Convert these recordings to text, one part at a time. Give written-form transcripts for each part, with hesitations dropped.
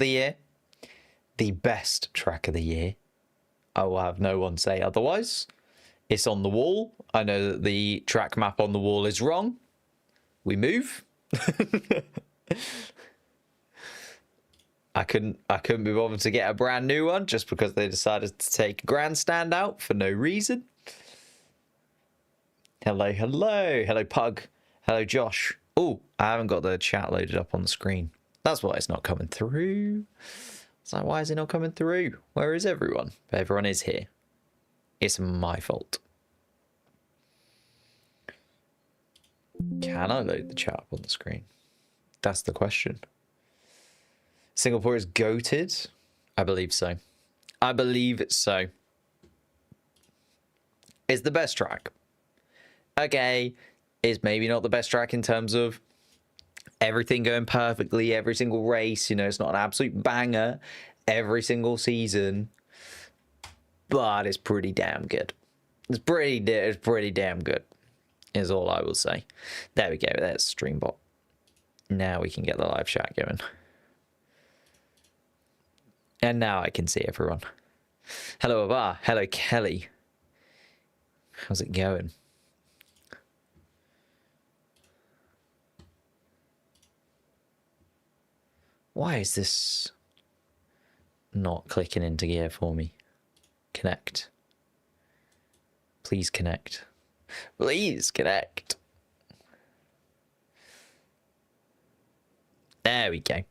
the year. The best track of the year. I will have no one say otherwise. It's on the wall. I know that the track map on the wall is wrong. We move. I couldn't be bothered to get a brand new one just because they decided to take Grandstand out for no reason. Hello, hello. Hello, Pug. Hello, Josh. Oh, I haven't got the chat loaded up on the screen. That's why it's not coming through. It's like, why is it not coming through? Where is everyone? Everyone is here. It's my fault. Can I load the chat up on the screen? That's the question. Singapore is goated? I believe so. I believe so. It's the best track. Okay, it's maybe not the best track in terms of everything going perfectly every single race. You know, it's not an absolute banger every single season, but it's pretty damn good. It's pretty damn good, is all I will say. There we go. There's Streambot. Now we can get the live chat going. And now I can see everyone. Hello, Abar. Hello, Kelly. How's it going? Why is this not clicking into gear for me? Connect. Please connect. Please connect. There we go.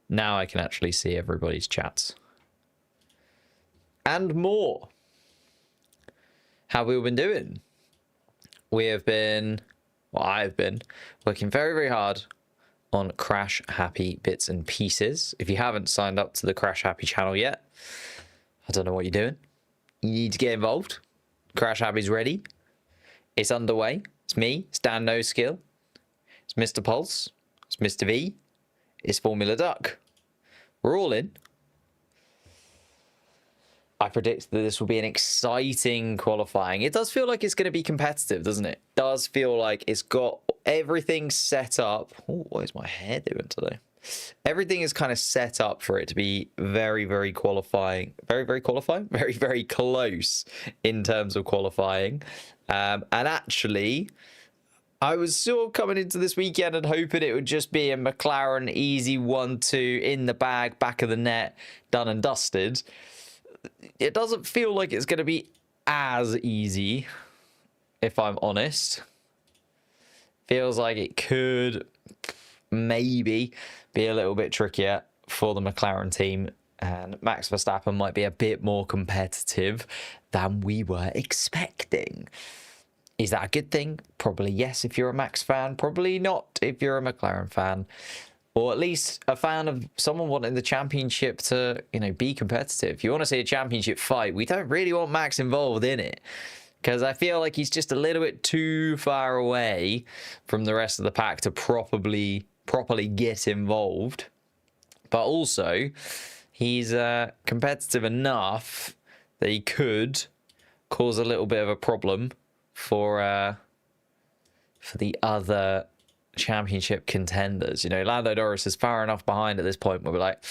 Now I can actually see everybody's chats. And more. How have we all been doing? We have been, well, I've been working very, very hard on Crash Happy Bits and Pieces. If you haven't signed up to the Crash Happy channel yet, I don't know what you're doing. You need to get involved. Crash Happy's ready. It's underway. It's me, it's Dan No Skill. It's Mr. Pulse. It's Mr. V. It's Formula Duck. We're all in. I predict that this will be an exciting qualifying. It does feel like it's going to be competitive, doesn't it? It does feel like it's got everything set up. Oh, what is my hair doing today? Everything is kind of set up for it to be very, very qualifying. Very, very qualifying? Very, very close in terms of qualifying. And actually, I was sort of coming into this weekend and hoping it would just be a McLaren easy 1-2 in the bag, back of the net, done and dusted. It doesn't feel like it's going to be as easy, if I'm honest. Feels like it could maybe be a little bit trickier for the McLaren team, and Max Verstappen might be a bit more competitive than we were expecting. Is that a good thing? Probably yes if you're a Max fan, probably not if you're a McLaren fan. Or at least a fan of someone wanting the championship to, you know, be competitive. If you want to see a championship fight, we don't really want Max involved in it. Because I feel like he's just a little bit too far away from the rest of the pack to properly get involved. But also, he's competitive enough that he could cause a little bit of a problem for the other championship contenders. You know, Lando Norris is far enough behind at this point where we're like,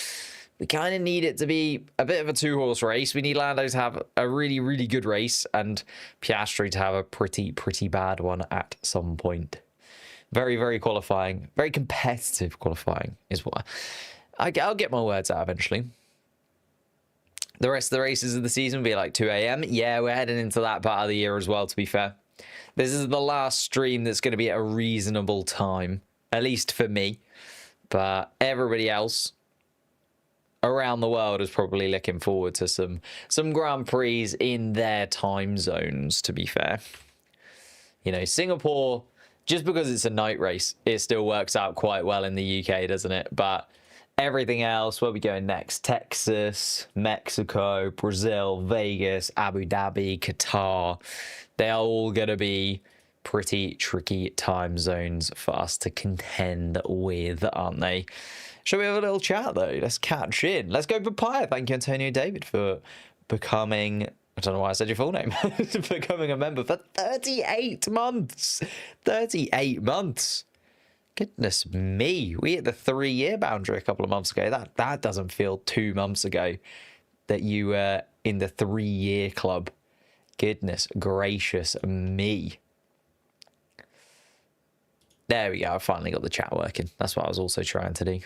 we kind of need it to be a bit of a two-horse race. We need Lando to have a really, really good race and Piastri to have a pretty bad one at some point. Very, very qualifying. Very competitive qualifying is what I'll get my words out eventually. The rest of the races of the season will be like 2 a.m. Yeah, we're heading into that part of the year as well, to be fair. This is the last stream that's going to be at a reasonable time, at least for me. But everybody else around the world is probably looking forward to some Grand Prix in their time zones, to be fair. You know, Singapore, just because it's a night race, it still works out quite well in the UK, doesn't it? But everything else, where are we going next? Texas, Mexico, Brazil, Vegas, Abu Dhabi, Qatar. They are all going to be pretty tricky time zones for us to contend with, aren't they? Shall we have a little chat, though? Let's catch in. Let's go Papaya. Thank you, Antonio David, for becoming... I don't know why I said your full name. Becoming a member for 38 months. 38 months. Goodness me. We hit the 3-year boundary a couple of months ago. That doesn't feel 2 months ago that you were in the 3-year club. Goodness gracious me. There we go. I finally got the chat working. That's what I was also trying to do.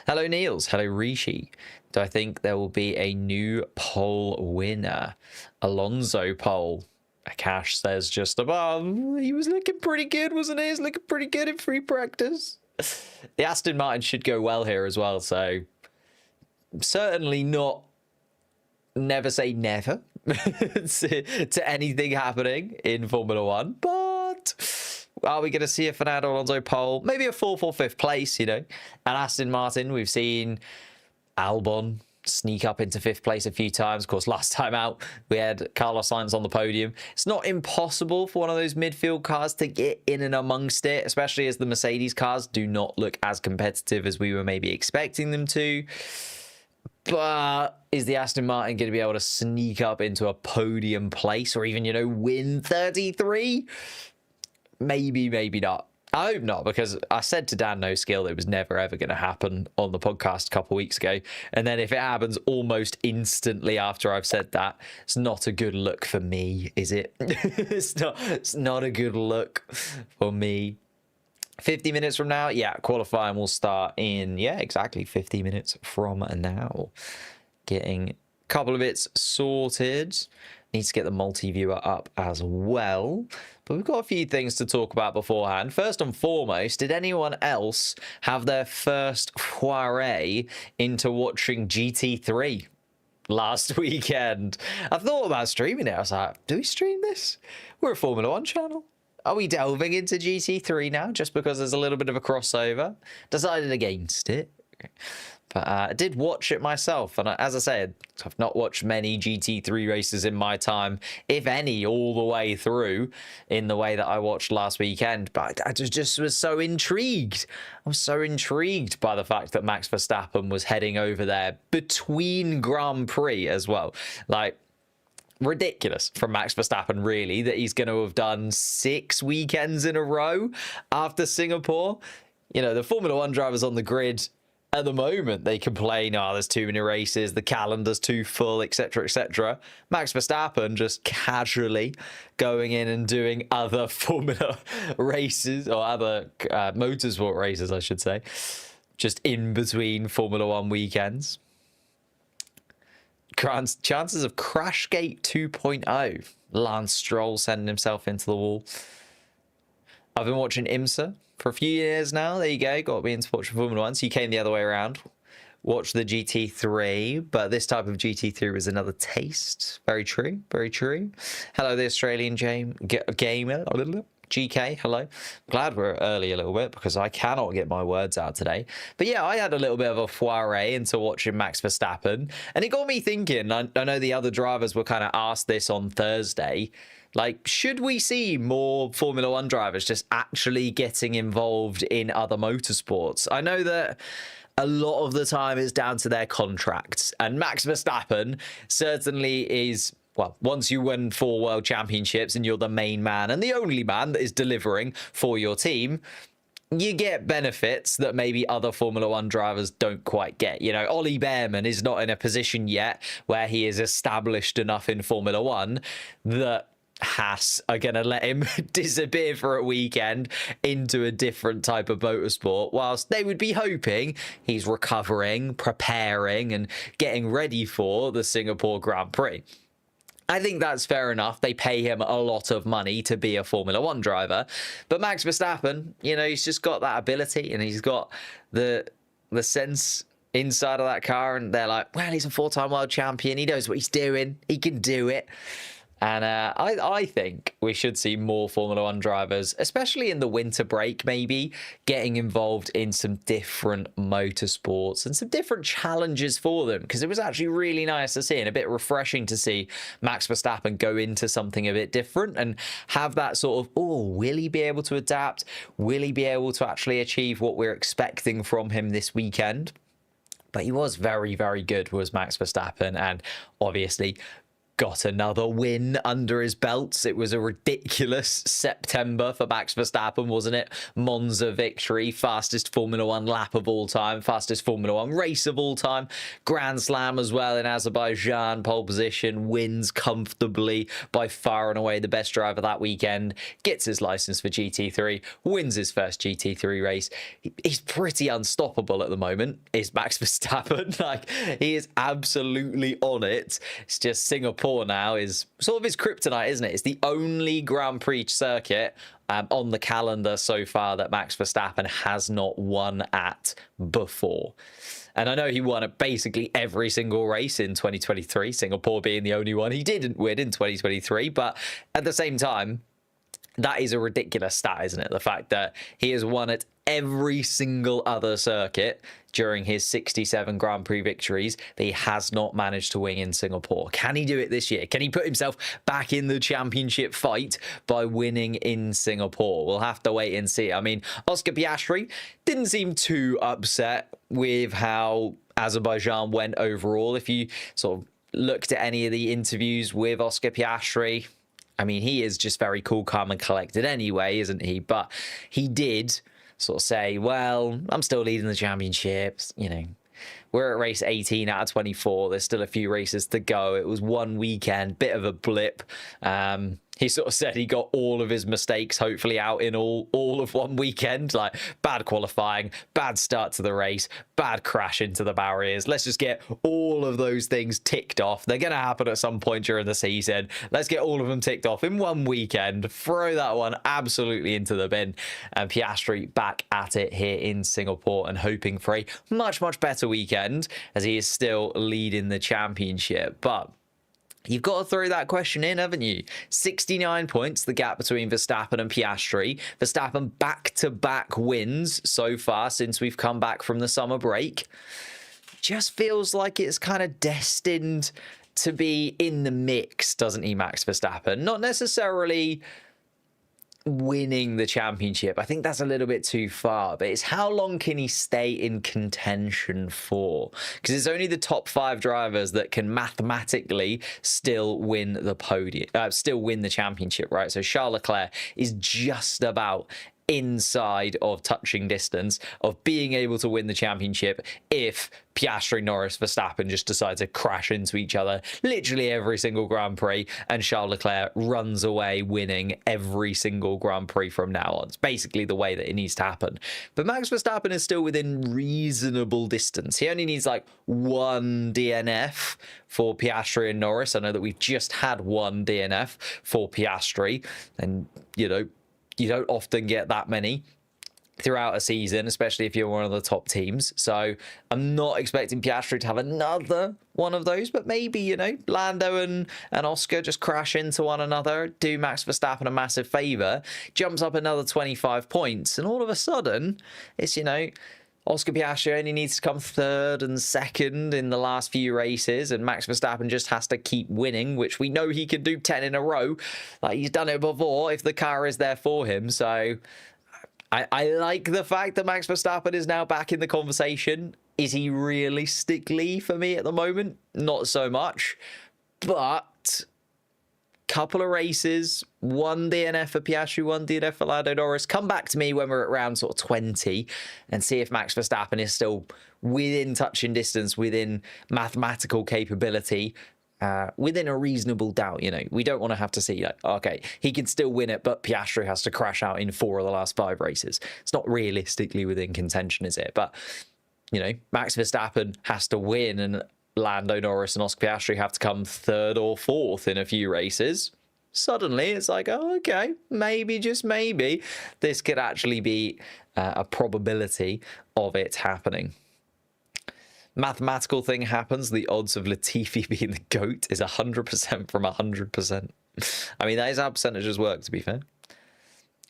Hello, Niels. Hello, Rishi. Do I think there will be a new pole winner? Alonso pole. Akash says just above. He was looking pretty good, wasn't he? He was looking pretty good in free practice. The Aston Martin should go well here as well, so certainly not, never say never to anything happening in Formula One, but are we going to see a Fernando Alonso pole? Maybe a 4th or 5th place, you know. And Aston Martin, we've seen Albon sneak up into 5th place a few times. Of course, last time out, we had Carlos Sainz on the podium. It's not impossible for one of those midfield cars to get in and amongst it, especially as the Mercedes cars do not look as competitive as we were maybe expecting them to. But is the Aston Martin going to be able to sneak up into a podium place or even, you know, win 33? Maybe, maybe not. I hope not, because I said to Dan No Skill it was never ever going to happen on the podcast a couple of weeks ago. And then if it happens almost instantly after I've said that, it's not a good look for me, is it? It's not a good look for me. 50 minutes from now, yeah, qualifying will start in, yeah, exactly 50 minutes from now. Getting a couple of bits sorted. Need to get the multi-viewer up as well. But we've got a few things to talk about beforehand. First and foremost, did anyone else have their first foray into watching GT3 last weekend? I thought about streaming it. I was like, do we stream this? We're a Formula One channel. Are we delving into GT3 now just because there's a little bit of a crossover? Decided against it. But I did watch it myself, and as I said, I've not watched many GT3 races in my time, if any, all the way through in the way that I watched last weekend. But I just was so intrigued. I was so intrigued by the fact that Max Verstappen was heading over there between Grand Prix as well. Like, ridiculous from Max Verstappen, really, that he's going to have done 6 weekends in a row after Singapore. You know, the Formula One drivers on the grid at the moment, they complain, oh, there's too many races, the calendar's too full, etc., etc. Max Verstappen just casually going in and doing other Formula races, or other motorsport races, I should say, just in between Formula One weekends. Chances of Crashgate 2.0. Lance Stroll sending himself into the wall. I've been watching IMSA for a few years now. There you go. Got me into watching Formula 1. So you came the other way around. Watched the GT3. But this type of GT3 was another taste. Very true. Very true. Hello, the Australian gamer. GK, hello. Glad we're early a little bit because I cannot get my words out today. But yeah, I had a little bit of a foray into watching Max Verstappen. And it got me thinking, I know the other drivers were kind of asked this on Thursday, like, should we see more Formula One drivers just actually getting involved in other motorsports? I know that a lot of the time it's down to their contracts. And Max Verstappen certainly is, well, once you win 4 world championships and you're the main man and the only man that is delivering for your team, you get benefits that maybe other Formula One drivers don't quite get. You know, Ollie Behrman is not in a position yet where he is established enough in Formula One that Haas are going to let him disappear for a weekend into a different type of motorsport, whilst they would be hoping he's recovering, preparing and getting ready for the Singapore Grand Prix. I think that's fair enough. They pay him a lot of money to be a Formula One driver. But Max Verstappen, you know, he's just got that ability and he's got the sense inside of that car. And they're like, well, he's a 4-time world champion. He knows what he's doing. He can do it. And I think we should see more Formula One drivers, especially in the winter break, maybe getting involved in some different motorsports and some different challenges for them, because it was actually really nice to see and a bit refreshing to see Max Verstappen go into something a bit different and have that sort of, oh, will he be able to adapt? Will he be able to actually achieve what we're expecting from him this weekend? But he was very, very good, was Max Verstappen, and obviously got another win under his belts. It was a ridiculous September for Max Verstappen, wasn't it? Monza victory, fastest Formula One lap of all time, fastest Formula One race of all time, Grand Slam as well in Azerbaijan, pole position, wins comfortably, by far and away the best driver that weekend, gets his license for GT3, wins his first GT3 race. He's pretty unstoppable at the moment, is Max Verstappen. Like, he is absolutely on it. It's just Singapore now is sort of his kryptonite, isn't it? It's the only Grand Prix circuit on the calendar so far that Max Verstappen has not won at before. And I know he won at basically every single race in 2023, Singapore being the only one he didn't win in 2023. But at the same time, that is a ridiculous stat, isn't it? The fact that he has won at every single other circuit during his 67 Grand Prix victories, that he has not managed to win in Singapore. Can he do it this year? Can he put himself back in the championship fight by winning in Singapore? We'll have to wait and see. I mean, Oscar Piastri didn't seem too upset with how Azerbaijan went overall. If you sort of looked at any of the interviews with Oscar Piastri, I mean, he is just very cool, calm and collected anyway, isn't he? But he did sort of say, well, I'm still leading the championships, you know. We're at race 18 out of 24. There's still a few races to go. It was one weekend, bit of a blip. He sort of said he got all of his mistakes hopefully out in all of one weekend, like bad qualifying, bad start to the race, bad crash into the barriers. Let's just get all of those things ticked off. They're going to happen at some point during the season. Let's get all of them ticked off in one weekend. Throw that one absolutely into the bin. And Piastri back at it here in Singapore and hoping for a much, much better weekend as he is still leading the championship. But you've got to throw that question in, haven't you? 69 points, the gap between Verstappen and Piastri. Verstappen back-to-back wins so far since we've come back from the summer break. Just feels like it's kind of destined to be in the mix, doesn't he, Max Verstappen? Not necessarily winning the championship. I think that's a little bit too far, but it's how long can he stay in contention for? Because it's only the top 5 drivers that can mathematically still win the podium, still win the championship, right? So Charles Leclerc is just about inside of touching distance of being able to win the championship if Piastri, Norris, Verstappen just decide to crash into each other literally every single Grand Prix and Charles Leclerc runs away winning every single Grand Prix from now on. It's basically the way that it needs to happen. But Max Verstappen is still within reasonable distance. He only needs like one DNF for Piastri and Norris. I know that we've just had one DNF for Piastri, and you know, you don't often get that many throughout a season, especially if you're one of the top teams. So I'm not expecting Piastri to have another one of those, but maybe, you know, Lando and Oscar just crash into one another, do Max Verstappen a massive favour, jumps up another 25 points, and all of a sudden, it's, you know, Oscar Piastri only needs to come third and second in the last few races, and Max Verstappen just has to keep winning, which we know he can do 10 in a row. Like, he's done it before if the car is there for him. So I like the fact that Max Verstappen is now back in the conversation. Is he realistically, for me at the moment? Not so much. But couple of races, one DNF for Piastri, one DNF for Lando Norris. Come back to me when we're at round sort of 20 and see if Max Verstappen is still within touching distance, within mathematical capability, within a reasonable doubt. You know, we don't want to have to see, like, okay, he can still win it, but Piastri has to crash out in 4 of the last 5 races. It's not realistically within contention, is it? But, you know, Max Verstappen has to win, and Lando Norris and Oscar Piastri have to come 3rd or 4th in a few races. Suddenly it's like, oh, okay, maybe, just maybe, this could actually be a probability of it happening. Mathematical thing happens. The odds of Latifi being the GOAT is 100% from 100%. I mean, that is how percentages work, to be fair.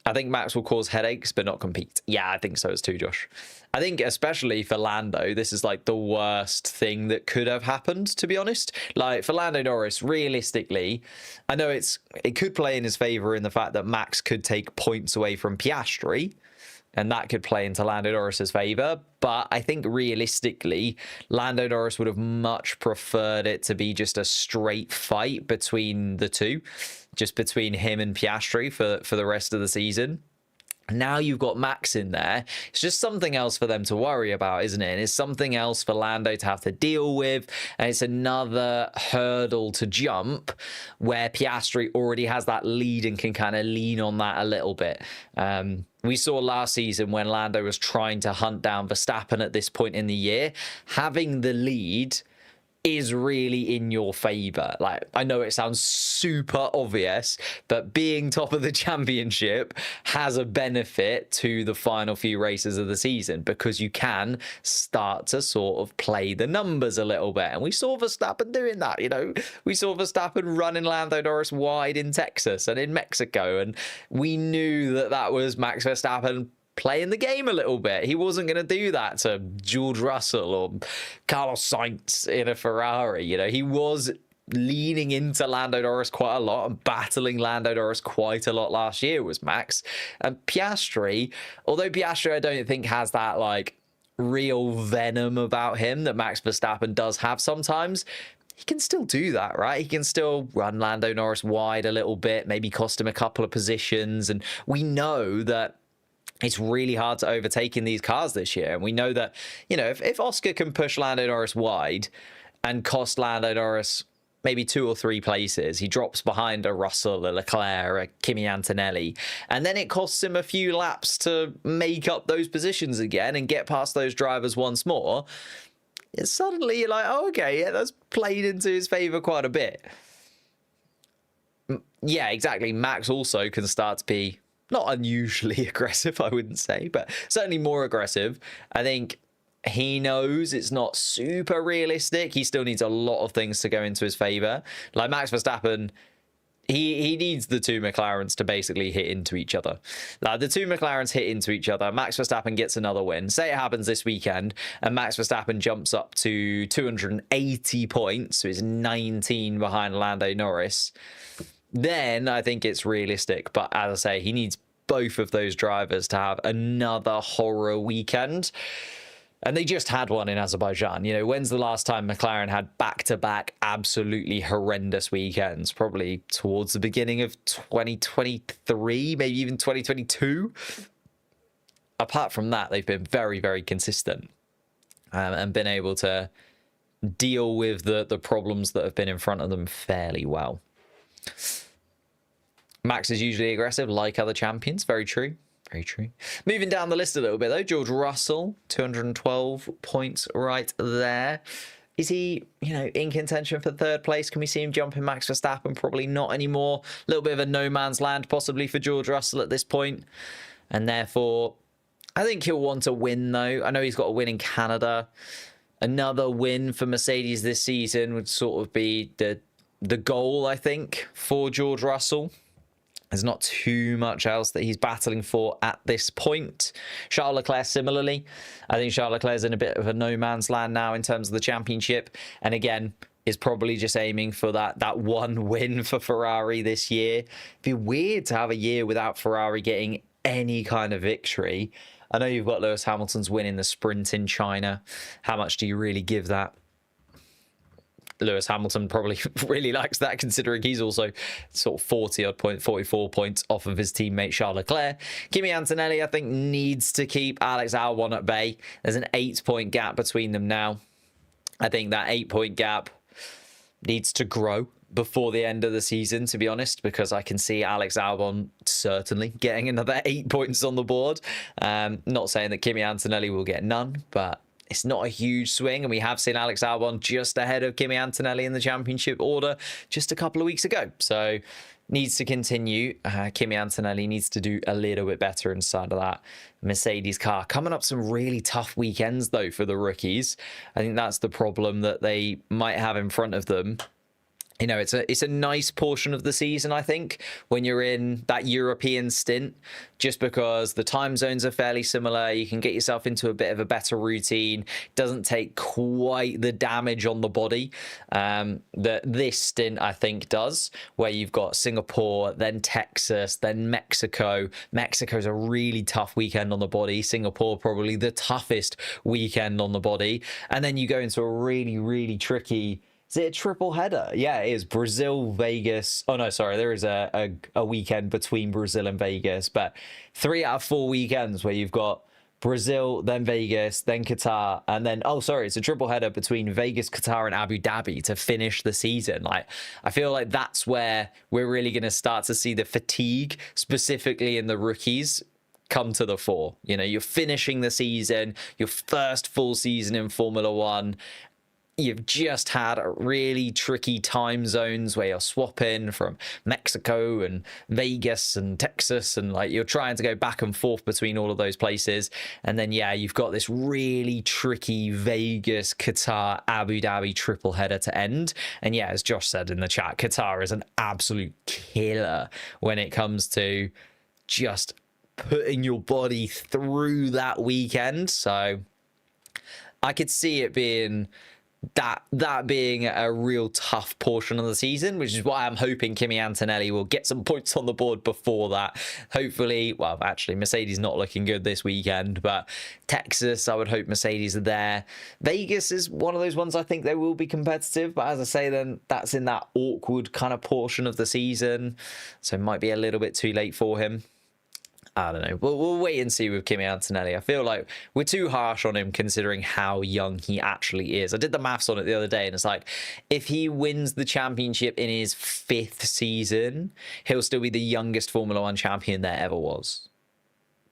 I think Max will cause headaches, but not compete. Yeah, I think so as too, Josh. I think especially for Lando, this is like the worst thing that could have happened, to be honest. Like, for Lando Norris, realistically, I know it could play in his favor in the fact that Max could take points away from Piastri, And that could play into Lando Norris's favour. But I think realistically, Lando Norris would have much preferred it to be just a straight fight between the two, just between him and Piastri for the rest of the season. Now you've got Max in there. It's just something else for them to worry about, isn't it? And it's something else for Lando to have to deal with. And it's another hurdle to jump where Piastri already has that lead and can kind of lean on that a little bit. We saw last season when Lando was trying to hunt down Verstappen at this point in the year, having the lead is really in your favor. Like, I know it sounds super obvious, but being top of the championship has a benefit to the final few races of the season because you can start to sort of play the numbers a little bit. And we saw Verstappen doing that, you know. We saw Verstappen running Lando Norris wide in Texas and in Mexico, and we knew that that was Max Verstappen playing the game a little bit. He wasn't going to do that to George Russell or Carlos Sainz in a Ferrari. You know, he was leaning into Lando Norris quite a lot and battling Lando Norris quite a lot last year was Max. And Piastri, although Piastri I don't think has that like real venom about him that Max Verstappen does have sometimes, he can still do that, right? He can still run Lando Norris wide a little bit, maybe cost him a couple of positions. And we know that it's really hard to overtake in these cars this year. And we know that, you know, if Oscar can push Lando Norris wide and cost Lando Norris maybe 2 or 3 places, he drops behind a Russell, a Leclerc, a Kimi Antonelli, and then it costs him a few laps to make up those positions again and get past those drivers once more. Suddenly you're like, oh, okay, yeah, that's played into his favor quite a bit. Yeah, exactly. Max also can start to be not unusually aggressive, I wouldn't say, but certainly more aggressive. I think he knows it's not super realistic. He still needs a lot of things to go into his favor. Like Max Verstappen, he needs the 2 McLarens to basically hit into each other. Like the 2 McLarens hit into each other. Max Verstappen gets another win. Say it happens this weekend and Max Verstappen jumps up to 280 points, so he's 19 behind Lando Norris. Then I think it's realistic. But as I say, he needs both of those drivers to have another horror weekend. And they just had one in Azerbaijan. You know, when's the last time McLaren had back-to-back absolutely horrendous weekends? Probably towards the beginning of 2023, maybe even 2022. Apart from that, they've been very, very consistent and been able to deal with the problems that have been in front of them fairly well. Max is usually aggressive, like other champions. Very true. Very true. Moving down the list a little bit, though. George Russell, 212 points right there. Is he, you know, in contention for 3rd place? Can we see him jumping Max Verstappen? Probably not anymore. A little bit of a no man's land, possibly, for George Russell at this point. And therefore, I think he'll want to win, though. I know he's got a win in Canada. Another win for Mercedes this season would sort of be the goal, I think, for George Russell. There's not too much else that he's battling for at this point. Charles Leclerc, similarly. I think Charles Leclerc's in a bit of a no man's land now in terms of the championship. And again, is probably just aiming for that one win for Ferrari this year. It'd be weird to have a year without Ferrari getting any kind of victory. I know you've got Lewis Hamilton's win in the sprint in China. How much do you really give that? Lewis Hamilton probably really likes that, considering he's also sort of 44 points off of his teammate Charles Leclerc. Kimi Antonelli, I think, needs to keep Alex Albon at bay. There's an 8-point gap between them now. I think that 8-point gap needs to grow before the end of the season, to be honest, because I can see Alex Albon certainly getting another 8 points on the board. Not saying that Kimi Antonelli will get none, but it's not a huge swing, and we have seen Alex Albon just ahead of Kimi Antonelli in the championship order just a couple of weeks ago. So needs to continue. Kimi Antonelli needs to do a little bit better inside of that Mercedes car. Coming up some really tough weekends, though, for the rookies. I think that's the problem that they might have in front of them, you know, it's a nice portion of the season, I think, when you're in that European stint, just because the time zones are fairly similar. You can get yourself into a bit of a better routine. Doesn't take quite the damage on the body that this stint, I think, does, where you've got Singapore, then Texas, then Mexico. Mexico's a really tough weekend on the body. Singapore, probably the toughest weekend on the body. And then you go into a really, really tricky... Is it a triple header? Yeah, it is. Brazil, Vegas. Oh, no, sorry. There is a weekend between Brazil and Vegas. But 3 out of 4 weekends where you've got Brazil, then Vegas, then Qatar. And then, oh, sorry, it's a triple header between Vegas, Qatar, and Abu Dhabi to finish the season. Like, I feel like that's where we're really going to start to see the fatigue, specifically in the rookies, come to the fore. You know, you're finishing the season, your first full season in Formula One. You've just had really tricky time zones where you're swapping from Mexico and Vegas and Texas, and like you're trying to go back and forth between all of those places. And then, yeah, you've got this really tricky Vegas, Qatar, Abu Dhabi triple header to end. And yeah, as Josh said in the chat, Qatar is an absolute killer when it comes to just putting your body through that weekend. So I could see it being that being a real tough portion of the season, which is why I'm hoping Kimi Antonelli will get some points on the board before that. Hopefully, well, actually, Mercedes not looking good this weekend, but Texas, I would hope Mercedes are there. Vegas is one of those ones I think they will be competitive, but as I say, then that's in that awkward kind of portion of the season, so it might be a little bit too late for him. I don't know. We'll wait and see with Kimi Antonelli. I feel like we're too harsh on him considering how young he actually is. I did the maths on it the other day, and it's like, if he wins the championship in his 5th season, he'll still be the youngest Formula One champion there ever was.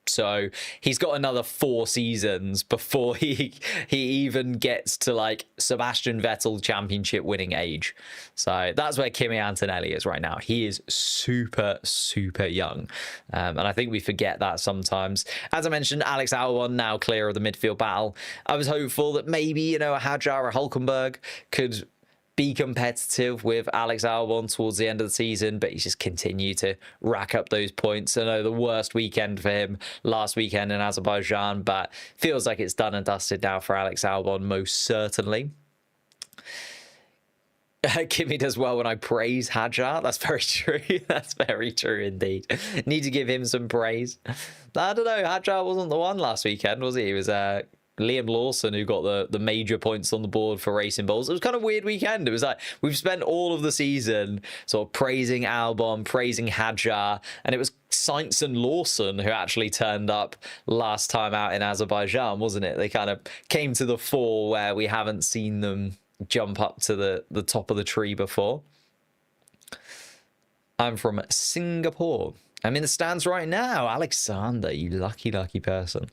So he's got another 4 seasons before he even gets to like Sebastian Vettel championship winning age. So that's where Kimi Antonelli is right now. He is super, super young. And I think we forget that sometimes. As I mentioned, Alex Albon now clear of the midfield battle. I was hopeful that maybe, you know, a Hadjar or Hulkenberg could be competitive with Alex Albon towards the end of the season, but he's just continued to rack up those points. I know the worst weekend for him last weekend in Azerbaijan, but feels like it's done and dusted now for Alex Albon, most certainly. Kimi does well when I praise Hadjar. That's very true. That's very true indeed. Need to give him some praise. I don't know. Hadjar wasn't the one last weekend, was he? He was Liam Lawson who got the major points on the board for Racing Bulls. It was kind of a weird weekend. It was like we've spent all of the season sort of praising Albon, praising Hadjar, and it was Sainz and Lawson who actually turned up last time out in Azerbaijan, wasn't it? They kind of came to the fore where we haven't seen them jump up to the top of the tree before. I'm from Singapore. I'm in the stands right now. Alexander, you lucky, lucky person.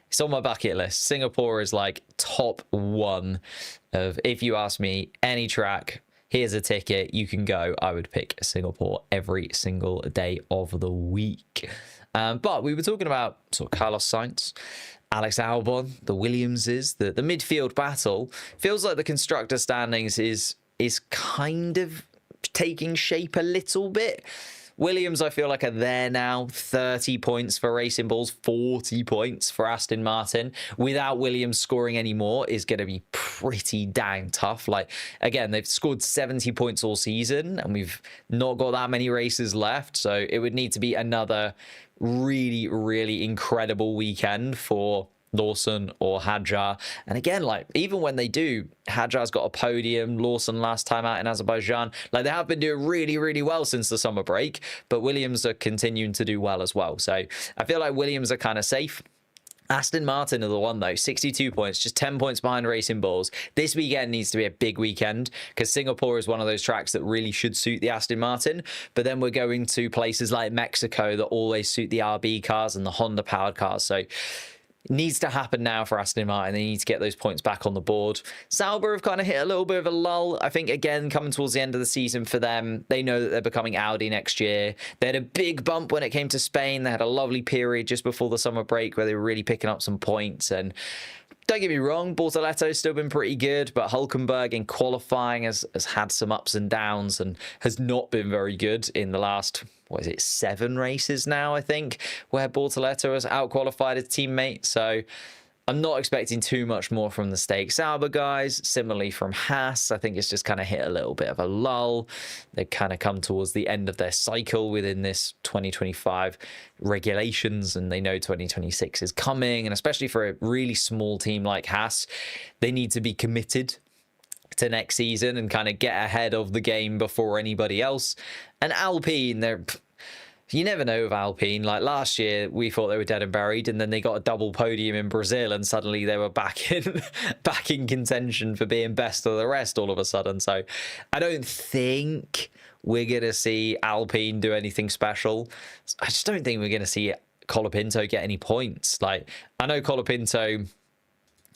It's on my bucket list. Singapore is like top 1 of, if you ask me, any track, here's a ticket, you can go. I would pick Singapore every single day of the week. But we were talking about sort of Carlos Sainz, Alex Albon, the Williamses, the midfield battle. Feels like the constructor standings is kind of taking shape a little bit. Williams, I feel like, are there now. 30 points for Racing Bulls, 40 points for Aston Martin. Without Williams scoring any more is going to be pretty dang tough. Like, again, they've scored 70 points all season, and we've not got that many races left. So it would need to be another really, really incredible weekend for Lawson or Hadjar. And again, like, even when they do, Hadjar's got a podium, Lawson last time out in Azerbaijan, like, they have been doing really, really well since the summer break, but Williams are continuing to do well as well. So I feel like Williams are kind of safe. Aston Martin are the one, though. 62 points, just 10 points behind Racing Bulls. This weekend needs to be a big weekend because Singapore is one of those tracks that really should suit the Aston Martin. But then we're going to places like Mexico that always suit the RB cars and the Honda-powered cars. So it needs to happen now for Aston Martin. They need to get those points back on the board. Sauber have kind of hit a little bit of a lull. I think, again, coming towards the end of the season for them, they know that they're becoming Audi next year. They had a big bump when it came to Spain. They had a lovely period just before the summer break where they were really picking up some points. And don't get me wrong, Bortoletto's still been pretty good, but Hulkenberg in qualifying has had some ups and downs and has not been very good in the last, 7 races now, I think, where Bortoletto has out-qualified his teammate. So I'm not expecting too much more from the Stake Sauber guys. Similarly from Haas, I think it's just kind of hit a little bit of a lull. They've kind of come towards the end of their cycle within this 2025 regulations, and they know 2026 is coming. And especially for a really small team like Haas, they need to be committed to next season and kind of get ahead of the game before anybody else. And Alpine, you never know with Alpine. Like last year, we thought they were dead and buried, and then they got a double podium in Brazil, and suddenly they were back in contention for being best of the rest all of a sudden. So I don't think we're gonna see Alpine do anything special. I just don't think we're gonna see Colapinto get any points. Like, I know Colapinto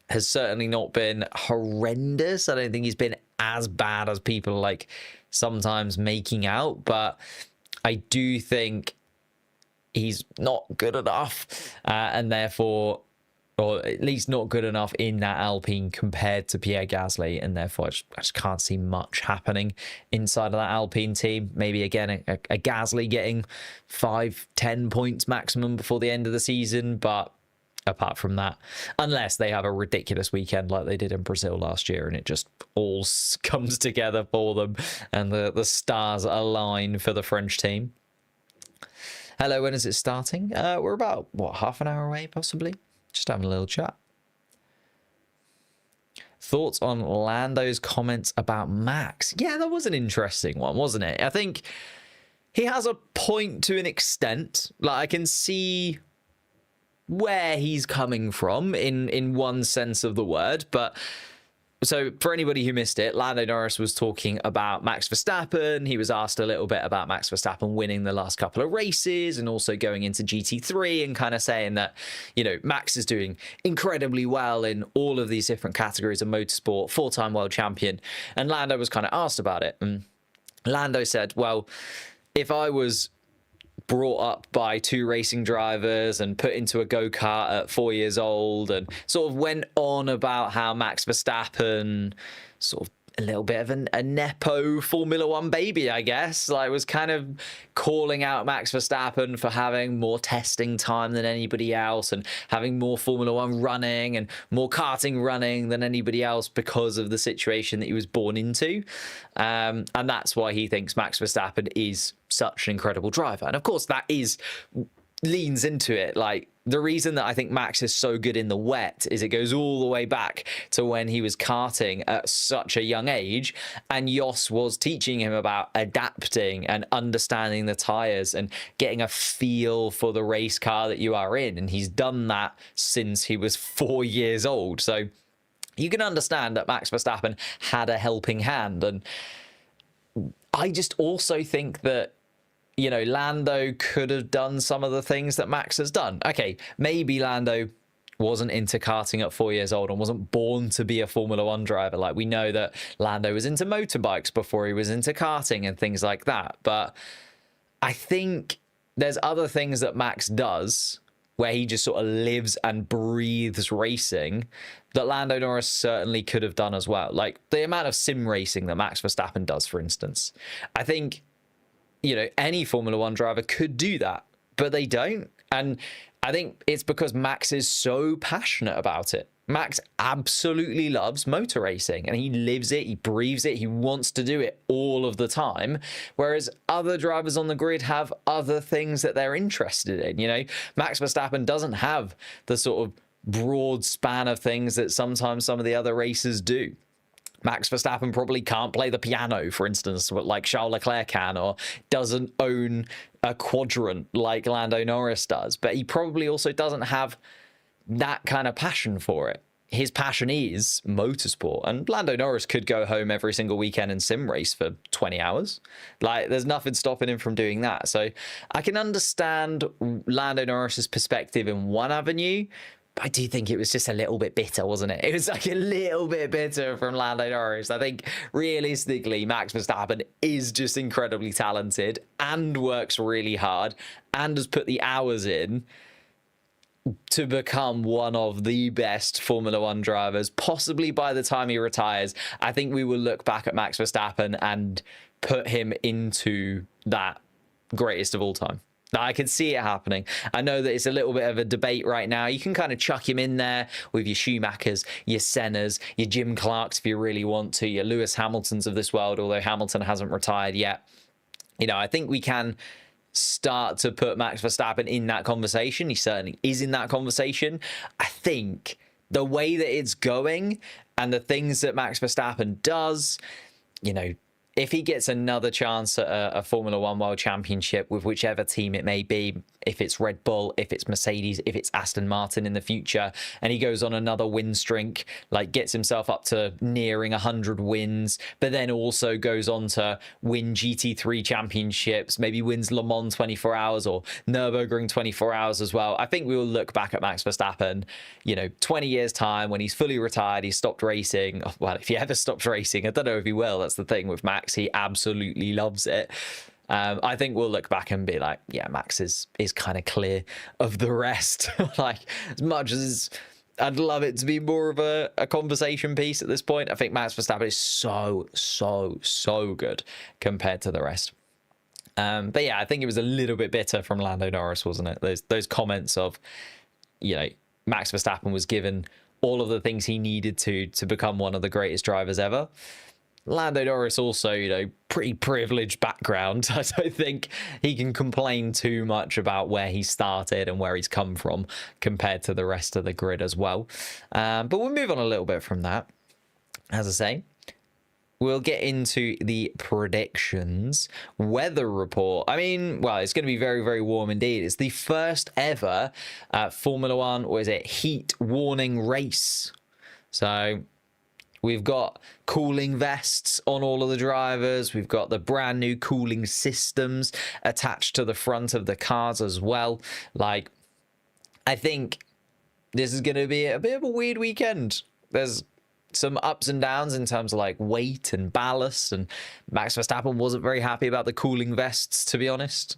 has certainly not been horrendous. I don't think he's been as bad as people like sometimes making out, but I do think he's not good enough, and therefore, or at least not good enough in that Alpine compared to Pierre Gasly, and therefore I just can't see much happening inside of that Alpine team. Maybe again a Gasly getting 5-10 points maximum before the end of the season, but apart from that, unless they have a ridiculous weekend like they did in Brazil last year and it just all comes together for them and the stars align for the French team. Hello, when is it starting? We're about, half an hour away, possibly? Just having a little chat. Thoughts on Lando's comments about Max? Yeah, that was an interesting one, wasn't it? I think he has a point to an extent. Like, I can see where he's coming from in one sense of the word, but so for anybody who missed it, Lando Norris was talking about Max Verstappen. He was asked a little bit about Max Verstappen winning the last couple of races and also going into GT3, and kind of saying that, Max is doing incredibly well in all of these different categories of motorsport, 4-time world champion. And Lando was kind of asked about it, and Lando said, well, if I was brought up by 2 racing drivers and put into a go-kart at 4 years old, and sort of went on about how Max Verstappen, sort of a little bit of a nepo Formula One baby, I guess, like was kind of calling out Max Verstappen for having more testing time than anybody else and having more Formula One running and more karting running than anybody else because of the situation that he was born into. And that's why he thinks Max Verstappen is such an incredible driver. And of course that leans into it. Like, the reason that I think Max is so good in the wet is it goes all the way back to when he was karting at such a young age, and Jos was teaching him about adapting and understanding the tires and getting a feel for the race car that you are in. And he's done that since he was 4 years old. So you can understand that Max Verstappen had a helping hand. And I just also think that, Lando could have done some of the things that Max has done. Okay, maybe Lando wasn't into karting at 4 years old and wasn't born to be a Formula One driver. Like, we know that Lando was into motorbikes before he was into karting and things like that. But I think there's other things that Max does where he just sort of lives and breathes racing that Lando Norris certainly could have done as well. Like, the amount of sim racing that Max Verstappen does, for instance. I think, any Formula One driver could do that, but they don't. And I think it's because Max is so passionate about it. Max absolutely loves motor racing and he lives it, he breathes it, he wants to do it all of the time. Whereas other drivers on the grid have other things that they're interested in. Max Verstappen doesn't have the sort of broad span of things that sometimes some of the other racers do. Max Verstappen probably can't play the piano, for instance, like Charles Leclerc can, or doesn't own a quadrant like Lando Norris does. But he probably also doesn't have that kind of passion for it. His passion is motorsport. And Lando Norris could go home every single weekend and sim race for 20 hours. Like, there's nothing stopping him from doing that. So I can understand Lando Norris's perspective in one avenue, but I do think it was just a little bit bitter, wasn't it? It was like a little bit bitter from Lando Norris. I think realistically, Max Verstappen is just incredibly talented and works really hard and has put the hours in. to become one of the best Formula One drivers, possibly by the time he retires. I think we will look back at Max Verstappen and put him into that greatest of all time. I can see it happening. I know that it's a little bit of a debate right now. You can kind of chuck him in there with your Schumachers, your Sennas, your Jim Clarks if you really want to, your Lewis Hamiltons of this world, although Hamilton hasn't retired yet. You know, I think we can start to put Max Verstappen in that conversation. He certainly is in that conversation. I think the way that it's going and the things that Max Verstappen does, you know, if he gets another chance at a Formula One World Championship with whichever team it may be, if it's Red Bull, if it's Mercedes, if it's Aston Martin in the future, and he goes on another win streak, like gets himself up to nearing 100 wins, but then also goes on to win GT3 championships, maybe wins Le Mans 24 hours or Nürburgring 24 hours as well. I think we will look back at Max Verstappen, you know, 20 years time when he's fully retired, he's stopped racing. Well, if he ever stops racing, I don't know if he will. That's the thing with Max. He absolutely loves it. I think we'll look back and be like, yeah, Max is kind of clear of the rest. Like, as much as I'd love it to be more of a conversation piece at this point, I think Max Verstappen is so good compared to the rest. But yeah, I think it was a little bit bitter from Lando Norris, wasn't it? Those comments of, you know, Max Verstappen was given all of the things he needed to become one of the greatest drivers ever. Lando Norris also, you know, pretty privileged background. I don't think he can complain too much about where he started and where he's come from compared to the rest of the grid as well. But we'll move on a little bit from that. As I say, we'll get into the predictions. Weather report. I mean, well, it's going to be very warm indeed. It's the first ever Formula One, or is it heat warning race? So we've got cooling vests on all of the drivers. We've got the brand new cooling systems attached to the front of the cars as well. Like, I think this is going to be a bit of a weird weekend. There's some ups and downs in terms of like weight and ballast, and Max Verstappen wasn't very happy about the cooling vests, to be honest.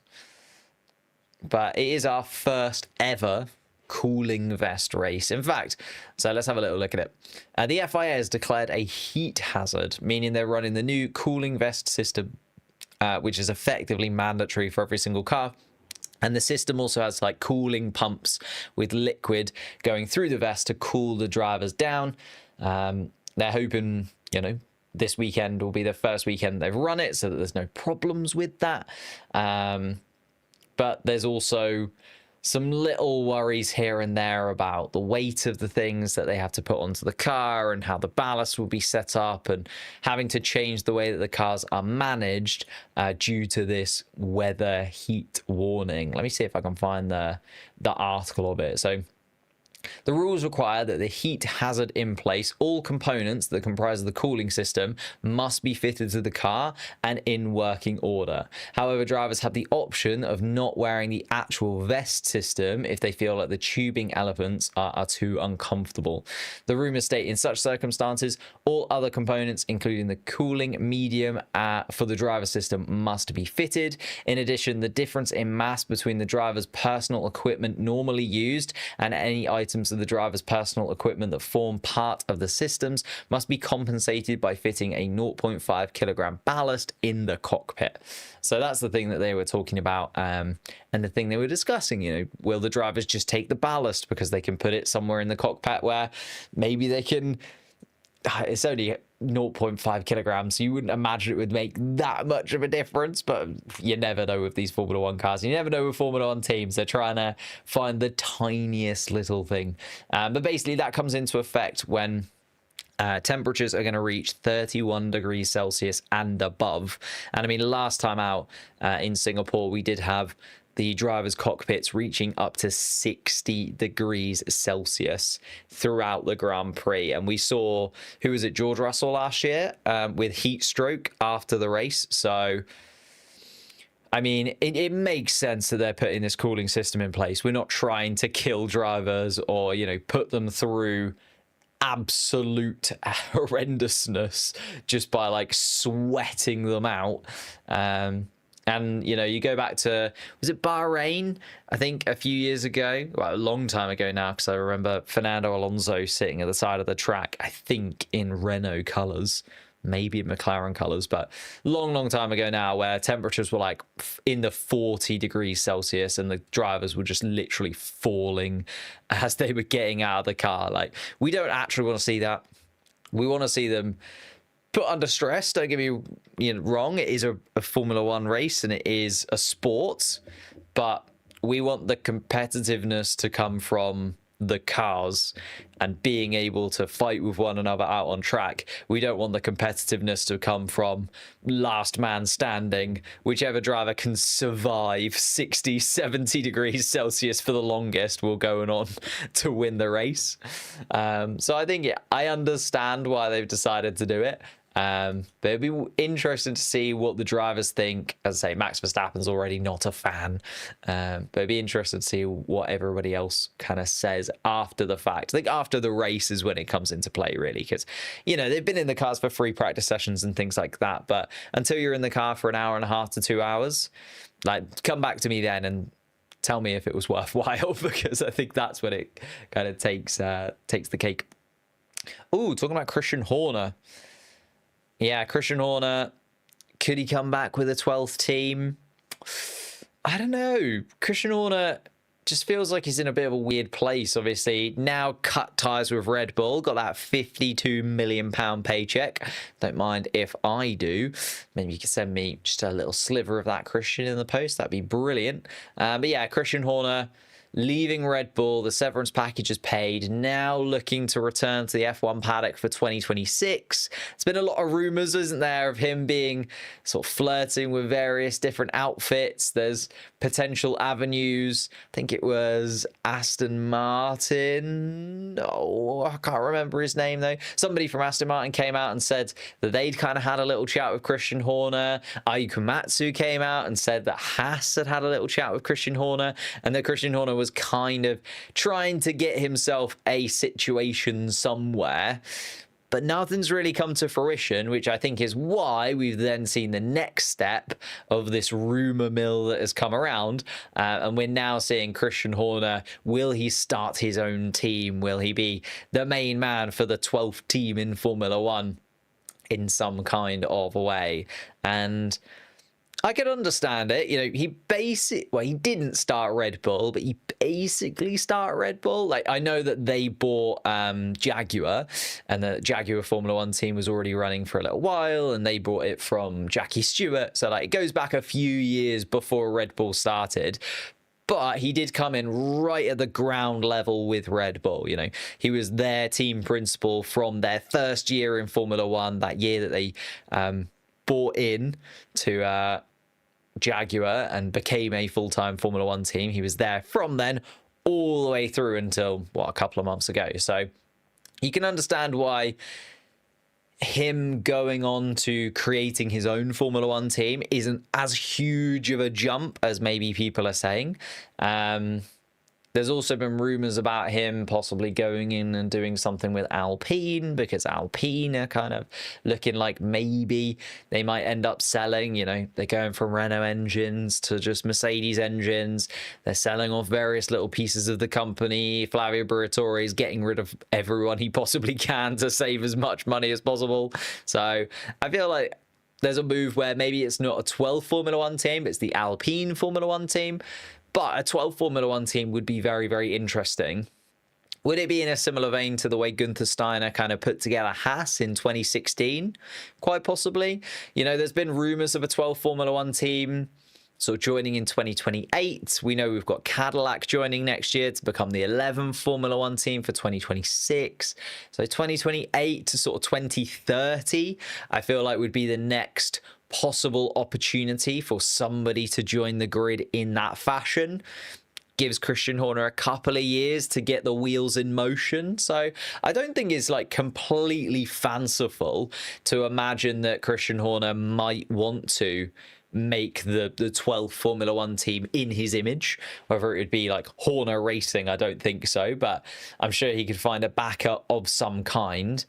But it is our first ever cooling vest race. In fact, so let's have a little look at it. The FIA has declared a heat hazard, meaning they're running the new cooling vest system, which is effectively mandatory for every single car. And the system also has like cooling pumps with liquid going through the vest to cool the drivers down. They're hoping, you know, this weekend will be the first weekend they've run it, so that there's no problems with that. But there's also some little worries here and there about the weight of the things that they have to put onto the car and how the ballast will be set up, and having to change the way that the cars are managed due to this weather heat warning. Let me see if I can find the article of it. So the rules require that the heat hazard in place, all components that comprise the cooling system must be fitted to the car and in working order. However, drivers have the option of not wearing the actual vest system if they feel like the tubing elements are too uncomfortable. The rumors state in such circumstances, all other components, including the cooling medium for the driver system, must be fitted. In addition, the difference in mass between the driver's personal equipment normally used and any items of the driver's personal equipment that form part of the systems must be compensated by fitting a 0.5 kilogram ballast in the cockpit. So that's the thing that they were talking about, and the thing they were discussing, you know, will the drivers just take the ballast because they can put it somewhere in the cockpit where maybe they can, it's only 0.5 kilograms, so you wouldn't imagine it would make that much of a difference, but you never know with these Formula One cars. You never know with Formula One teams. They're trying to find the tiniest little thing. But basically that comes into effect when temperatures are going to reach 31 degrees Celsius and above. And I mean, last time out in Singapore, we did have the drivers' cockpits reaching up to 60 degrees Celsius throughout the Grand Prix. And we saw, who was it, George Russell last year with heat stroke after the race. So, I mean, it makes sense that they're putting this cooling system in place. We're not trying to kill drivers or, you know, put them through absolute horrendousness just by like sweating them out. And, you know, you go back to, was it Bahrain? I think a few years ago, well, a long time ago now, because I remember Fernando Alonso sitting at the side of the track, I think in Renault colours, maybe in McLaren colours, but long time ago now, where temperatures were like in the 40 degrees Celsius and the drivers were just literally falling as they were getting out of the car. Like, we don't actually want to see that. We want to see them put under stress. Don't get me wrong, it is a Formula One race and it is a sport, but we want the competitiveness to come from the cars and being able to fight with one another out on track. We don't want the competitiveness to come from last man standing, whichever driver can survive 60, 70 degrees Celsius for the longest will go on to win the race. So I think, yeah, I understand why they've decided to do it. But it'd be interesting to see what the drivers think. As I say, Max Verstappen's already not a fan, but it'd be interesting to see what everybody else kind of says after the fact. I think after the race is when it comes into play, really, because, you know, they've been in the cars for free practice sessions and things like that, but until you're in the car for an hour and a half to 2 hours, like, come back to me then and tell me if it was worthwhile, because I think that's when it kind of takes the cake. Ooh, talking about Christian Horner. Yeah, Christian Horner, could he come back with a 12th team? I don't know. Christian Horner just feels like he's in a bit of a weird place, obviously. Now cut ties with Red Bull, got that £52 million paycheck. Don't mind if I do. Maybe you could send me just a little sliver of that, Christian, in the post. That'd be brilliant. But yeah, Christian Horner leaving Red Bull, the severance package is paid, now looking to return to the F1 paddock for 2026. There's been a lot of rumours, isn't there, of him being sort of flirting with various different outfits. There's potential avenues. I think it was Aston Martin. Oh, I can't remember his name, though. Somebody from Aston Martin came out and said that they'd kind of had a little chat with Christian Horner. Ayuka Matsu came out and said that Haas had a little chat with Christian Horner, and that Christian Horner was kind of trying to get himself a situation somewhere, but nothing's really come to fruition, which I think is why we've then seen the next step of this rumor mill that has come around, and we're now seeing Christian Horner. Will he start his own team? Will he be the main man for the 12th team in Formula One in some kind of way? And I could understand it. You know, he didn't start Red Bull, but he basically started Red Bull. Like, I know that they bought Jaguar, and the Jaguar Formula One team was already running for a little while, and they bought it from Jackie Stewart. So, like, it goes back a few years before Red Bull started. But he did come in right at the ground level with Red Bull. You know, he was their team principal from their first year in Formula One, that year that they bought in to Jaguar and became a full-time Formula One team. He was there from then all the way through until, a couple of months ago. So you can understand why him going on to creating his own Formula One team isn't as huge of a jump as maybe people are saying. There's also been rumors about him possibly going in and doing something with Alpine, because Alpine are kind of looking like maybe they might end up selling. You know, they're going from Renault engines to just Mercedes engines. They're selling off various little pieces of the company. Flavio Briatore is getting rid of everyone he possibly can to save as much money as possible. So I feel like there's a move where maybe it's not a 12 Formula One team, it's the Alpine Formula One team. But a 12 Formula One team would be very, very interesting. Would it be in a similar vein to the way Gunther Steiner kind of put together Haas in 2016? Quite possibly. You know, there's been rumors of a 12 Formula One team sort of joining in 2028. We know we've got Cadillac joining next year to become the 11th Formula One team for 2026. So 2028 to sort of 2030, I feel like would be the next possible opportunity for somebody to join the grid in that fashion. Gives Christian Horner a couple of years to get the wheels in motion. So I don't think it's like completely fanciful to imagine that Christian Horner might want to make the 12th Formula One team in his image. Whether it would be like Horner Racing, I don't think so, but I'm sure he could find a backup of some kind.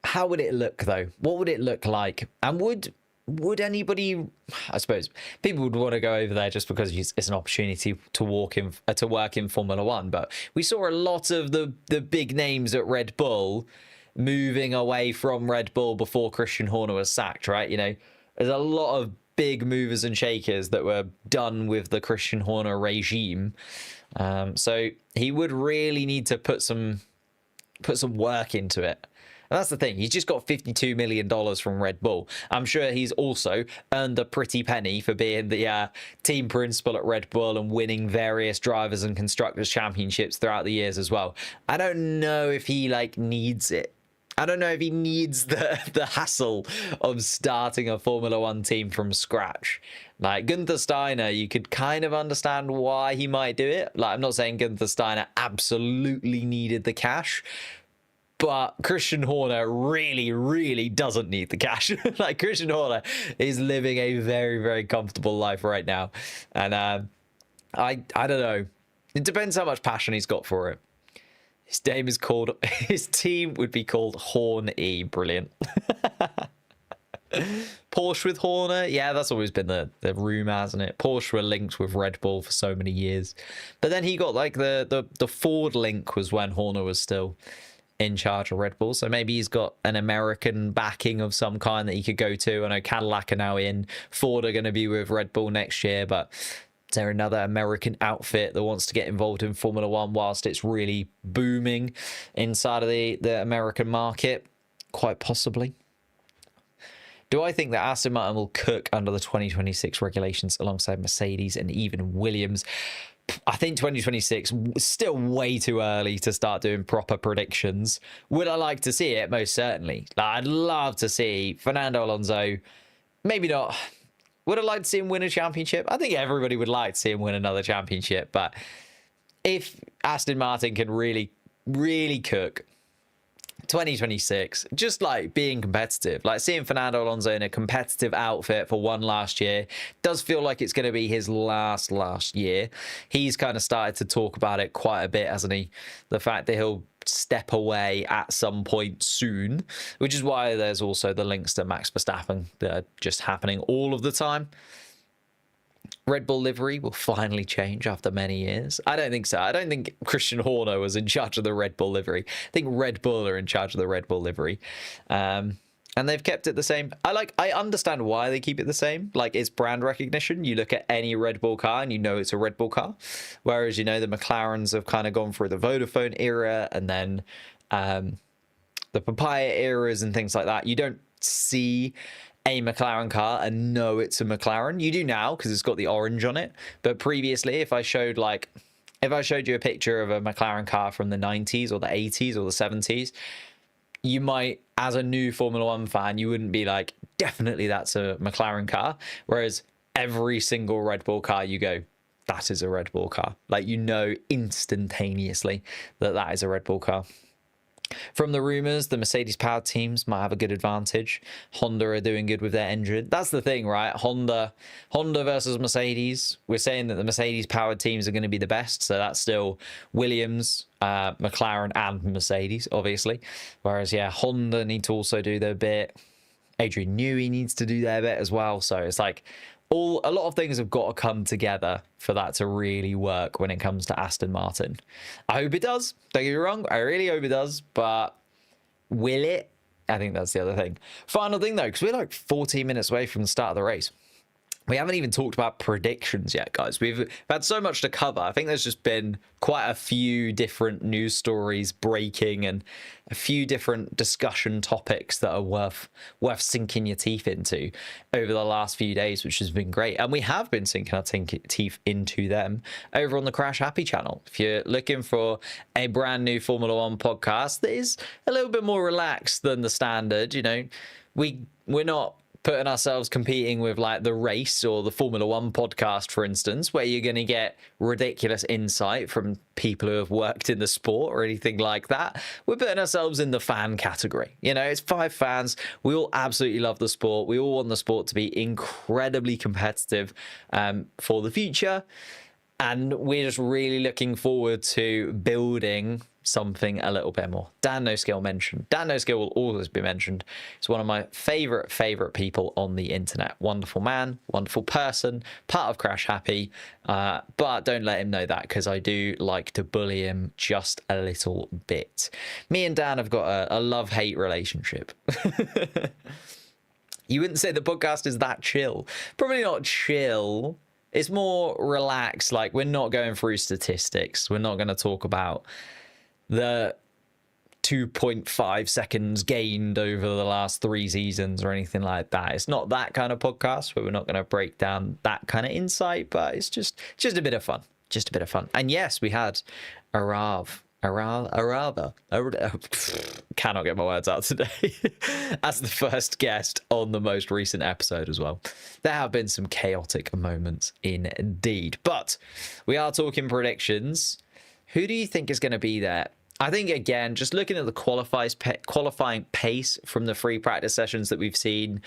How would it look, though? What would it look like? And would would anybody? I suppose people would want to go over there just because it's an opportunity to work in Formula One. But we saw a lot of the big names at Red Bull moving away from Red Bull before Christian Horner was sacked. Right? You know, there's a lot of big movers and shakers that were done with the Christian Horner regime. So he would really need to put some work into it. And that's the thing. He's just got $52 million from Red Bull. I'm sure he's also earned a pretty penny for being the team principal at Red Bull and winning various drivers and constructors championships throughout the years as well. I don't know if he needs it. I don't know if he needs the hassle of starting a Formula One team from scratch. Like Gunther Steiner, you could kind of understand why he might do it. Like, I'm not saying Gunther Steiner absolutely needed the cash, but Christian Horner really, really doesn't need the cash. Like, Christian Horner is living a very, very comfortable life right now. And I don't know. It depends how much passion he's got for it. His team would be called Horn E. Brilliant. Porsche with Horner. Yeah, that's always been the rumor, hasn't it? Porsche were linked with Red Bull for so many years. But then he got the Ford link was when Horner was still in charge of Red Bull, so maybe he's got an American backing of some kind that he could go to. I know Cadillac are now in, Ford are going to be with Red Bull next year, but is there another American outfit that wants to get involved in Formula One whilst it's really booming inside of the American market? Quite possibly. Do I think that Aston Martin will cook under the 2026 regulations alongside Mercedes and even Williams? I think 2026 is still way too early to start doing proper predictions. Would I like to see it? Most certainly. I'd love to see Fernando Alonso. Maybe not. Would I like to see him win a championship? I think everybody would like to see him win another championship. But if Aston Martin can really, really cook 2026, just being competitive, seeing Fernando Alonso in a competitive outfit for one last year, does feel like it's going to be his last year. He's kind of started to talk about it quite a bit, hasn't he? The fact that he'll step away at some point soon, which is why there's also the links to Max Verstappen that are just happening all of the time. Red Bull livery will finally change after many years. I don't think so. I don't think Christian Horner was in charge of the Red Bull livery. I think Red Bull are in charge of the Red Bull livery. And they've kept it the same. I understand why they keep it the same. It's brand recognition. You look at any Red Bull car and you know it's a Red Bull car. Whereas, the McLarens have kind of gone through the Vodafone era and then the Papaya eras and things like that. You don't see a McLaren car and know it's a McLaren. You do now because it's got the orange on it. But previously, if I showed you a picture of a McLaren car from the 90s or the 80s or the 70s, you might, as a new Formula One fan, you wouldn't be like, definitely that's a McLaren car. Whereas every single Red Bull car you go, that is a Red Bull car. Instantaneously that is a Red Bull car. From the rumors, the Mercedes-powered teams might have a good advantage. Honda are doing good with their engine. That's the thing, right? Honda versus Mercedes. We're saying that the Mercedes-powered teams are going to be the best. So that's still Williams, McLaren, and Mercedes, obviously. Whereas, Honda need to also do their bit. Adrian Newey needs to do their bit as well. So it's a lot of things have got to come together for that to really work when it comes to Aston Martin. I hope it does. Don't get me wrong. I really hope it does. But will it? I think that's the other thing. Final thing, though, because we're 14 minutes away from the start of the race. We haven't even talked about predictions yet, guys. We've had so much to cover. I think there's just been quite a few different news stories breaking and a few different discussion topics that are worth sinking your teeth into over the last few days, which has been great. And we have been sinking our teeth into them over on the Crash Happy channel. If you're looking for a brand new Formula One podcast that is a little bit more relaxed than the standard, we're not putting ourselves competing with the race or the Formula One podcast, for instance, where you're going to get ridiculous insight from people who have worked in the sport or anything like that. We're putting ourselves in the fan category. It's 5 fans. We all absolutely love the sport. We all want the sport to be incredibly competitive for the future. And we're just really looking forward to building something a little bit more. Dan No Skill mentioned. Dan No Skill will always be mentioned. He's one of my favorite people on the internet. Wonderful man, wonderful person, part of Crash Happy. But don't let him know that, because I do like to bully him just a little bit. Me and Dan have got a love-hate relationship. You wouldn't say the podcast is that chill. Probably not chill. It's more relaxed. Like, we're not going through statistics. We're not going to talk about the 2.5 seconds gained over the last 3 seasons or anything like that. It's not that kind of podcast where we're not going to break down that kind of insight, but it's just a bit of fun. Just a bit of fun. And yes, we had Arav. Cannot get my words out today. As the first guest on the most recent episode as well. There have been some chaotic moments indeed. But we are talking predictions. Who do you think is going to be there? I think, again, just looking at the qualifying pace from the free practice sessions that we've seen,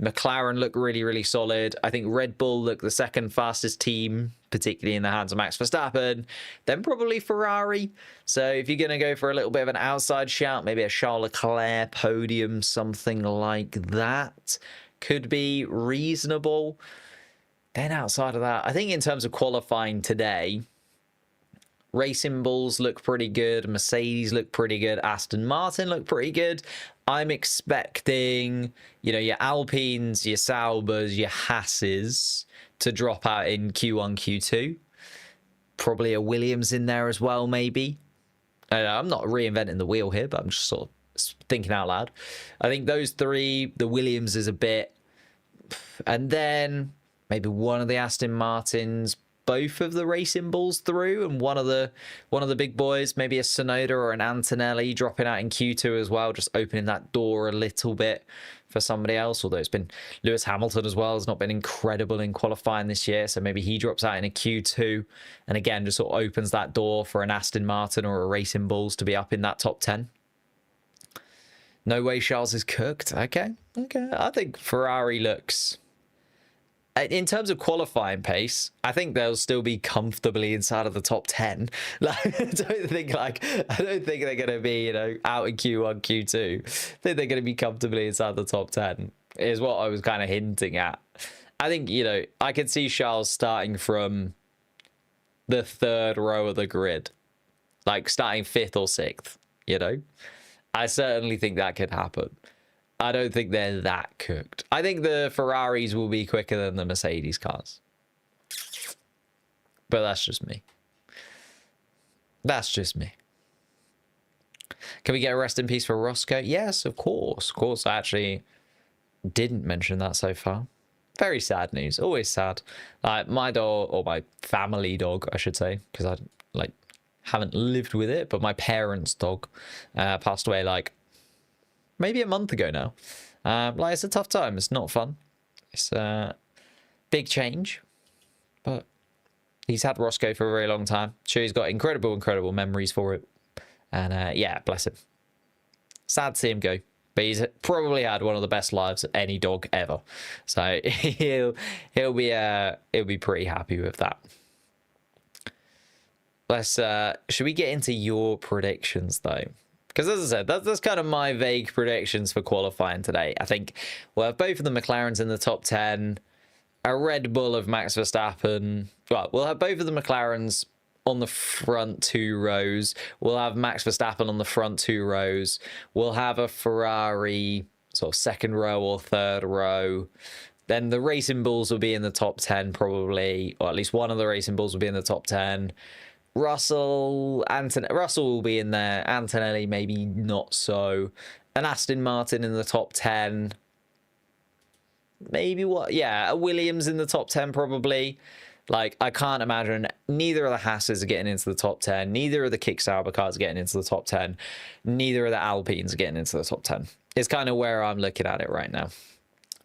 McLaren look really, really solid. I think Red Bull look the second fastest team, particularly in the hands of Max Verstappen. Then probably Ferrari. So if you're going to go for a little bit of an outside shout, maybe a Charles Leclerc podium, something like that, could be reasonable. Then outside of that, I think in terms of qualifying today, Racing Bulls look pretty good. Mercedes look pretty good. Aston Martin look pretty good. I'm expecting, your Alpines, your Saubers, your Hasses to drop out in Q1, Q2. Probably a Williams in there as well, maybe. I'm not reinventing the wheel here, but I'm just sort of thinking out loud. I think those 3, the Williams is a bit. And then maybe one of the Aston Martins, both of the Racing Bulls through, and one of the big boys, maybe a Tsunoda or an Antonelli dropping out in Q2 as well, just opening that door a little bit for somebody else. Although it's been Lewis Hamilton as well, has not been incredible in qualifying this year, so maybe he drops out in a Q2 and again just sort of opens that door for an Aston Martin or a Racing Bulls to be up in that top 10. No way Charles is cooked. Okay. I think Ferrari looks, in terms of qualifying pace, I think they'll still be comfortably inside of the top 10. Like, I don't think they're going to be, out in Q1, Q2. I think they're going to be comfortably inside the top 10, is what I was kind of hinting at. I think, I could see Charles starting from the 3rd row of the grid, like starting 5th or 6th, I certainly think that could happen. I don't think they're that cooked. I think the Ferraris will be quicker than the Mercedes cars. But that's just me. Can we get a rest in peace for Roscoe? Yes, of course. Of course, I actually didn't mention that so far. Very sad news. Always sad. My dog, or my family dog, I should say, because I haven't lived with it, but my parents' dog passed away maybe a month ago now. It's a tough time. It's not fun. It's a big change, but he's had Roscoe for a very long time. Sure, he's got incredible memories for it. And yeah, bless him. Sad to see him go, but he's probably had one of the best lives of any dog ever. So he'll be pretty happy with that. Should we get into your predictions though? Because as I said, that's kind of my vague predictions for qualifying today. I think we'll have both of the McLarens in the top 10, a Red Bull of Max Verstappen. Well, we'll have both of the McLarens on the front 2 rows. We'll have Max Verstappen on the front 2 rows. We'll have a Ferrari sort of 2nd row or 3rd row. Then the Racing Bulls will be in the top 10 probably, or at least one of the Racing Bulls will be in the top 10. Russell will be in there. Antonelli, maybe not so. An Aston Martin in the top 10. Maybe a Williams in the top 10 probably. I can't imagine neither of the Hasses are getting into the top 10. Neither of the Kick Sauber cars are getting into the top 10. Neither of the Alpines are getting into the top 10. It's kind of where I'm looking at it right now.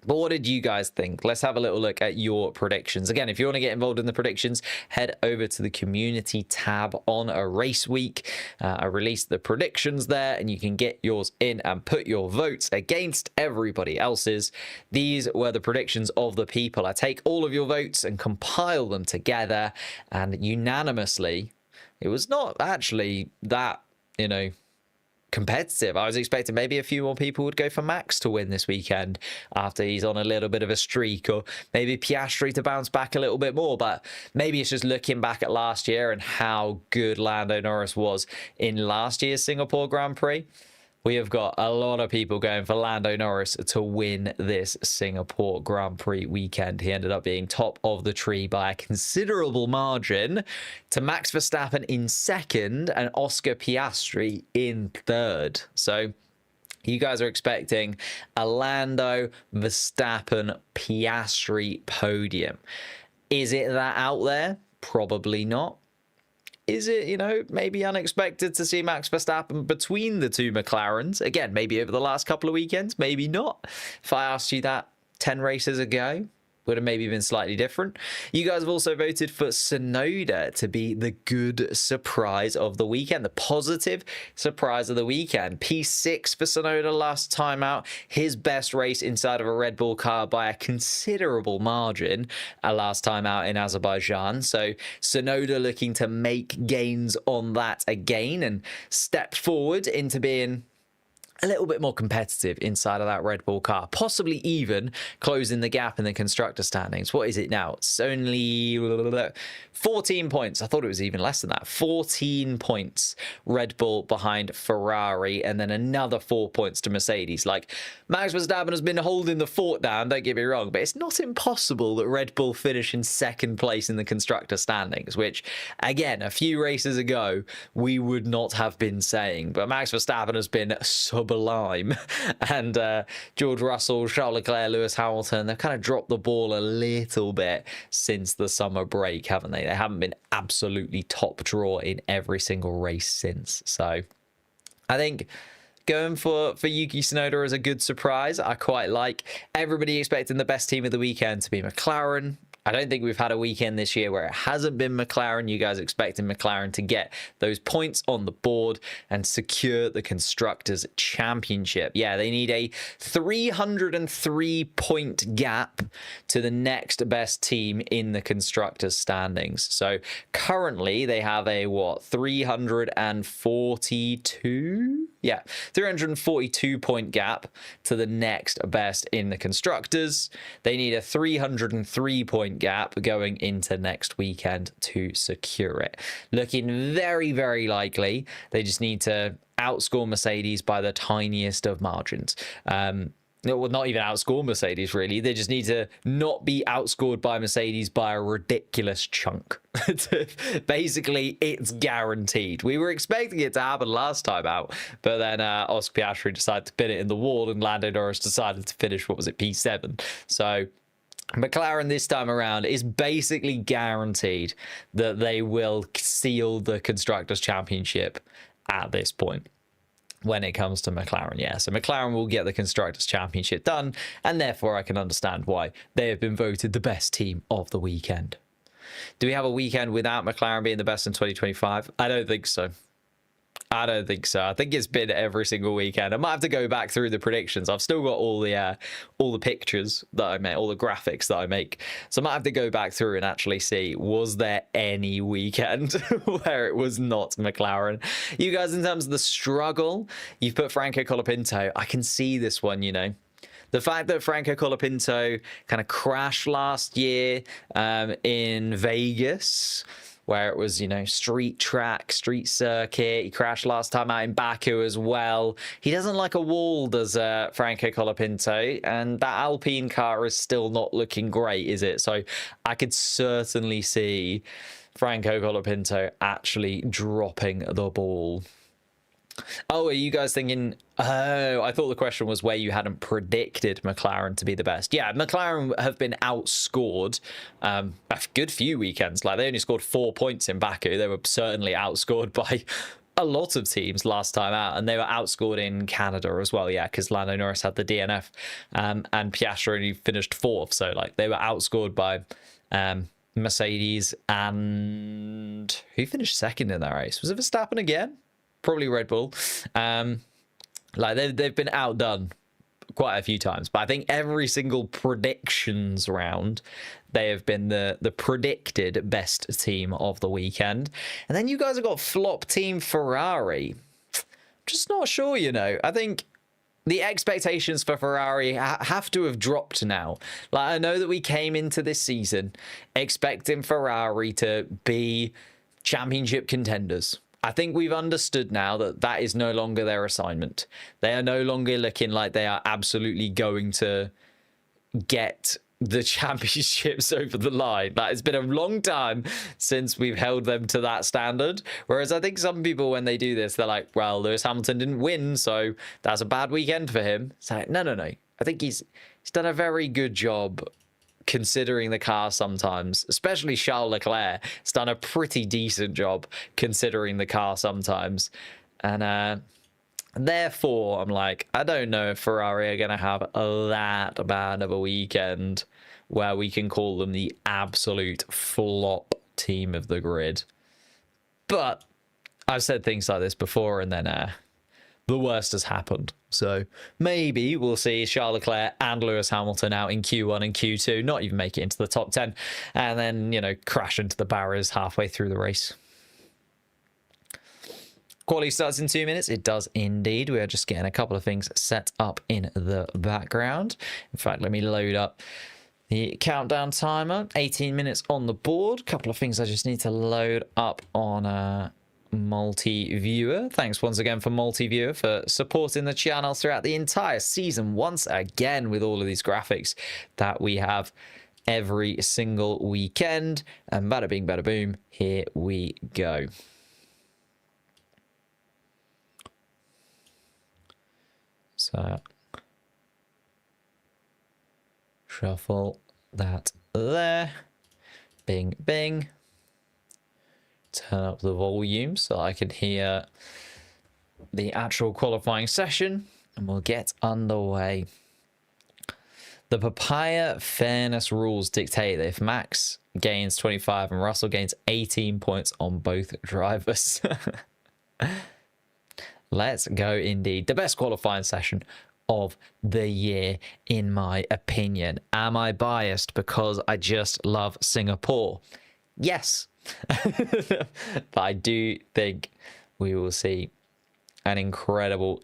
But what did you guys think? Let's have a little look at your predictions. Again, if you want to get involved in the predictions, head over to the community tab on a race week. I released the predictions there, and you can get yours in and put your votes against everybody else's. These were the predictions of the people. I take all of your votes and compile them together, and unanimously, it was not actually that, competitive. I was expecting maybe a few more people would go for Max to win this weekend after he's on a little bit of a streak, or maybe Piastri to bounce back a little bit more. But maybe it's just looking back at last year and how good Lando Norris was in last year's Singapore Grand Prix. We have got a lot of people going for Lando Norris to win this Singapore Grand Prix weekend. He ended up being top of the tree by a considerable margin to Max Verstappen in second and Oscar Piastri in third. So you guys are expecting a Lando Verstappen Piastri podium. Is it that out there? Probably not. Is it, maybe unexpected to see Max Verstappen between the two McLarens? Again, maybe over the last couple of weekends, maybe not. If I asked you that 10 races ago, would have maybe been slightly different. You guys have also voted for Tsunoda to be the good surprise of the weekend, the positive surprise of the weekend. P6 for Tsunoda last time out, his best race inside of a Red Bull car by a considerable margin last time out in Azerbaijan. So Tsunoda looking to make gains on that again and step forward into being a little bit more competitive inside of that Red Bull car, possibly even closing the gap in the constructor standings. What is it now? It's only 14 points. I thought it was even less than that. 14 points Red Bull behind Ferrari, and then another 4 points to Mercedes. Like, Max Verstappen has been holding the fort down, don't get me wrong, but it's not impossible that Red Bull finish in second place in the constructor standings, which, again, a few races ago, we would not have been saying. But Max Verstappen has been sublime, and George Russell, Charles Leclerc, Lewis Hamilton, they've kind of dropped the ball a little bit since the summer break, haven't they? They haven't been absolutely top draw in every single race since. So I think going for Yuki Tsunoda as a good surprise. I quite like everybody expecting the best team of the weekend to be McLaren. I don't think we've had a weekend this year where it hasn't been McLaren. You guys expecting McLaren to get those points on the board and secure the Constructors' Championship. Yeah, they need a 303-point gap to the next best team in the Constructors' standings. So currently they have a, 342? Yeah, 342-point gap to the next best in the Constructors. They need a 303-point gap going into next weekend to secure it. Looking very, very likely. They just need to outscore Mercedes by the tiniest of margins. Well, not even outscore Mercedes, really. They just need to not be outscored by Mercedes by a ridiculous chunk. Basically, it's guaranteed. We were expecting it to happen last time out, but then Oscar Piastri decided to pin it in the wall, and Lando Norris decided to finish, what was it, P7. So McLaren this time around is basically guaranteed that they will seal the Constructors' Championship at this point. When it comes to McLaren, yeah. So McLaren will get the Constructors' Championship done, and therefore I can understand why they have been voted the best team of the weekend. Do we have a weekend without McLaren being the best in 2025? I don't think so. I don't think so. I think it's been every single weekend. I might have to go back through the predictions. I've still got all the pictures that I make, all the graphics that I make. So I might have to go back through and actually see, was there any weekend where it was not McLaren? You guys, in terms of the struggle, you've put Franco Colapinto. I can see this one, The fact that Franco Colapinto kind of crashed last year in Vegas, where it was, street track, street circuit. He crashed last time out in Baku as well. He doesn't like a wall, does Franco Colapinto, and that Alpine car is still not looking great, is it? So I could certainly see Franco Colapinto actually dropping the ball. Oh, are you guys thinking, I thought the question was where you hadn't predicted McLaren to be the best. Yeah, McLaren have been outscored a good few weekends. Like, they only scored 4 points in Baku. They were certainly outscored by a lot of teams last time out, and they were outscored in Canada as well. Yeah, because Lando Norris had the DNF, and Piastri only finished 4th. So like they were outscored by Mercedes, and who finished 2nd in that race? Was it Verstappen again? Probably Red Bull. Like they've been outdone quite a few times, but I think every single predictions round they have been the predicted best team of the weekend. And then you guys have got flop team Ferrari. Just not sure, you know. I think the expectations for Ferrari have to have dropped now. Like, I know that we came into this season expecting Ferrari to be championship contenders. I think we've understood now that that is no longer their assignment. They are no longer looking like they are absolutely going to get the championships over the line. Like, it's been a long time since we've held them to that standard. Whereas I think some people, when they do this, they're like, well, Lewis Hamilton didn't win, so that's a bad weekend for him. It's like, no. I think he's done a very good job considering the car sometimes, especially Charles Leclerc has done a pretty decent job considering the car sometimes. And therefore, I'm like, I don't know if Ferrari are going to have that bad of a weekend where we can call them the absolute flop team of the grid. But I've said things like this before, and then the worst has happened. So maybe we'll see Charles Leclerc and Lewis Hamilton out in Q1 and Q2, not even make it into the top 10, and then, you know, crash into the barriers halfway through the race. Quali starts in 2 minutes. It does indeed. We are just getting a couple of things set up in the background. In fact, let me load up the countdown timer. 18 minutes on the board. A couple of things I just need to load up on multi-viewer. Thanks once again for multi-viewer for supporting the channel throughout the entire season once again with all of these graphics that we have every single weekend. And bada bing bada boom, here we go. So shuffle that there. Bing bing. Turn up the volume so I can hear the actual qualifying session, and we'll get underway. The papaya fairness rules dictate that if Max gains 25 and Russell gains 18 points on both drivers. Let's go indeed. The best qualifying session of the year, in my opinion. Am I biased because I just love Singapore? Yes. But I do think we will see an incredible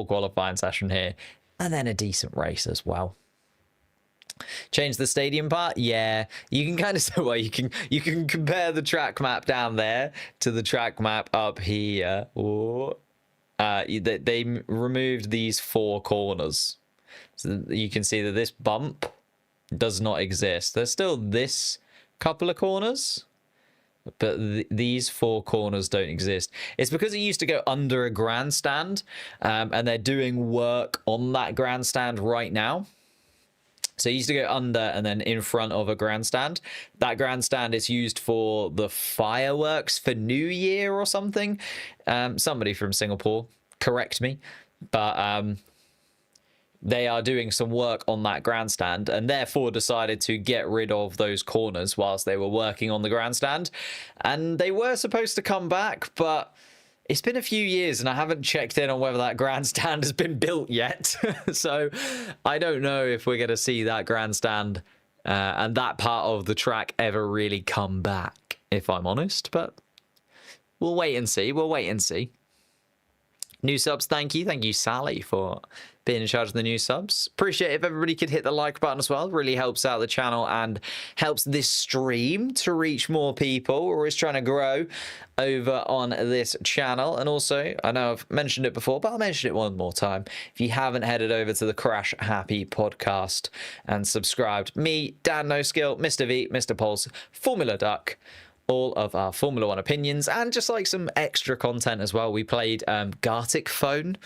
qualifying session here, and then a decent race as well. Change the stadium part. Yeah, you can kind of say, well, you can compare the track map down there to the track map up here. Or they removed these 4 corners, so you can see that this bump does not exist. There's still this couple of corners, but these 4 corners don't exist. It's because it used to go under a grandstand, and they're doing work on that grandstand right now. So it used to go under and then in front of a grandstand. That grandstand is used for the fireworks for New Year or something. Somebody from Singapore, correct me. But they are doing some work on that grandstand, and therefore decided to get rid of those corners whilst they were working on the grandstand. And they were supposed to come back, but it's been a few years and I haven't checked in on whether that grandstand has been built yet. So I don't know if we're going to see that grandstand and that part of the track ever really come back, if I'm honest. But we'll wait and see. We'll wait and see. New subs, thank you. Thank you, Sally, for being in charge of the new subs. Appreciate it if everybody could hit the like button as well. Really helps out the channel and helps this stream to reach more people. We're always trying to grow over on this channel. And also, I know I've mentioned it before, but I'll mention it one more time. If you haven't headed over to the Crash Happy podcast and subscribed, me, Dan No Skill, Mr. V, Mr. Pulse, Formula Duck, all of our Formula 1 opinions, and just like some extra content as well. We played Gartic Phone.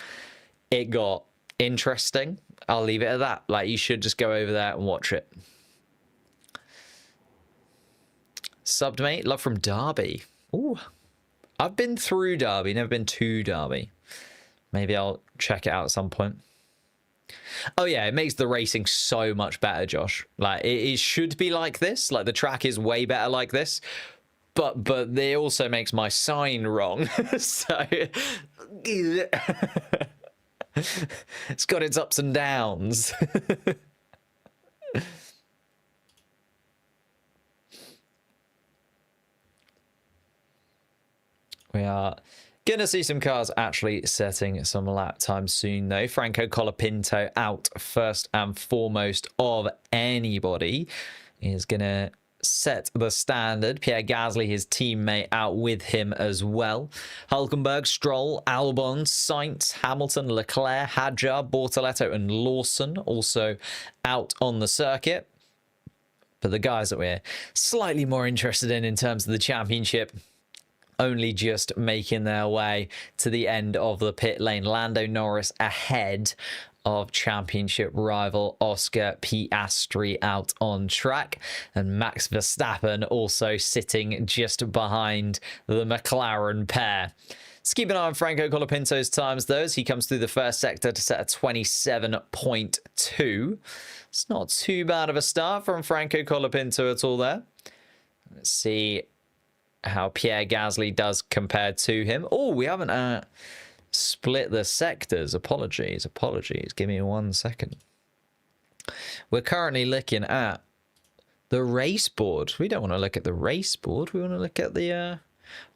It got interesting. I'll leave it at that. Like, you should just go over there and watch it. Subbed, mate. Love from Derby. Ooh. I've been through Derby, never been to Derby. Maybe I'll check it out at some point. Oh yeah, it makes the racing so much better, Josh. Like it should be like this. Like the track is way better like this. But it also makes my sign wrong. So it's got its ups and downs. We are gonna see some cars actually setting some lap times soon, though. Franco Colapinto out first and foremost of anybody is gonna set the standard. Pierre Gasly, his teammate, out with him as well. Hulkenberg, Stroll, Albon, Sainz, Hamilton, Leclerc, Hadjar, Bortoletto and Lawson also out on the circuit. But the guys that we're slightly more interested in terms of the championship only just making their way to the end of the pit lane. Lando Norris ahead of championship rival Oscar Piastri out on track, and Max Verstappen also sitting just behind the McLaren pair. Let's keep an eye on Franco Colapinto's times though, as he comes through the first sector to set a 27.2. It's not too bad of a start from Franco Colapinto at all there. Let's see how Pierre Gasly does compared to him. Oh, we haven't split the sectors. Apologies. Give me 1 second. We're currently looking at the race board. We don't want to look at the race board. We want to look at the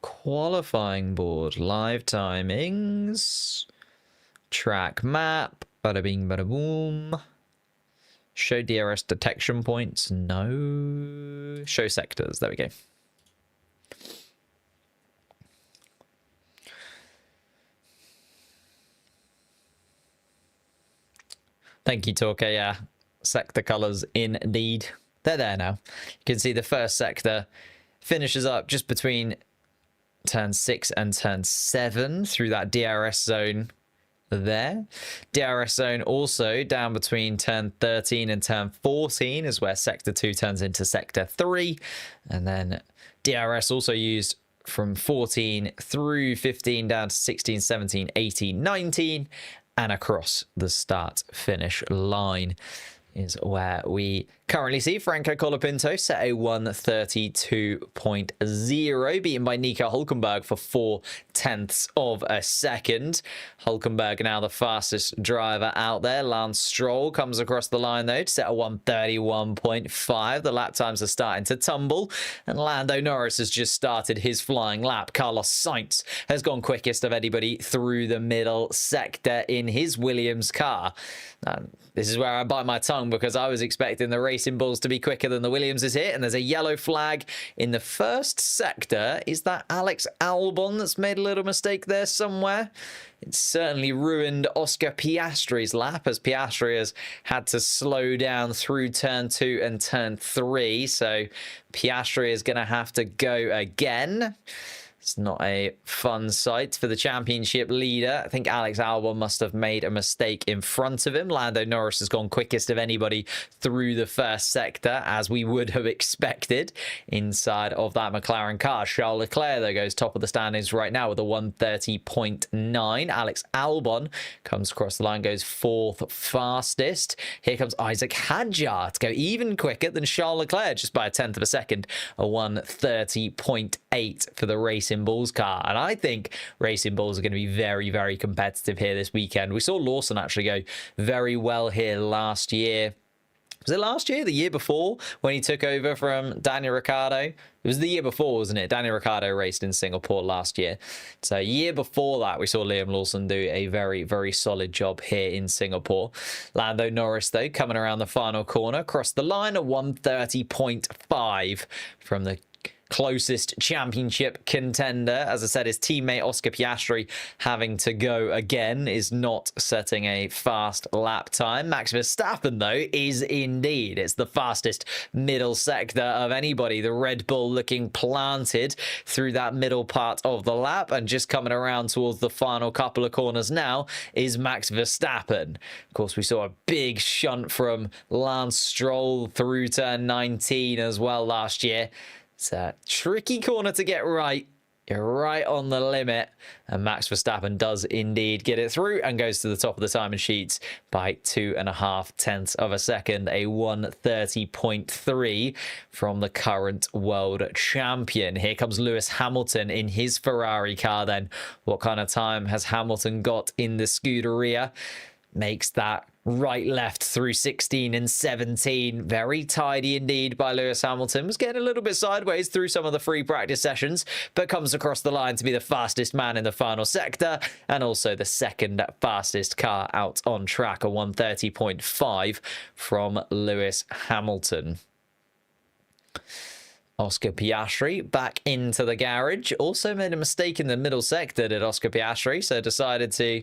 qualifying board. Live timings. Track map. Bada bing, bada boom. Show DRS detection points. No. Show sectors. There we go. Thank you, Torka. Yeah, sector colors indeed. They're there now. You can see the first sector finishes up just between turn 6 and turn 7 through that DRS zone there. DRS zone also down between turn 13 and turn 14 is where sector 2 turns into sector 3. And then DRS also used from 14 through 15 down to 16, 17, 18, 19. And across the start-finish line is where we currently see Franco Colapinto set a 1:32.0, beaten by Nico Hulkenberg for 0.4 of a second. Hulkenberg now the fastest driver out there. Lance Stroll comes across the line though to set a 1:31.5. The lap times are starting to tumble, and Lando Norris has just started his flying lap. Carlos Sainz has gone quickest of anybody through the middle sector in his Williams car. This is where I bite my tongue, because I was expecting the Racing Bulls to be quicker than the Williamses here, and there's a yellow flag in the first sector. Is that Alex Albon that's made a little mistake there somewhere? It's certainly ruined Oscar Piastri's lap, as Piastri has had to slow down through turn 2 and turn 3, so Piastri is going to have to go again. It's not a fun sight for the championship leader. I think Alex Albon must have made a mistake in front of him. Lando Norris has gone quickest of anybody through the first sector, as we would have expected inside of that McLaren car. Charles Leclerc, though, goes top of the standings right now with a 1:30.9. Alex Albon comes across the line, goes 4th fastest. Here comes Isaac Hadjar to go even quicker than Charles Leclerc, just by 1/10 of a second. A 1:30.8 for the Racing Bulls car. And I think Racing Bulls are going to be very, very competitive here this weekend. We saw Lawson actually go very well here last year. Was it last year? The year before, when he took over from Daniel Ricciardo? It was the year before, wasn't it? Daniel Ricciardo raced in Singapore last year. So a year before that, we saw Liam Lawson do a very, very solid job here in Singapore. Lando Norris, though, coming around the final corner, across the line, a 1:30.5 from the closest championship contender. As I said, his teammate Oscar Piastri having to go again is not setting a fast lap time. Max Verstappen, though, is indeed. It's the fastest middle sector of anybody. The Red Bull looking planted through that middle part of the lap, and just coming around towards the final couple of corners now is Max Verstappen. Of course, we saw a big shunt from Lance Stroll through turn 19 as well last year. It's a tricky corner to get right. You're right on the limit. And Max Verstappen does indeed get it through and goes to the top of the timing sheets by 2.5 tenths of a second. A 1:30.3 from the current world champion. Here comes Lewis Hamilton in his Ferrari car then. What kind of time has Hamilton got in the Scuderia? Makes that right left through 16 and 17. Very tidy indeed by Lewis Hamilton. Was getting a little bit sideways through some of the free practice sessions, but comes across the line to be the fastest man in the final sector and also the second fastest car out on track. A 1:30.5 from Lewis Hamilton. Oscar Piastri back into the garage. Also made a mistake in the middle sector, did Oscar Piastri, so decided to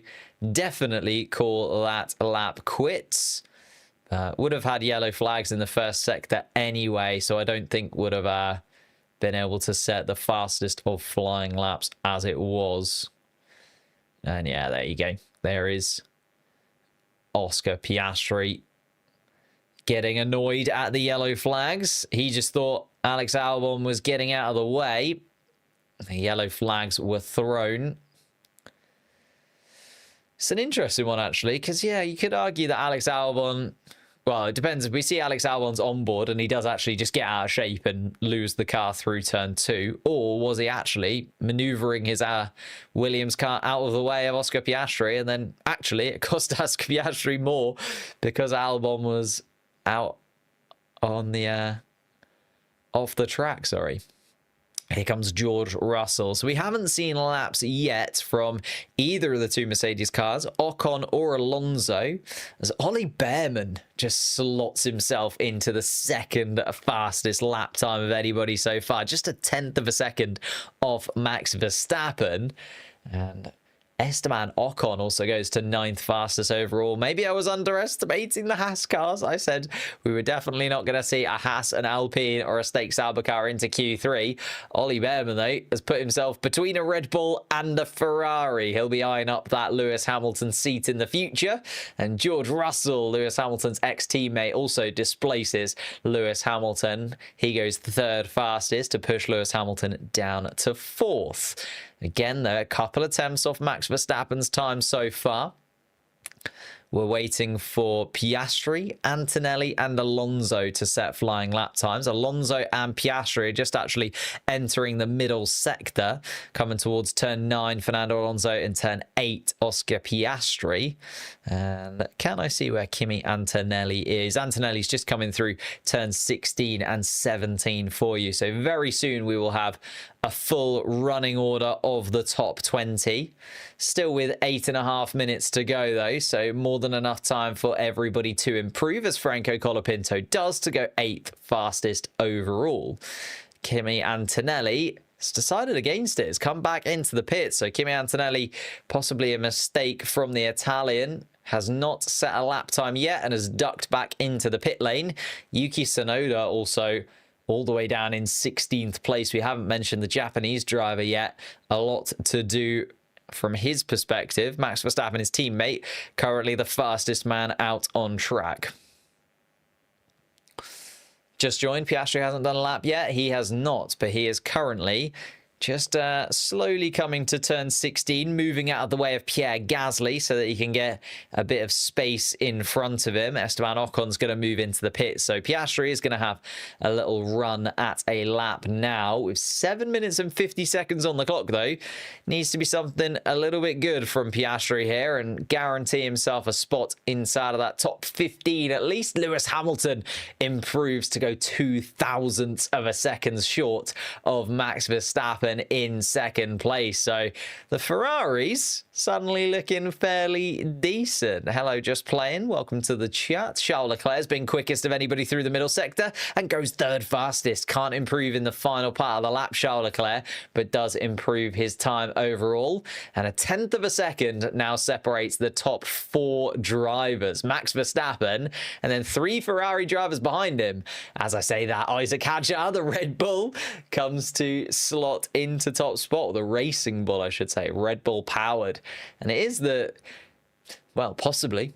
definitely call that lap quits. Would have had yellow flags in the first sector anyway, so I don't think would have been able to set the fastest of flying laps as it was. And yeah, there you go. There is Oscar Piastri getting annoyed at the yellow flags. He just thought Alex Albon was getting out of the way. The yellow flags were thrown. It's an interesting one, actually, because, yeah, you could argue that Alex Albon... Well, it depends. If we see Alex Albon's on board and he does actually just get out of shape and lose the car through turn 2, or was he actually manoeuvring his Williams car out of the way of Oscar Piastri, and then actually it cost Oscar Piastri more because Albon was out on the off the track, sorry. Here comes George Russell. So we haven't seen laps yet from either of the two Mercedes cars, Ocon or Alonso, as Ollie Behrman just slots himself into the second fastest lap time of anybody so far. Just a tenth of a second off Max Verstappen. And Esteban Ocon also goes to 9th fastest overall. Maybe I was underestimating the Haas cars. I said we were definitely not going to see a Haas, an Alpine, or a Stake Sauber car into Q3. Ollie Behrman, though, has put himself between a Red Bull and a Ferrari. He'll be eyeing up that Lewis Hamilton seat in the future. And George Russell, Lewis Hamilton's ex-teammate, also displaces Lewis Hamilton. He goes 3rd fastest to push Lewis Hamilton down to 4th. Again, there are a couple attempts off Max Verstappen's time so far. We're waiting for Piastri, Antonelli, and Alonso to set flying lap times. Alonso and Piastri are just actually entering the middle sector, coming towards turn 9, Fernando Alonso, and turn 8, Oscar Piastri. And can I see where Kimi Antonelli is? Antonelli's just coming through turn 16 and 17 for you. So very soon we will have a full running order of the top 20. Still with 8.5 minutes to go, though, so more than enough time for everybody to improve, as Franco Colapinto does, to go 8th fastest overall. Kimi Antonelli has decided against it. Has come back into the pit, so Kimi Antonelli, possibly a mistake from the Italian, has not set a lap time yet and has ducked back into the pit lane. Yuki Tsunoda also all the way down in 16th place. We haven't mentioned the Japanese driver yet. A lot to do from his perspective. Max Verstappen, his teammate, currently the fastest man out on track. Just joined. Piastri hasn't done a lap yet. He has not, but he is currently just slowly coming to turn 16, moving out of the way of Pierre Gasly so that he can get a bit of space in front of him. Esteban Ocon's going to move into the pit, so Piastri is going to have a little run at a lap now. With 7 minutes and 50 seconds on the clock, though, needs to be something a little bit good from Piastri here and guarantee himself a spot inside of that top 15. At least Lewis Hamilton improves to go 0.02 of a second short of Max Verstappen in second place. So the Ferraris suddenly looking fairly decent. Hello, Just Playing. Welcome to the chat. Charles Leclerc's been quickest of anybody through the middle sector and goes 3rd fastest. Can't improve in the final part of the lap, Charles Leclerc, but does improve his time overall. And a 10th of a second now separates the top 4 drivers. Max Verstappen and then 3 Ferrari drivers behind him. As I say that, Isaac Hadjar, the Red Bull, comes to slot into top spot. The Racing Bull, I should say. Red Bull powered. And it is the, well, possibly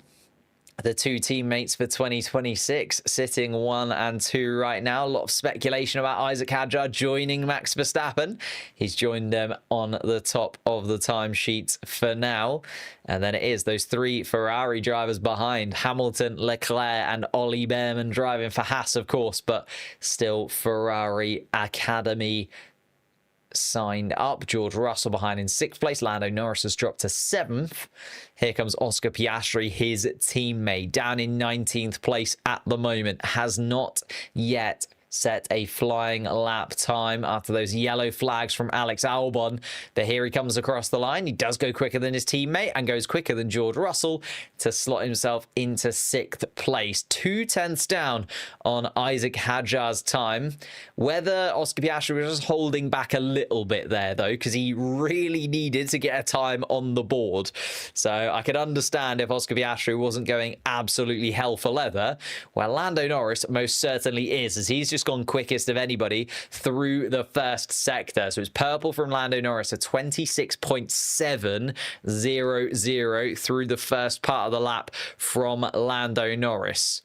the two teammates for 2026 sitting 1 and 2 right now. A lot of speculation about Isaac Hadjar joining Max Verstappen. He's joined them on the top of the timesheets for now. And then it is those 3 Ferrari drivers behind: Hamilton, Leclerc and Ollie Behrman driving for Haas, of course, but still Ferrari Academy signed up. George Russell behind in 6th place. Lando Norris has dropped to 7th. Here comes Oscar Piastri, his teammate, down in 19th place at the moment. Has not yet set a flying lap time after those yellow flags from Alex Albon. But here he comes across the line. He does go quicker than his teammate and goes quicker than George Russell to slot himself into 6th place. 2/10 down on Isaac Hadjar's time. Whether Oscar Piastri was just holding back a little bit there, though, because he really needed to get a time on the board. So I could understand if Oscar Piastri wasn't going absolutely hell for leather. Well, Lando Norris most certainly is, as he's just gone quickest of anybody through the first sector. So it's purple from Lando Norris at 26.700 through the first part of the lap from Lando Norris.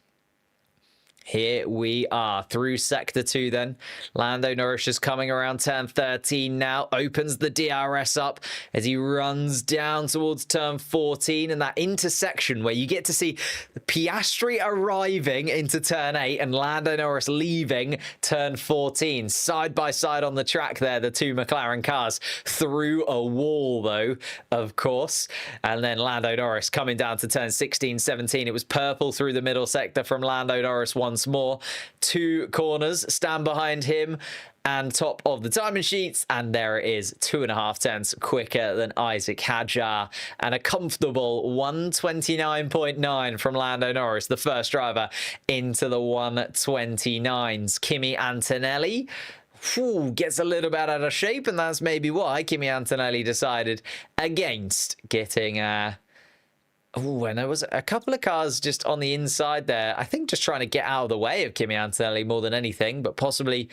Here we are through sector 2 then. Lando Norris is coming around turn 13 now. Opens the DRS up as he runs down towards turn 14 and that intersection where you get to see Piastri arriving into turn 8 and Lando Norris leaving turn 14. Side by side on the track there, the two McLaren cars. Through a wall though, of course. And then Lando Norris coming down to turn 16, 17. It was purple through the middle sector from Lando Norris once more. 2 corners stand behind him and top of the timing sheets, and there it is, 2.5 tenths quicker than Isaac Hadjar, and a comfortable 129.9 from Lando Norris, the first driver into the 129s. Kimi Antonelli gets a little bit out of shape, and that's maybe why Kimi Antonelli decided against getting oh, and there was a couple of cars just on the inside there. I think just trying to get out of the way of Kimi Antonelli more than anything, but possibly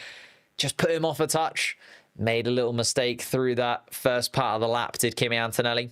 just put him off a touch. Made a little mistake through that first part of the lap, did Kimi Antonelli.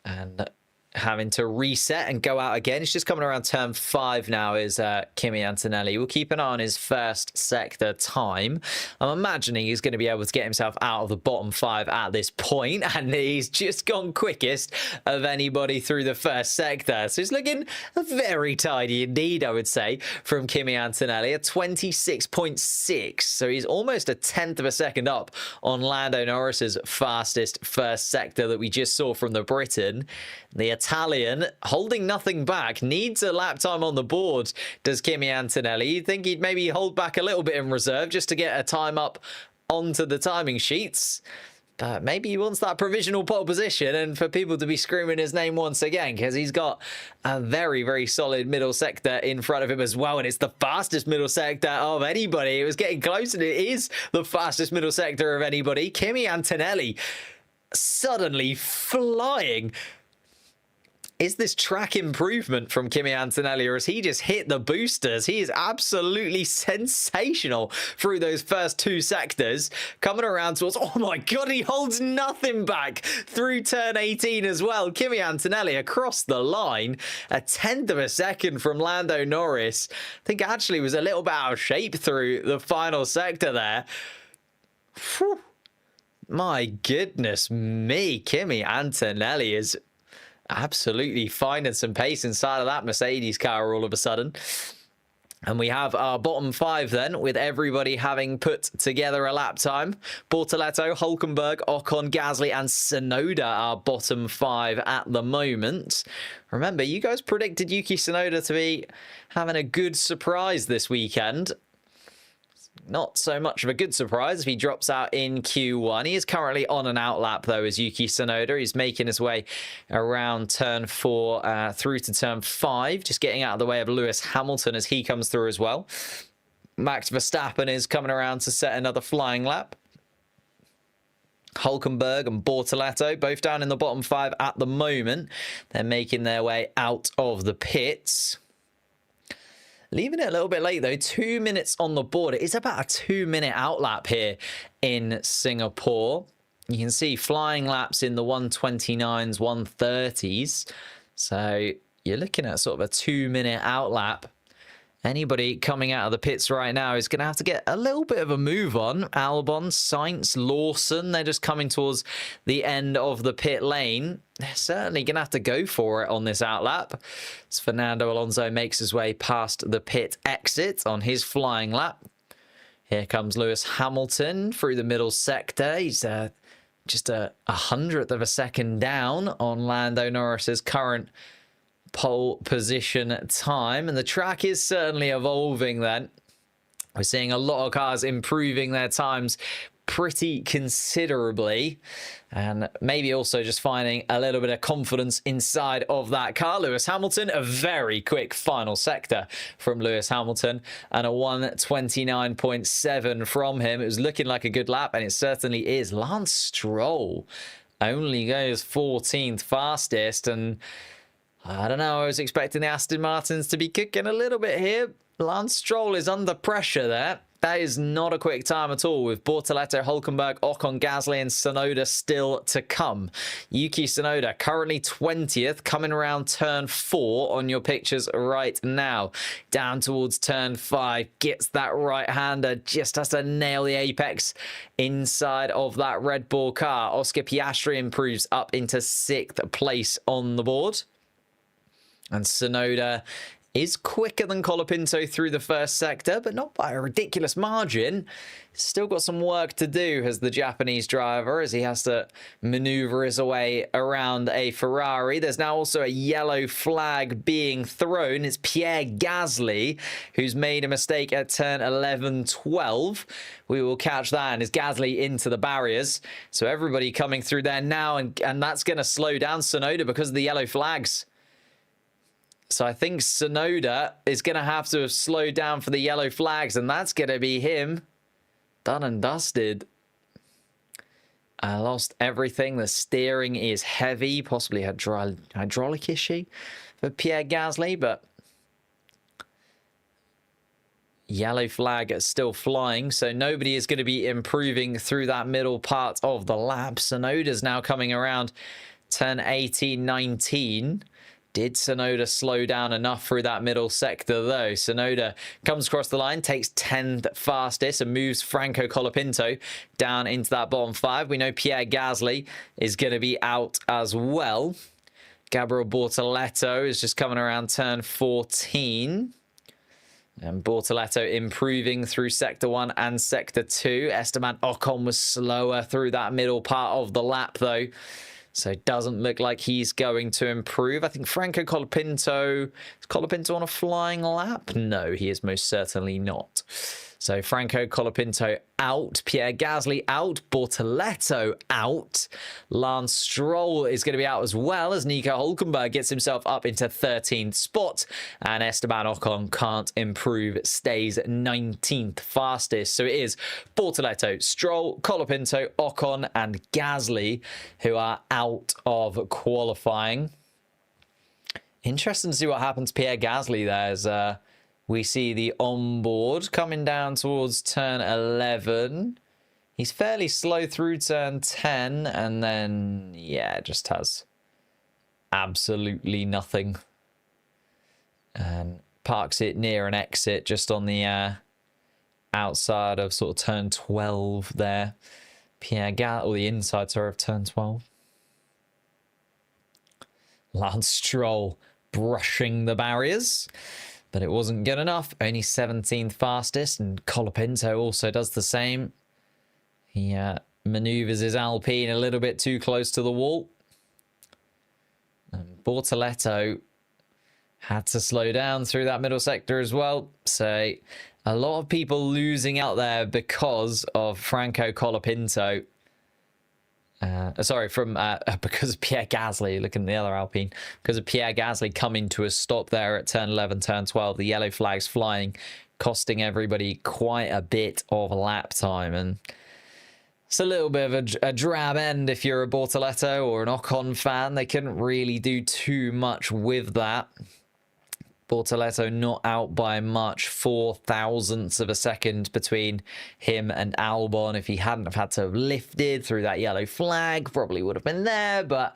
And having to reset and go out again. He's just coming around turn 5 now, is Kimi Antonelli. We'll keep an eye on his first sector time. I'm imagining he's going to be able to get himself out of the bottom 5 at this point, and he's just gone quickest of anybody through the first sector. So he's looking very tidy indeed, I would say, from Kimi Antonelli, a 26.6. So he's almost a 1/10 of a second up on Lando Norris's fastest first sector that we just saw from the Briton. The Italian, holding nothing back, needs a lap time on the board, does Kimi Antonelli. You'd think he'd maybe hold back a little bit in reserve just to get a time up onto the timing sheets. But maybe he wants that provisional pole position and for people to be screaming his name once again, because he's got a very, very solid middle sector in front of him as well. And it's the fastest middle sector of anybody. It was getting close, and it is the fastest middle sector of anybody. Kimi Antonelli suddenly flying. Is this track improvement from Kimi Antonelli, or has he just hit the boosters? He is absolutely sensational through those first 2 sectors. Coming around towards, oh my God, he holds nothing back through turn 18 as well. Kimi Antonelli across the line, a 1/10 of a second from Lando Norris. I think actually was a little bit out of shape through the final sector there. Whew. My goodness me, Kimi Antonelli is absolutely finding some pace inside of that Mercedes car all of a sudden. And we have our bottom 5 then, with everybody having put together a lap time. Bortoleto, Hulkenberg, Ocon, Gasly and Tsunoda are bottom 5 at the moment. Remember, you guys predicted Yuki Tsunoda to be having a good surprise this weekend. Not so much of a good surprise if he drops out in Q1. He is currently on an out lap, though, as Yuki Tsunoda. He's making his way around turn 4 through to turn 5, just getting out of the way of Lewis Hamilton as he comes through as well. Max Verstappen is coming around to set another flying lap. Hulkenberg and Bortoleto, both down in the bottom 5 at the moment. They're making their way out of the pits. Leaving it a little bit late, though. 2 minutes on the board. It is about a 2-minute outlap here in Singapore. You can see flying laps in the 129s, 130s. So you're looking at sort of a 2-minute outlap. Anybody coming out of the pits right now is going to have to get a little bit of a move on. Albon, Sainz, Lawson, they're just coming towards the end of the pit lane. They're certainly going to have to go for it on this outlap. As Fernando Alonso makes his way past the pit exit on his flying lap. Here comes Lewis Hamilton through the middle sector. He's just a 100th of a second down on Lando Norris's current pole position time, and the track is certainly evolving then. We're seeing a lot of cars improving their times pretty considerably, and maybe also just finding a little bit of confidence inside of that car. Lewis Hamilton, a very quick final sector from Lewis Hamilton, and a 1:29.7 from him. It was looking like a good lap, and it certainly is. Lance Stroll only goes 14th fastest, and I don't know, I was expecting the Aston Martins to be kicking a little bit here. Lance Stroll is under pressure there. That is not a quick time at all, with Bortoleto, Hülkenberg, Ocon, Gasly and Tsunoda still to come. Yuki Tsunoda currently 20th, coming around turn 4 on your pictures right now. Down towards turn 5, gets that right-hander, just has to nail the apex inside of that Red Bull car. Oscar Piastri improves up into 6th place on the board. And Tsunoda is quicker than Colapinto through the first sector, but not by a ridiculous margin. Still got some work to do as the Japanese driver, as he has to maneuver his way around a Ferrari. There's now also a yellow flag being thrown. It's Pierre Gasly, who's made a mistake at turn 11-12. We will catch that, and is Gasly into the barriers. So everybody coming through there now, and that's going to slow down Tsunoda because of the yellow flags. So I think Tsunoda is going to have to have slowed down for the yellow flags, and that's going to be him. Done and dusted. I lost everything. The steering is heavy, possibly a hydraulic issue for Pierre Gasly, but yellow flag is still flying, so nobody is going to be improving through that middle part of the lap. Tsunoda's now coming around turn 18-19. Did Tsunoda slow down enough through that middle sector, though? Tsunoda comes across the line, takes 10th fastest, and moves Franco Colapinto down into that bottom 5. We know Pierre Gasly is going to be out as well. Gabriel Bortoleto is just coming around turn 14. And Bortoleto improving through Sector 1 and Sector 2. Esteban Ocon was slower through that middle part of the lap, though. So it doesn't look like he's going to improve. I think Franco Colapinto... Is Colapinto on a flying lap? No, he is most certainly not. So Franco Colapinto out. Pierre Gasly out. Bortoleto out. Lance Stroll is going to be out as well, as Nico Hülkenberg gets himself up into 13th spot. And Esteban Ocon can't improve. Stays 19th fastest. So it is Bortoleto, Stroll, Colapinto, Ocon and Gasly who are out of qualifying. Interesting to see what happens to Pierre Gasly there, as we see the onboard coming down towards turn 11. He's fairly slow through turn 10, and then, yeah, just has absolutely nothing. And parks it near an exit just on the outside of sort of turn 12 there. Pierre Gasly, or the inside, sorry, of turn 12. Lance Stroll brushing the barriers. But it wasn't good enough. Only 17th fastest, and Colapinto also does the same. He maneuvers his Alpine a little bit too close to the wall. And Bortoleto had to slow down through that middle sector as well. So a lot of people losing out there because of Franco Colapinto. Because of Pierre Gasly, looking at the other Alpine, because of Pierre Gasly coming to a stop there at turn 11, turn 12, the yellow flags flying, costing everybody quite a bit of lap time. And it's a little bit of a drab end if you're a Bortoleto or an Ocon fan. They couldn't really do too much with that. Bortoleto not out by much, 4 thousandths of a second between him and Albon. If he hadn't have had to have lifted through that yellow flag, probably would have been there. But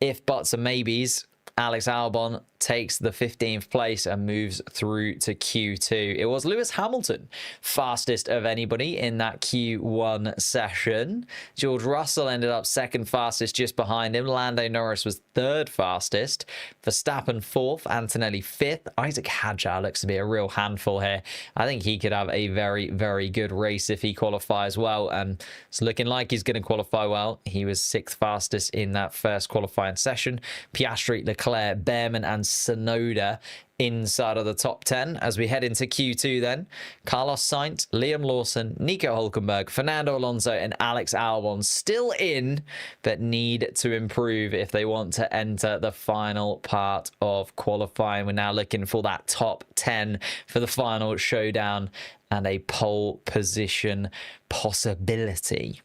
if buts and maybes, Alex Albon takes the 15th place and moves through to Q2. It was Lewis Hamilton, fastest of anybody in that Q1 session. George Russell ended up second fastest just behind him. Lando Norris was third fastest. Verstappen fourth. Antonelli fifth. Isaac Hadjar looks to be a real handful here. I think he could have a very, very good race if he qualifies well. And it's looking like he's going to qualify well. He was sixth fastest in that first qualifying session. Piastri, Leclerc, Behrman and Tsunoda inside of the top 10. As we head into Q2 then, Carlos Sainz, Liam Lawson, Nico Hulkenberg, Fernando Alonso and Alex Albon still in, but need to improve if they want to enter the final part of qualifying. We're now looking for that top 10 for the final showdown and a pole position possibility.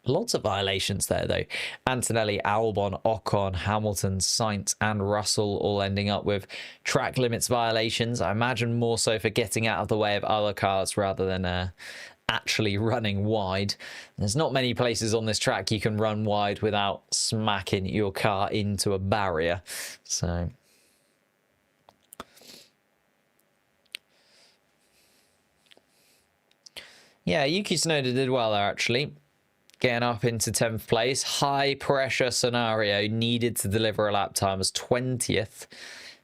Lots of violations there, though. Antonelli, Albon, Ocon, Hamilton, Sainz, and Russell all ending up with track limits violations. I imagine more so for getting out of the way of other cars rather than actually running wide. There's not many places on this track you can run wide without smacking your car into a barrier. So yeah, Yuki Tsunoda did well there, actually. Getting up into 10th place. High pressure scenario. Needed to deliver a lap time as 20th.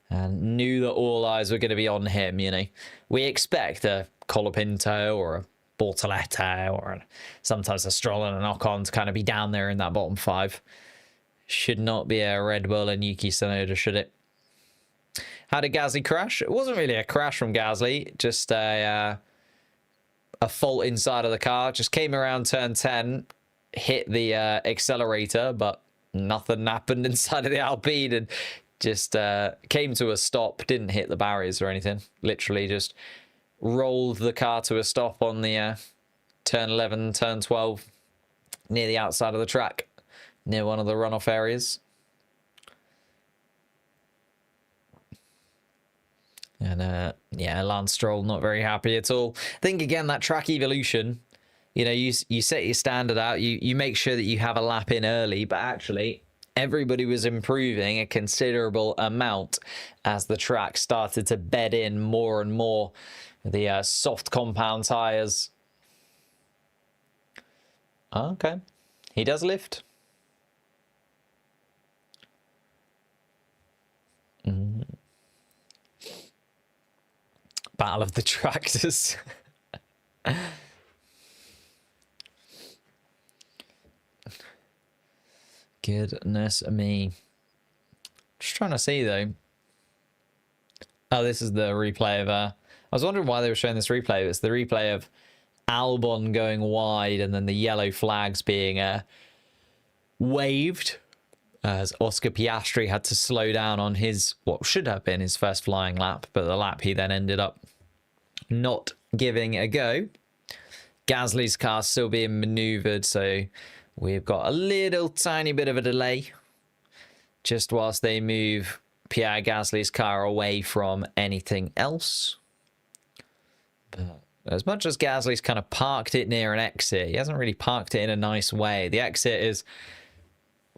And knew that all eyes were going to be on him, you know. We expect a Colapinto or a Bortoleto or sometimes a Stroll and an Ocon to kind of be down there in that bottom five. Should not be a Red Bull and Yuki Tsunoda, should it? How did Gasly crash? It wasn't really a crash from Gasly. Just a fault inside of the car. Just came around turn 10. Hit the accelerator, but nothing happened inside of the Alpine and just came to a stop. Didn't hit the barriers or anything. Literally just rolled the car to a stop on the turn 11, turn 12, near the outside of the track, near one of the runoff areas. And yeah, Lance Stroll not very happy at all. I think again that track evolution, you know, you set your standard out, you make sure that you have a lap in early, but actually everybody was improving a considerable amount as the track started to bed in more and more. The soft compound tires. Okay, he does lift. Battle of the tractors. Goodness me. Just trying to see though. Oh, this is the replay of I was wondering why they were showing this replay. It's the replay of Albon going wide and then the yellow flags being waved as Oscar Piastri had to slow down on his, what should have been his first flying lap, but the lap he then ended up not giving a go. Gasly's car still being maneuvered, so we've got a little tiny bit of a delay just whilst they move Pierre Gasly's car away from anything else. But as much as Gasly's kind of parked it near an exit, he hasn't really parked it in a nice way. The exit is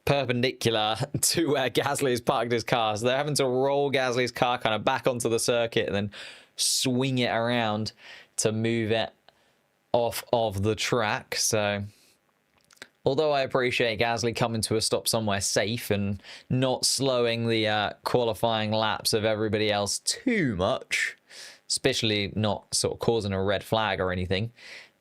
perpendicular to where Gasly has parked his car, so they're having to roll Gasly's car kind of back onto the circuit and then swing it around to move it off of the track. So although I appreciate Gasly coming to a stop somewhere safe and not slowing the qualifying laps of everybody else too much, especially not sort of causing a red flag or anything,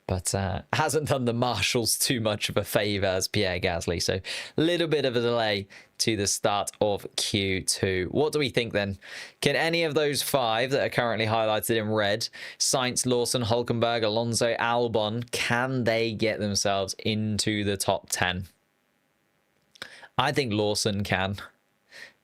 but hasn't done the marshals too much of a favour as Pierre Gasly. So a little bit of a delay to the start of Q2. What do we think then? Can any of those five that are currently highlighted in red, Sainz, Lawson, Hulkenberg, Alonso, Albon, can they get themselves into the top 10? I think Lawson can.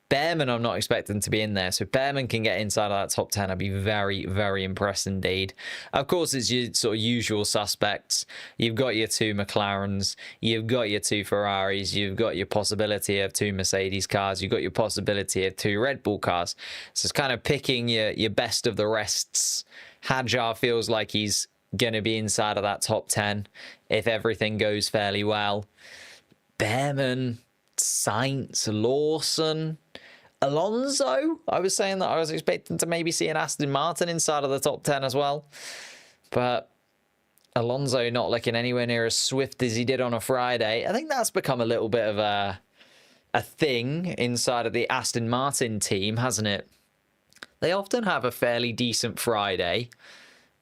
Behrman, I'm not expecting to be in there. So if Behrman can get inside of that top 10, I'd be very, very impressed indeed. Of course, it's your sort of usual suspects. You've got your two McLarens. You've got your two Ferraris. You've got your possibility of two Mercedes cars. You've got your possibility of two Red Bull cars. So it's kind of picking your best of the rests. Hadjar feels like he's going to be inside of that top 10 if everything goes fairly well. Behrman, Sainz, Lawson, Alonso, I was saying that I was expecting to maybe see an Aston Martin inside of the top 10 as well. But Alonso not looking anywhere near as swift as he did on a Friday. I think that's become a little bit of a thing inside of the Aston Martin team, hasn't it? They often have a fairly decent Friday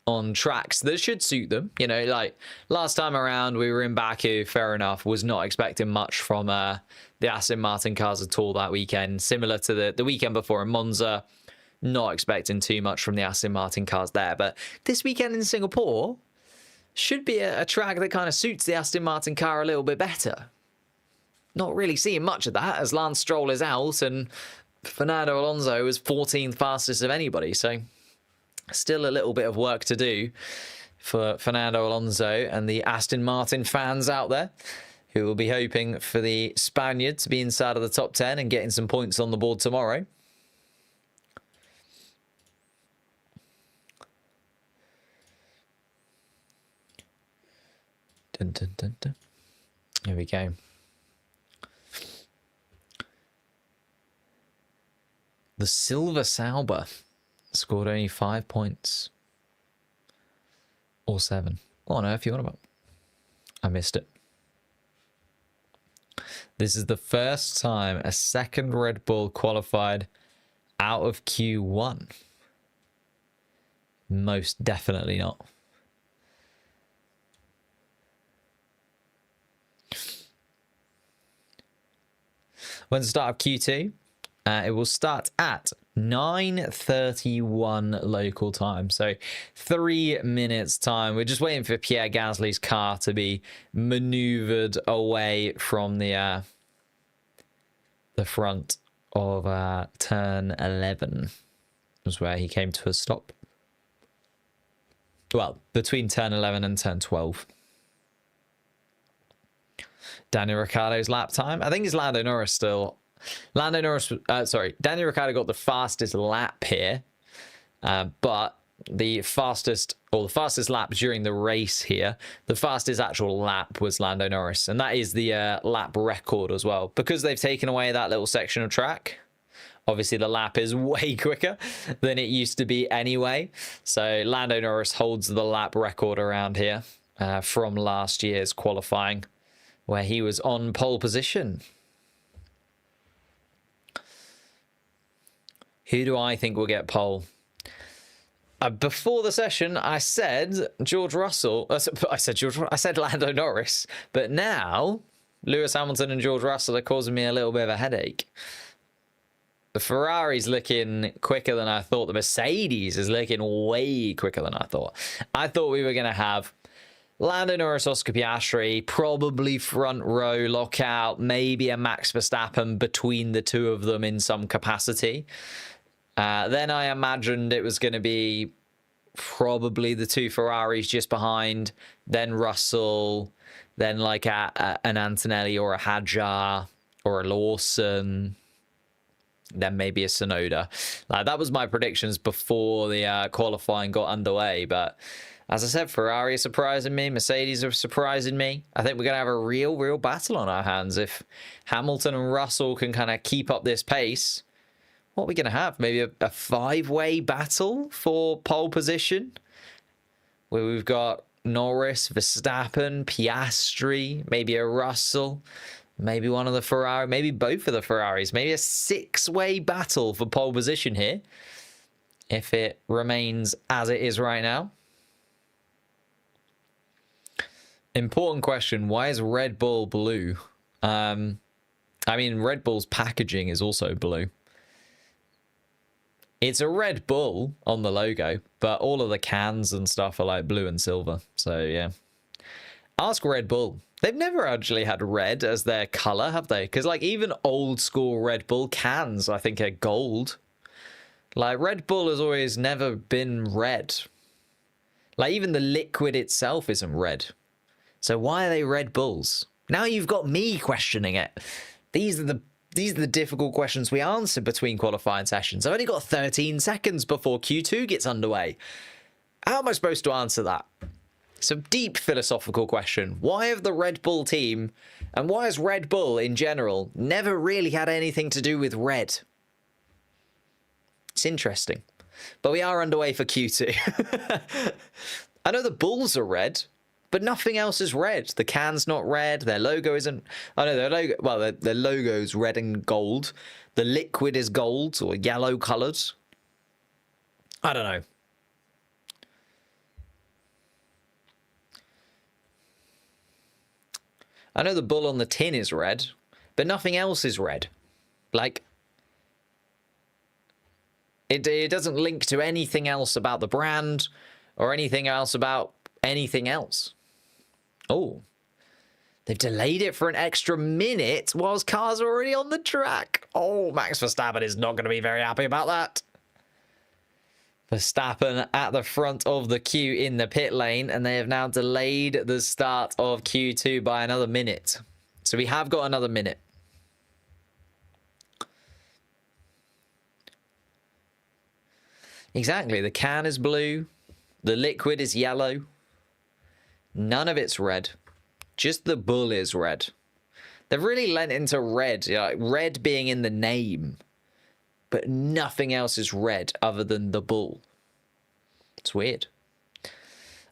on tracks that should suit them. You know, like last time around we were in Baku, fair enough, was not expecting much from the Aston Martin cars at all that weekend. Similar to the weekend before in Monza, not expecting too much from the Aston Martin cars there. But this weekend in Singapore should be a track that kind of suits the Aston Martin car a little bit better. Not really seeing much of that as Lance Stroll is out and Fernando Alonso is 14th fastest of anybody. So still a little bit of work to do for Fernando Alonso and the Aston Martin fans out there who will be hoping for the Spaniard to be inside of the top 10 and getting some points on the board tomorrow. Dun, dun, dun, dun. Here we go. The Silver Sauber scored only 5 points. Or 7. What on earth are you on about? I missed it. This is the first time a second Red Bull qualified out of Q1. Most definitely not. When the start of Q2, it will start at 9:31 local time. So 3 minutes time. We're just waiting for Pierre Gasly's car to be maneuvered away from the front of turn 11. Was where he came to a stop. Well, between turn 11 and turn 12. Daniel Ricciardo's lap time. I think it's Lando Norris still. Daniel Ricciardo got the fastest lap here, but the fastest lap during the race here, the fastest actual lap was Lando Norris, and that is the lap record as well. Because they've taken away that little section of track, obviously the lap is way quicker than it used to be anyway. So Lando Norris holds the lap record around here from last year's qualifying, where he was on pole position. Who do I think will get pole? Before the session, I said George Russell. I said Lando Norris. But now, Lewis Hamilton and George Russell are causing me a little bit of a headache. The Ferrari's looking quicker than I thought. The Mercedes is looking way quicker than I thought. I thought we were going to have Lando Norris, Oscar Piastri, probably front row lockout, maybe a Max Verstappen between the two of them in some capacity. Then I imagined it was going to be probably the two Ferraris just behind, then Russell, then like an Antonelli or a Hadjar or a Lawson, then maybe a Tsunoda. That was my predictions before the qualifying got underway. But as I said, Ferrari is surprising me. Mercedes are surprising me. I think we're going to have a real battle on our hands. If Hamilton and Russell can kind of keep up this pace, what are we going to have? Maybe a five-way battle for pole position, where we've got Norris, Verstappen, Piastri, maybe a Russell, maybe one of the Ferrari, maybe both of the Ferraris, maybe a six-way battle for pole position here, if it remains as it is right now. Important question, why is Red Bull blue? I mean, Red Bull's packaging is also blue. It's a Red Bull on the logo, but all of the cans and stuff are like blue and silver. So, yeah. Ask Red Bull. They've never actually had red as their color, have they? Because, like, even old school Red Bull cans, I think, are gold. Like, Red Bull has always never been red. Like, even the liquid itself isn't red. So why are they Red Bulls? Now you've got me questioning it. These are the difficult questions we answer between qualifying sessions. I've only got 13 seconds before Q2 gets underway. How am I supposed to answer that? It's a deep philosophical question. Why have the Red Bull team, and why has Red Bull in general never really had anything to do with red? It's interesting. But we are underway for Q2. I know the bulls are red, but nothing else is red. The can's not red. Their logo isn't. Oh no, their logo. Well, their logo's red and gold. The liquid is gold or yellow coloured. I don't know. I know the bull on the tin is red, but nothing else is red. Like, it doesn't link to anything else about the brand or anything else about anything else. Oh, they've delayed it for an extra minute whilst cars are already on the track. Oh, Max Verstappen is not going to be very happy about that. Verstappen at the front of the queue in the pit lane, and they have now delayed the start of Q2 by another minute. So we have got another minute. Exactly. The can is blue. The liquid is yellow. None of it's red. Just the bull is red. They've really lent into red, like red being in the name. But nothing else is red other than the bull. It's weird.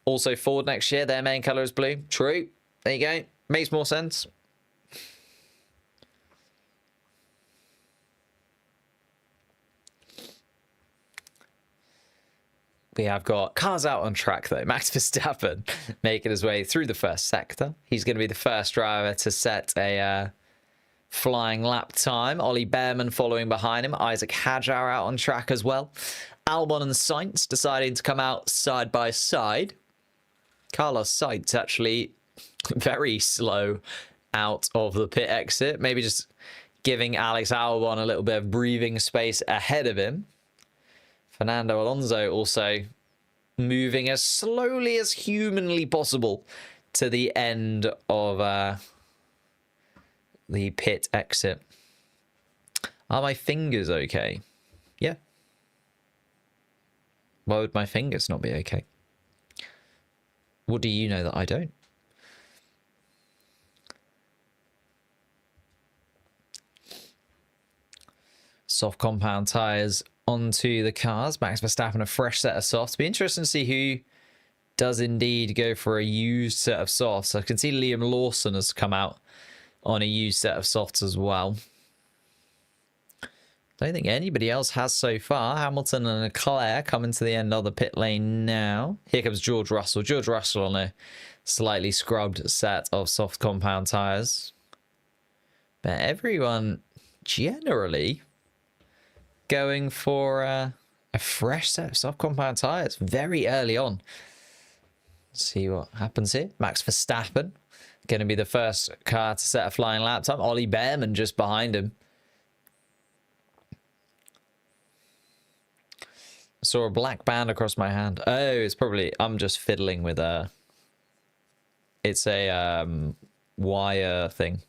Also, Ford next year, their main colour is blue. True. There you go. Makes more sense. We have got cars out on track, though. Max Verstappen making his way through the first sector. He's going to be the first driver to set a flying lap time. Ollie Behrman following behind him. Isaac Hadjar out on track as well. Albon and Sainz deciding to come out side by side. Carlos Sainz actually very slow out of the pit exit. Maybe just giving Alex Albon a little bit of breathing space ahead of him. Fernando Alonso also moving as slowly as humanly possible to the end of the pit exit. Are my fingers okay? Yeah. Why would my fingers not be okay? What do you know that I don't? Soft compound tyres onto the cars. Max Verstappen, a fresh set of softs. Be interesting to see who does indeed go for a used set of softs. I can see Liam Lawson has come out on a used set of softs as well. Don't think anybody else has so far. Hamilton and Leclerc coming to the end of the pit lane now. Here comes George Russell. George Russell on a slightly scrubbed set of soft compound tyres. But everyone generally going for a fresh set of soft compound tyres very early on. Let's see what happens here. Max Verstappen going to be the first car to set a flying lap time. Ollie Behrman just behind him. I saw a black band across my hand. Oh, it's probably, I'm just fiddling with it's a wire thing.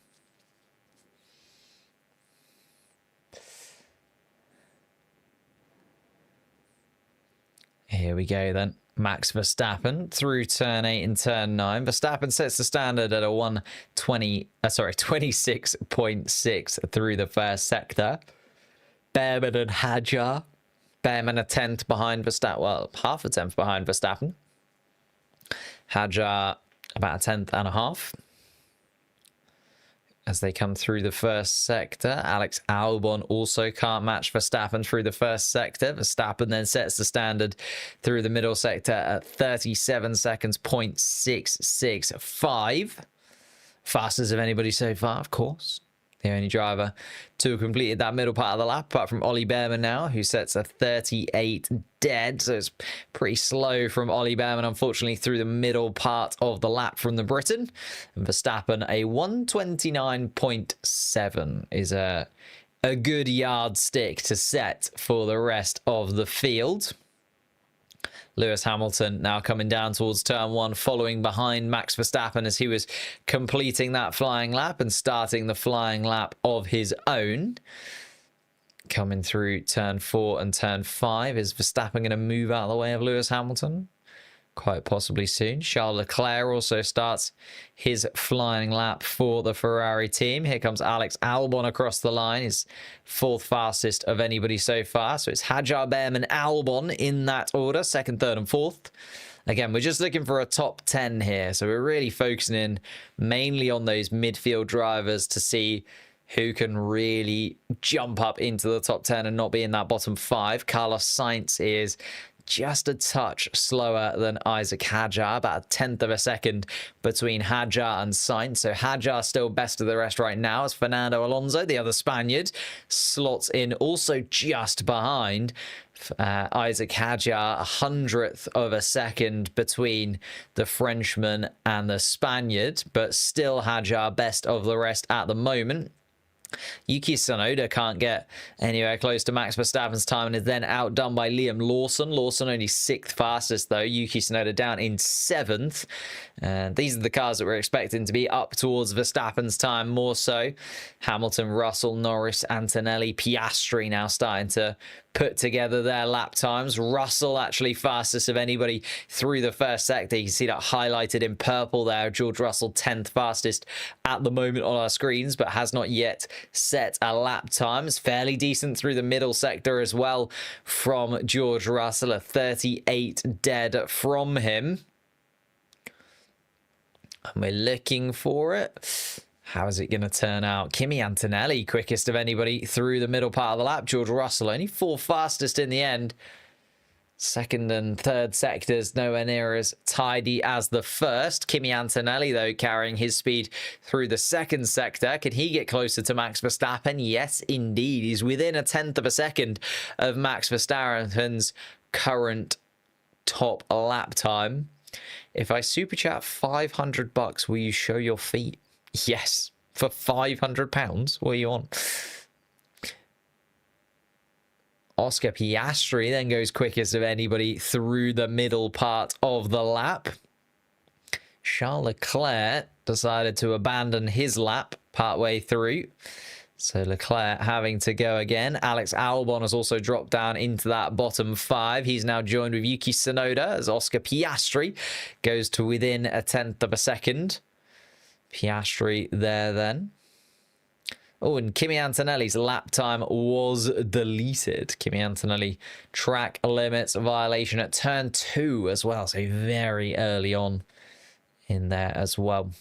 Here we go then. Max Verstappen through turn 8 and turn 9. Verstappen sets the standard at a 26.6 through the first sector. Behrman and Hadjar. Behrman a 10th behind Verstappen. Well, half a 10th behind Verstappen. Hadjar about a 10th and a half. As they come through the first sector, Alex Albon also can't match Verstappen through the first sector. Verstappen then sets the standard through the middle sector at 37 seconds, 0.665. Fastest of anybody so far, of course. The only driver to have completed that middle part of the lap, apart from Ollie Behrman now, who sets a 38 dead. So it's pretty slow from Ollie Behrman, unfortunately, through the middle part of the lap from the Briton. And Verstappen, a 129.7 is a good yardstick to set for the rest of the field. Lewis Hamilton now coming down towards turn 1, following behind Max Verstappen as he was completing that flying lap and starting the flying lap of his own. Coming through turn 4 and turn 5. Is Verstappen going to move out of the way of Lewis Hamilton? quite possibly soon. Charles Leclerc also starts his flying lap for the Ferrari team. Here comes Alex Albon across the line, his fourth fastest of anybody so far. So it's Hajar, Behrman, Albon in that order, second, third, and fourth. Again, we're just looking for a top 10 here. So we're really focusing in mainly on those midfield drivers to see who can really jump up into the top 10 and not be in that bottom 5. Carlos Sainz is just a touch slower than Isaac Hajar, about a tenth of a second between Hajar and Sainz. So Hajar still best of the rest right now, as Fernando Alonso, the other Spaniard, slots in also just behind Isaac Hajar, a hundredth of a second between the Frenchman and the Spaniard, but still Hajar best of the rest at the moment. Yuki Tsunoda can't get anywhere close to Max Verstappen's time and is then outdone by Liam Lawson. Lawson only 6th fastest though. Yuki Tsunoda down in 7th. And these are the cars that we're expecting to be up towards Verstappen's time more so. Hamilton, Russell, Norris, Antonelli, Piastri now starting to put together their lap times. Russell actually fastest of anybody through the first sector. You can see that highlighted in purple there. George Russell 10th fastest at the moment on our screens, but has not yet set a lap time. It's fairly decent through the middle sector as well from George Russell, a 38 dead from him. And we're looking for it. How is it going to turn out? Kimi Antonelli, quickest of anybody through the middle part of the lap. George Russell, only 4th fastest in the end. Second and third sectors nowhere near as tidy as the first. Kimi Antonelli, though, carrying his speed through the second sector. Can he get closer to Max Verstappen? Yes, indeed. He's within a tenth of a second of Max Verstappen's current top lap time. If I super chat $500, will you show your feet? Yes, for £500. What are you on? Oscar Piastri then goes quickest of anybody through the middle part of the lap. Charles Leclerc decided to abandon his lap partway through. So Leclerc having to go again. Alex Albon has also dropped down into that bottom 5. He's now joined with Yuki Tsunoda as Oscar Piastri goes to within a tenth of a second. Piastri there then. Oh, and Kimi Antonelli's lap time was deleted. Kimi Antonelli track limits violation at turn 2 as well. So very early on in there as well.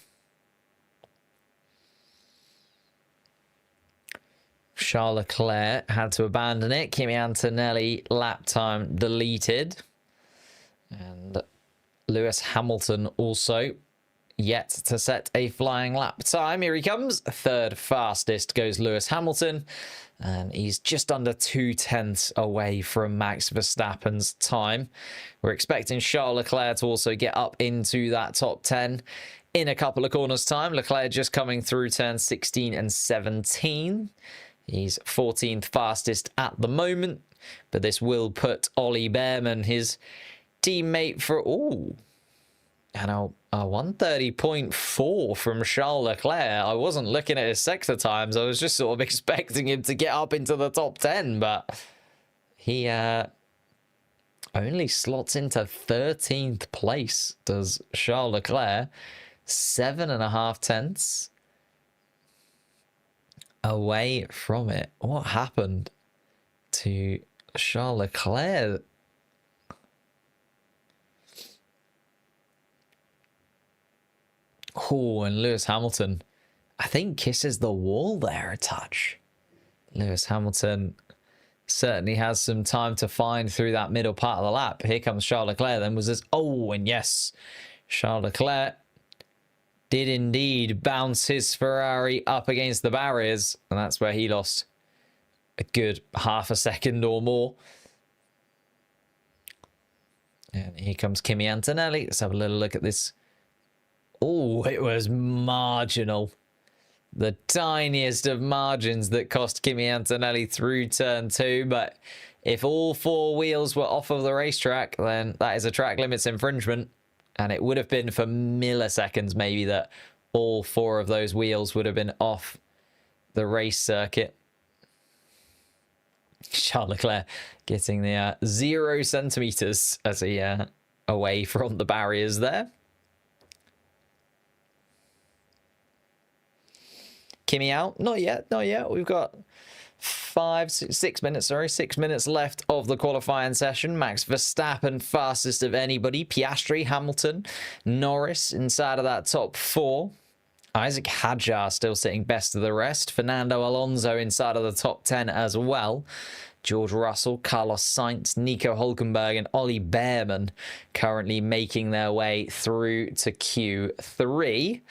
Charles Leclerc had to abandon it. Kimi Antonelli lap time deleted. And Lewis Hamilton also yet to set a flying lap time. Here he comes. 3rd fastest goes Lewis Hamilton. And he's just under 2/10 away from Max Verstappen's time. We're expecting Charles Leclerc to also get up into that top 10 in a couple of corners' time. Leclerc just coming through turn 16 and 17. He's 14th fastest at the moment. But this will put Ollie Behrman, his teammate, for... Ooh. And a 130.4 from Charles Leclerc. I wasn't looking at his sector times. I was just sort of expecting him to get up into the top 10, but he only slots into 13th place, does Charles Leclerc. 7.5 tenths away from it. What happened to Charles Leclerc? Oh, and Lewis Hamilton, I think, kisses the wall there a touch. Lewis Hamilton certainly has some time to find through that middle part of the lap. Here comes Charles Leclerc then. Was this... Oh, and yes, Charles Leclerc did indeed bounce his Ferrari up against the barriers. And that's where he lost a good half a second or more. And here comes Kimi Antonelli. Let's have a little look at this. Oh, it was marginal. The tiniest of margins that cost Kimi Antonelli through turn 2. But if all 4 wheels were off of the racetrack, then that is a track limits infringement. And it would have been for milliseconds maybe that all 4 of those wheels would have been off the race circuit. Charles Leclerc getting the 0 centimeters as he away from the barriers there. Kimi out? Not yet, not yet. We've got 6 minutes, sorry, 6 minutes left of the qualifying session. Max Verstappen fastest of anybody. Piastri, Hamilton, Norris inside of that top 4. Isaac Hadjar still sitting best of the rest. Fernando Alonso inside of the top 10 as well. George Russell, Carlos Sainz, Nico Hulkenberg and Ollie Behrman currently making their way through to Q3.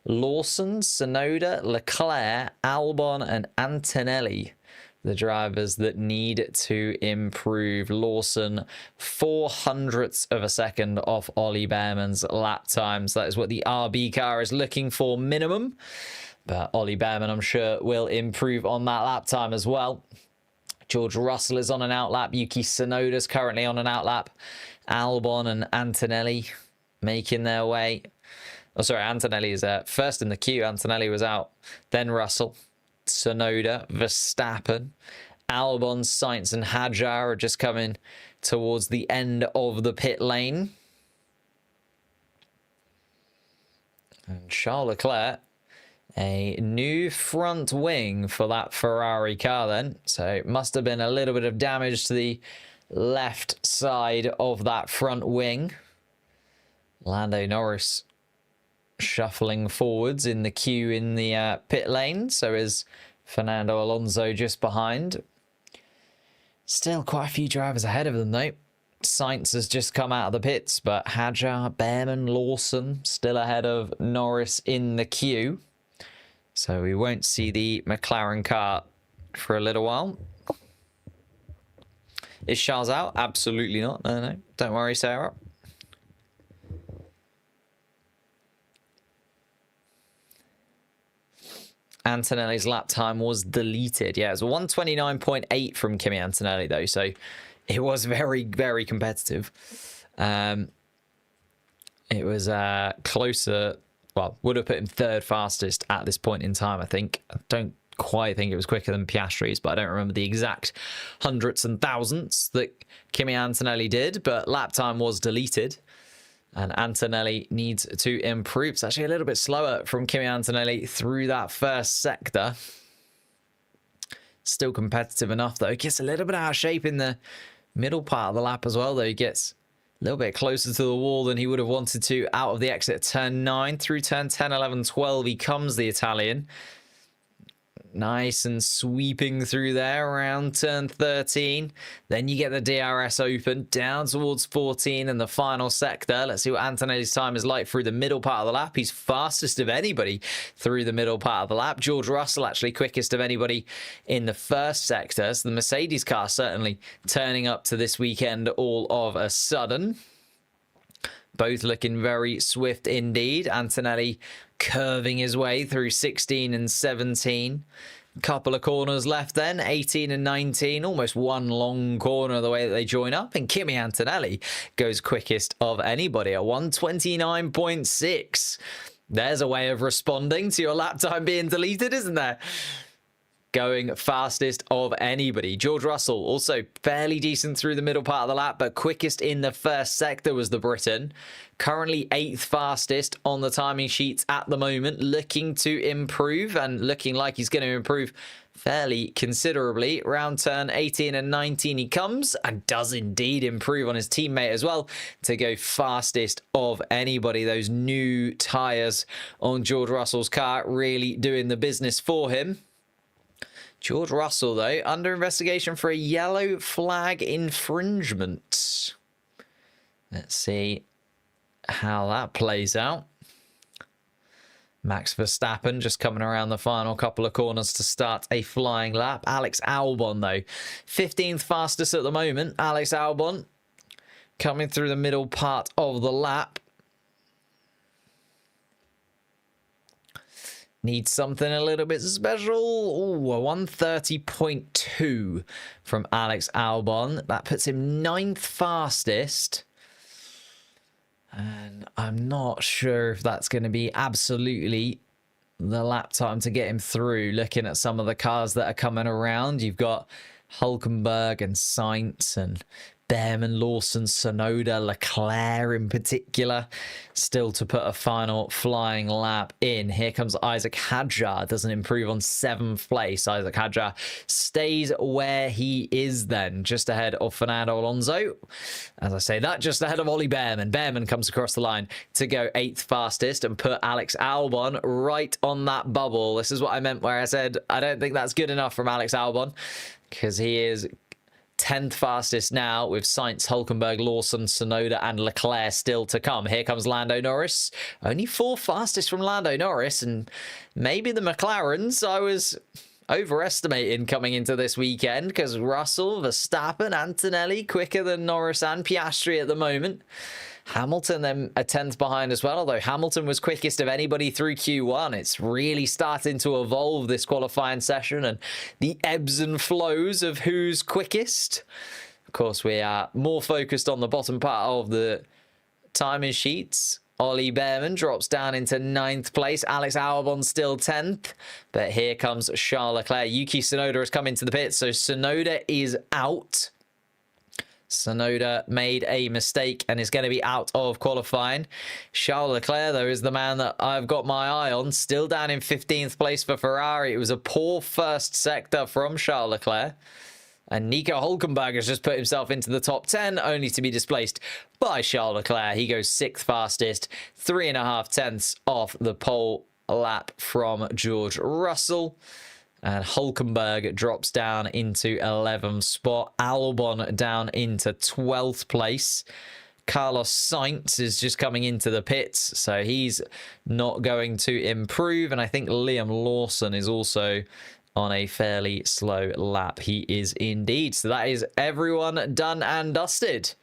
Lawson, Tsunoda, Leclerc, Albon and Antonelli, the drivers that need to improve. Lawson, 0.04 of a second off Ollie Behrman's lap times. That is what the RB car is looking for minimum. But Ollie Behrman, I'm sure, will improve on that lap time as well. George Russell is on an outlap. Yuki Tsunoda's currently on an outlap. Albon and Antonelli making their way. Oh, sorry, Antonelli is first in the queue. Antonelli was out. Then Russell, Tsunoda, Verstappen, Albon, Sainz and Hadjar are just coming towards the end of the pit lane. And Charles Leclerc, a new front wing for that Ferrari car then. So it must have been a little bit of damage to the left side of that front wing. Lando Norris shuffling forwards in the queue in the pit lane. So is Fernando Alonso just behind. Still quite a few drivers ahead of them though. Sainz has just come out of the pits, but Hadjar, Behrman, Lawson still ahead of Norris in the queue. So we won't see the McLaren car for a little while. Is Charles out? Absolutely not. No. Don't worry, Sarah. Antonelli's lap time was deleted. Yeah, it was 129.8 from Kimi Antonelli, though. So it was very, very competitive. It was closer. Well, would have put him third fastest at this point in time, I think. I don't quite think it was quicker than Piastri's, but I don't remember the exact hundredths and thousandths that Kimi Antonelli did. But lap time was deleted. And Antonelli needs to improve. It's actually a little bit slower from Kimi Antonelli through that first sector. Still competitive enough, though. Gets a little bit out of shape in the middle part of the lap as well, though. He gets a little bit closer to the wall than he would have wanted to out of the exit. Turn 9 through turn 10, 11, 12. He comes, the Italian. Nice and sweeping through there around turn 13. Then you get the DRS open down towards 14 and the final sector. Let's see what Antonelli's time is like through the middle part of the lap. He's fastest of anybody through the middle part of the lap. George Russell actually quickest of anybody in the first sector. So the Mercedes car certainly turning up to this weekend all of a sudden. Both looking very swift indeed. Antonelli curving his way through 16 and 17. Couple of corners left then, 18 and 19. Almost one long corner the way that they join up. And Kimi Antonelli goes quickest of anybody at 129.6. There's a way of responding to your lap time being deleted, isn't there? Going fastest of anybody. George Russell also fairly decent through the middle part of the lap, but quickest in the first sector was the Briton. Currently 8th fastest on the timing sheets at the moment, looking to improve and looking like he's going to improve fairly considerably. Round turn 18 and 19 he comes and does indeed improve on his teammate as well to go fastest of anybody. Those new tyres on George Russell's car really doing the business for him. George Russell, though, under investigation for a yellow flag infringement. Let's see how that plays out. Max Verstappen just coming around the final couple of corners to start a flying lap. Alex Albon, though, 15th fastest at the moment. Alex Albon coming through the middle part of the lap. Needs something a little bit special. Ooh, a 130.2 from Alex Albon. That puts him 9th fastest. And I'm not sure if that's going to be absolutely the lap time to get him through. Looking at some of the cars that are coming around, you've got Hulkenberg and Sainz and Behrman, Lawson, Sonoda, Leclerc in particular, still to put a final flying lap in. Here comes Isaac Hadjar, doesn't improve on 7th place. Isaac Hadjar stays where he is then, just ahead of Fernando Alonso. As I say that, just ahead of Ollie Behrman. Behrman comes across the line to go 8th fastest and put Alex Albon right on that bubble. This is what I meant where I said I don't think that's good enough from Alex Albon, because he is 10th fastest now, with Sainz, Hulkenberg, Lawson, Sonoda and Leclerc still to come. Here comes Lando Norris. Only 4th fastest from Lando Norris, and maybe the McLarens I was overestimating coming into this weekend, because Russell, Verstappen, Antonelli quicker than Norris and Piastri at the moment. Hamilton then a 10th behind as well, although Hamilton was quickest of anybody through Q1. It's really starting to evolve, this qualifying session, and the ebbs and flows of who's quickest. Of course, we are more focused on the bottom part of the timing sheets. Ollie Behrman drops down into 9th place. Alex Albon still 10th. But here comes Charles Leclerc. Yuki Tsunoda has come into the pits, so Tsunoda is out. Sonoda made a mistake and is going to be out of qualifying. Charles Leclerc, though, is the man that I've got my eye on. Still down in 15th place for Ferrari. It was a poor first sector from Charles Leclerc. And Nico Hulkenberg has just put himself into the top 10, only to be displaced by Charles Leclerc. He goes 6th fastest, 3.5 tenths off the pole lap from George Russell. And Hulkenberg drops down into 11th spot. Albon down into 12th place. Carlos Sainz is just coming into the pits, so he's not going to improve. And I think Liam Lawson is also on a fairly slow lap. He is indeed. So that is everyone done and dusted.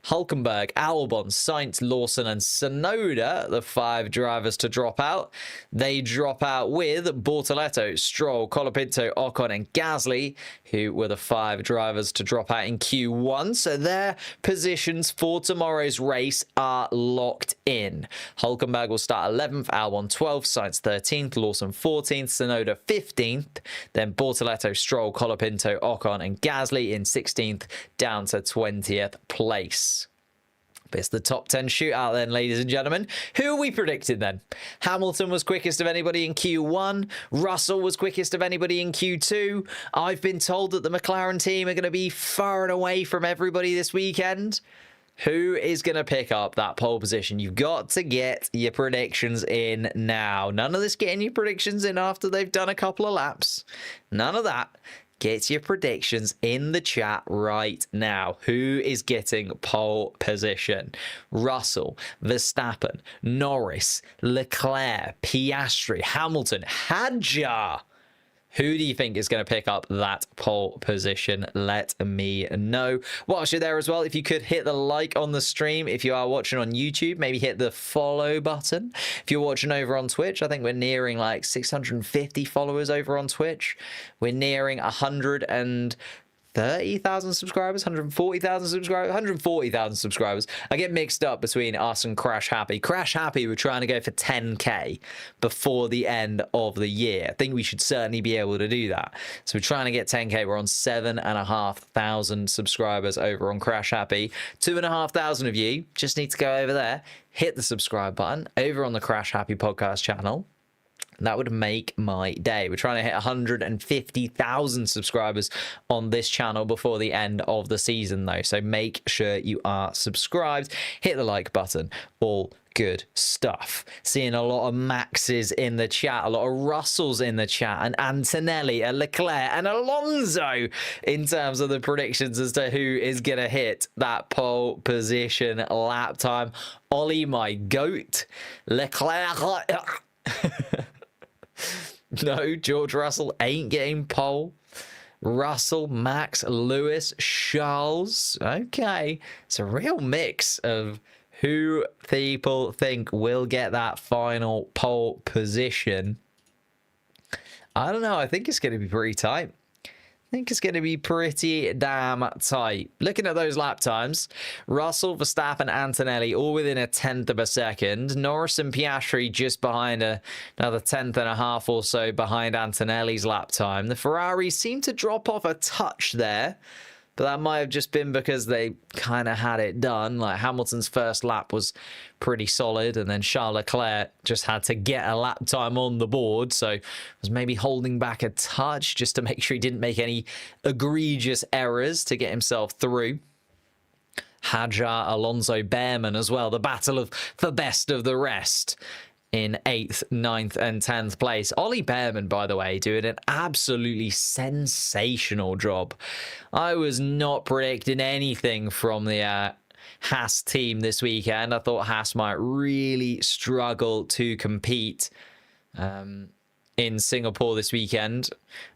Hulkenberg, Albon, Sainz, Lawson and Sonoda, the 5 drivers to drop out. They drop out with Bortoleto, Stroll, Colapinto, Ocon and Gasly, who were the 5 drivers to drop out in Q1. So their positions for tomorrow's race are locked in. Hulkenberg will start 11th, Albon 12th, Sainz 13th, Lawson 14th, Sonoda 15th. Then Bortoleto, Stroll, Colapinto, Ocon and Gasly in 16th down to 20th place. It's the top 10 shootout then, ladies and gentlemen. Who are we predicting then? Hamilton was quickest of anybody in Q1. Russell was quickest of anybody in Q2. I've been told that the McLaren team are going to be far and away from everybody this weekend. Who is going to pick up that pole position? You've got to get your predictions in now. None of this getting your predictions in after they've done a couple of laps. None of that. Get your predictions in the chat right now. Who is getting pole position? Russell, Verstappen, Norris, Leclerc, Piastri, Hamilton, Hadjar. Who do you think is going to pick up that pole position? Let me know. Whilst you're there as well, if you could hit the like on the stream. If you are watching on YouTube, maybe hit the follow button. If you're watching over on Twitch, I think we're nearing like 650 followers over on Twitch. We're nearing 130,000 subscribers, 140,000 subscribers, 140,000 subscribers. I get mixed up between us and Crash Happy. Crash Happy, we're trying to go for 10k before the end of the year. I think we should certainly be able to do that. So we're trying to get 10k. We're on 7,500 subscribers over on Crash Happy. 2,500 of you just need to go over there, hit the subscribe button over on the Crash Happy podcast channel. That would make my day. We're trying to hit 150,000 subscribers on this channel before the end of the season, though. So make sure you are subscribed. Hit the like button. All good stuff. Seeing a lot of Maxes in the chat, a lot of Russells in the chat, and Antonelli, and Leclerc, and Alonso in terms of the predictions as to who is going to hit that pole position lap time. Ollie, my goat. Leclerc. No, George Russell ain't getting pole. Russell, Max, Lewis, Charles. Okay. It's a real mix of who people think will get that final pole position. I don't know. I think it's going to be pretty tight. I think it's going to be pretty damn tight. Looking at those lap times, Russell, Verstappen, Antonelli all within a tenth of a second. Norris and Piastri just behind another tenth and a half or so behind Antonelli's lap time. The Ferraris seem to drop off a touch there, but that might have just been because they kind of had it done. Like Hamilton's first lap was pretty solid, and then Charles Leclerc just had to get a lap time on the board, so was maybe holding back a touch just to make sure he didn't make any egregious errors to get himself through. Hadjar, Alonso, Behrman as well. The battle for best of the rest in 8th, 9th and 10th place. Ollie Behrman, by the way, doing an absolutely sensational job. I was not predicting anything from the Haas team this weekend. I thought Haas might really struggle to compete in Singapore this weekend.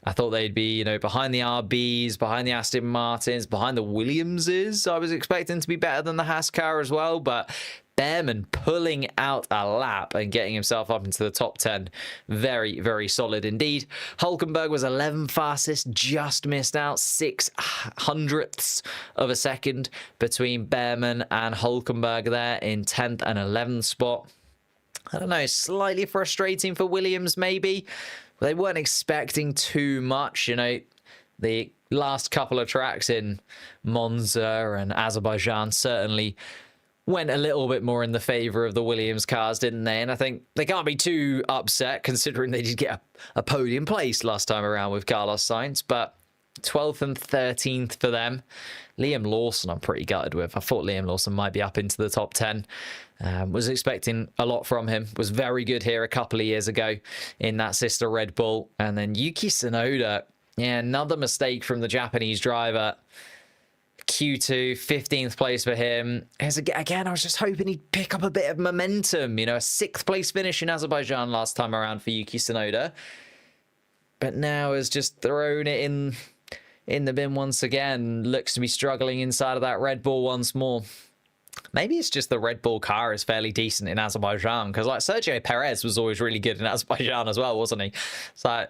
I thought they'd be, behind the RBs, behind the Aston Martins, behind the Williamses. I was expecting to be better than the Haas car as well, but Behrman pulling out a lap and getting himself up into the top 10. Very, very solid indeed. Hulkenberg was 11th fastest, just missed out 0.06 of a second between Behrman and Hulkenberg there in 10th and 11th spot. I don't know, slightly frustrating for Williams maybe. They weren't expecting too much, The last couple of tracks in Monza and Azerbaijan certainly went a little bit more in the favour of the Williams cars, didn't they? And I think they can't be too upset considering they did get a podium place last time around with Carlos Sainz, but 12th and 13th for them. Liam Lawson I'm pretty gutted with. I thought Liam Lawson might be up into the top 10. Was expecting a lot from him. Was very good here a couple of years ago in that sister Red Bull. And then Yuki Tsunoda, another mistake from the Japanese driver. Q2, 15th place for him. Again, I was just hoping he'd pick up a bit of momentum. A 6th place finish in Azerbaijan last time around for Yuki Tsunoda. But now has just thrown it in the bin once again. Looks to be struggling inside of that Red Bull once more. Maybe it's just the Red Bull car is fairly decent in Azerbaijan, because like Sergio Perez was always really good in Azerbaijan as well, wasn't he? So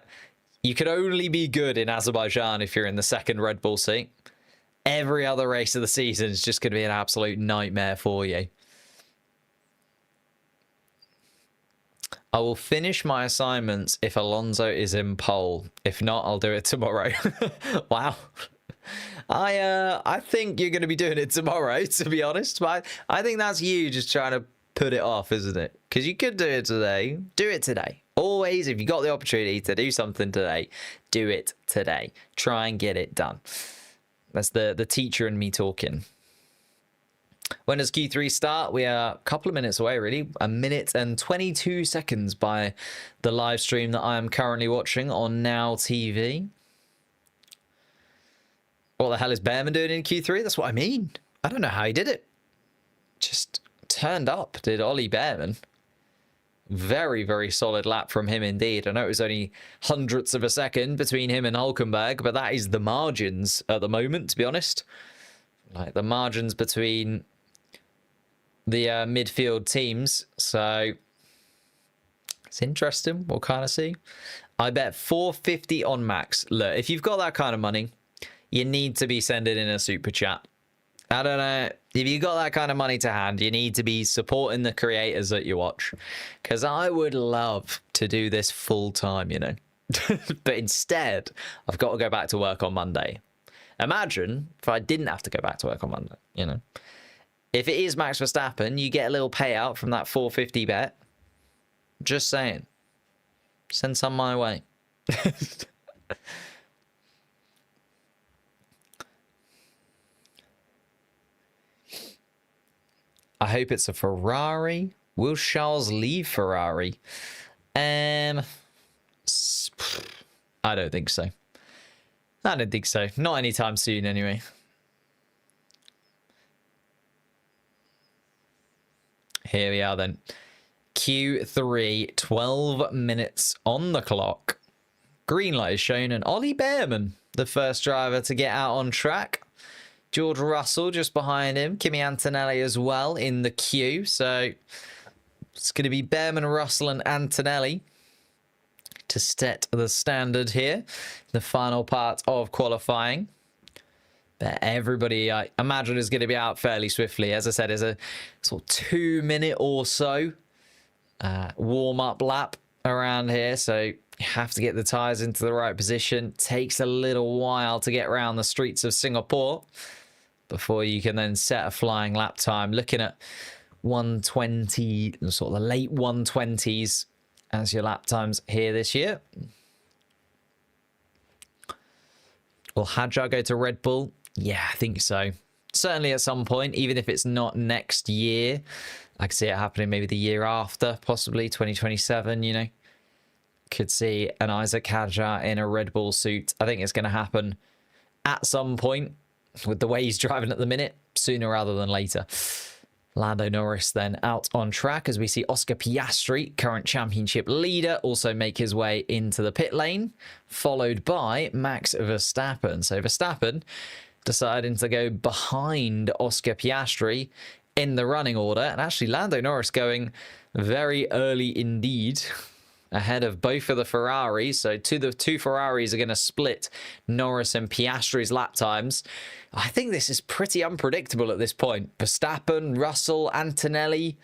you could only be good in Azerbaijan if you're in the second Red Bull seat. Every other race of the season is just going to be an absolute nightmare for you. I will finish my assignments if Alonso is in pole. If not, I'll do it tomorrow. Wow. I think you're going to be doing it tomorrow, to be honest. But I think that's you just trying to put it off, isn't it? Because you could do it today. Do it today. Always, if you got the opportunity to do something today, do it today. Try and get it done. That's the teacher and me talking. When does Q3 start? We are a couple of minutes away, really. 1 minute and 22 seconds by the live stream that I am currently watching on Now TV. What the hell is Behrman doing in Q3? That's what I mean. I don't know how he did it. Just turned up, did Ollie Behrman. Very, very solid lap from him indeed. I know it was only hundredths of a second between him and Hulkenberg, but that is the margins at the moment, to be honest. Like the margins between the midfield teams. So it's interesting. We'll kind of see. I bet 450 on max. Look, if you've got that kind of money, you need to be sending in a super chat. I don't know. If you got that kind of money to hand, you need to be supporting the creators that you watch. Because I would love to do this full time, But instead, I've got to go back to work on Monday. Imagine if I didn't have to go back to work on Monday, If it is Max Verstappen, you get a little payout from that 450 bet. Just saying. Send some my way. I hope it's a Ferrari. Will Charles leave Ferrari? I don't think so. I don't think so. Not anytime soon, anyway. Here we are then. Q3, 12 minutes on the clock. Green light is shown, and Ollie Behrman, the first driver to get out on track. George Russell just behind him. Kimi Antonelli as well in the queue. So it's going to be Behrman, Russell and Antonelli to set the standard here. The final part of qualifying. But everybody, I imagine, is going to be out fairly swiftly. As I said, there's a sort of 2 minute or so warm-up lap around here. So you have to get the tyres into the right position. Takes a little while to get around the streets of Singapore before you can then set a flying lap time. Looking at 120, sort of the late 120s as your lap times here this year. Will Hadjar go to Red Bull? Yeah, I think so. Certainly at some point, even if it's not next year. I could see it happening maybe the year after, possibly 2027, you know. Could see an Isaac Hadjar in a Red Bull suit. I think it's going to happen at some point with the way he's driving at the minute, sooner rather than later. Lando Norris then out on track as we see Oscar Piastri, current championship leader, also make his way into the pit lane, followed by Max Verstappen. So Verstappen deciding to go behind Oscar Piastri in the running order, and actually Lando Norris going very early indeed, ahead of both of the Ferraris. So the two Ferraris are going to split Norris and Piastri's lap times. I think this is pretty unpredictable at this point. Verstappen, Russell, Antonelli,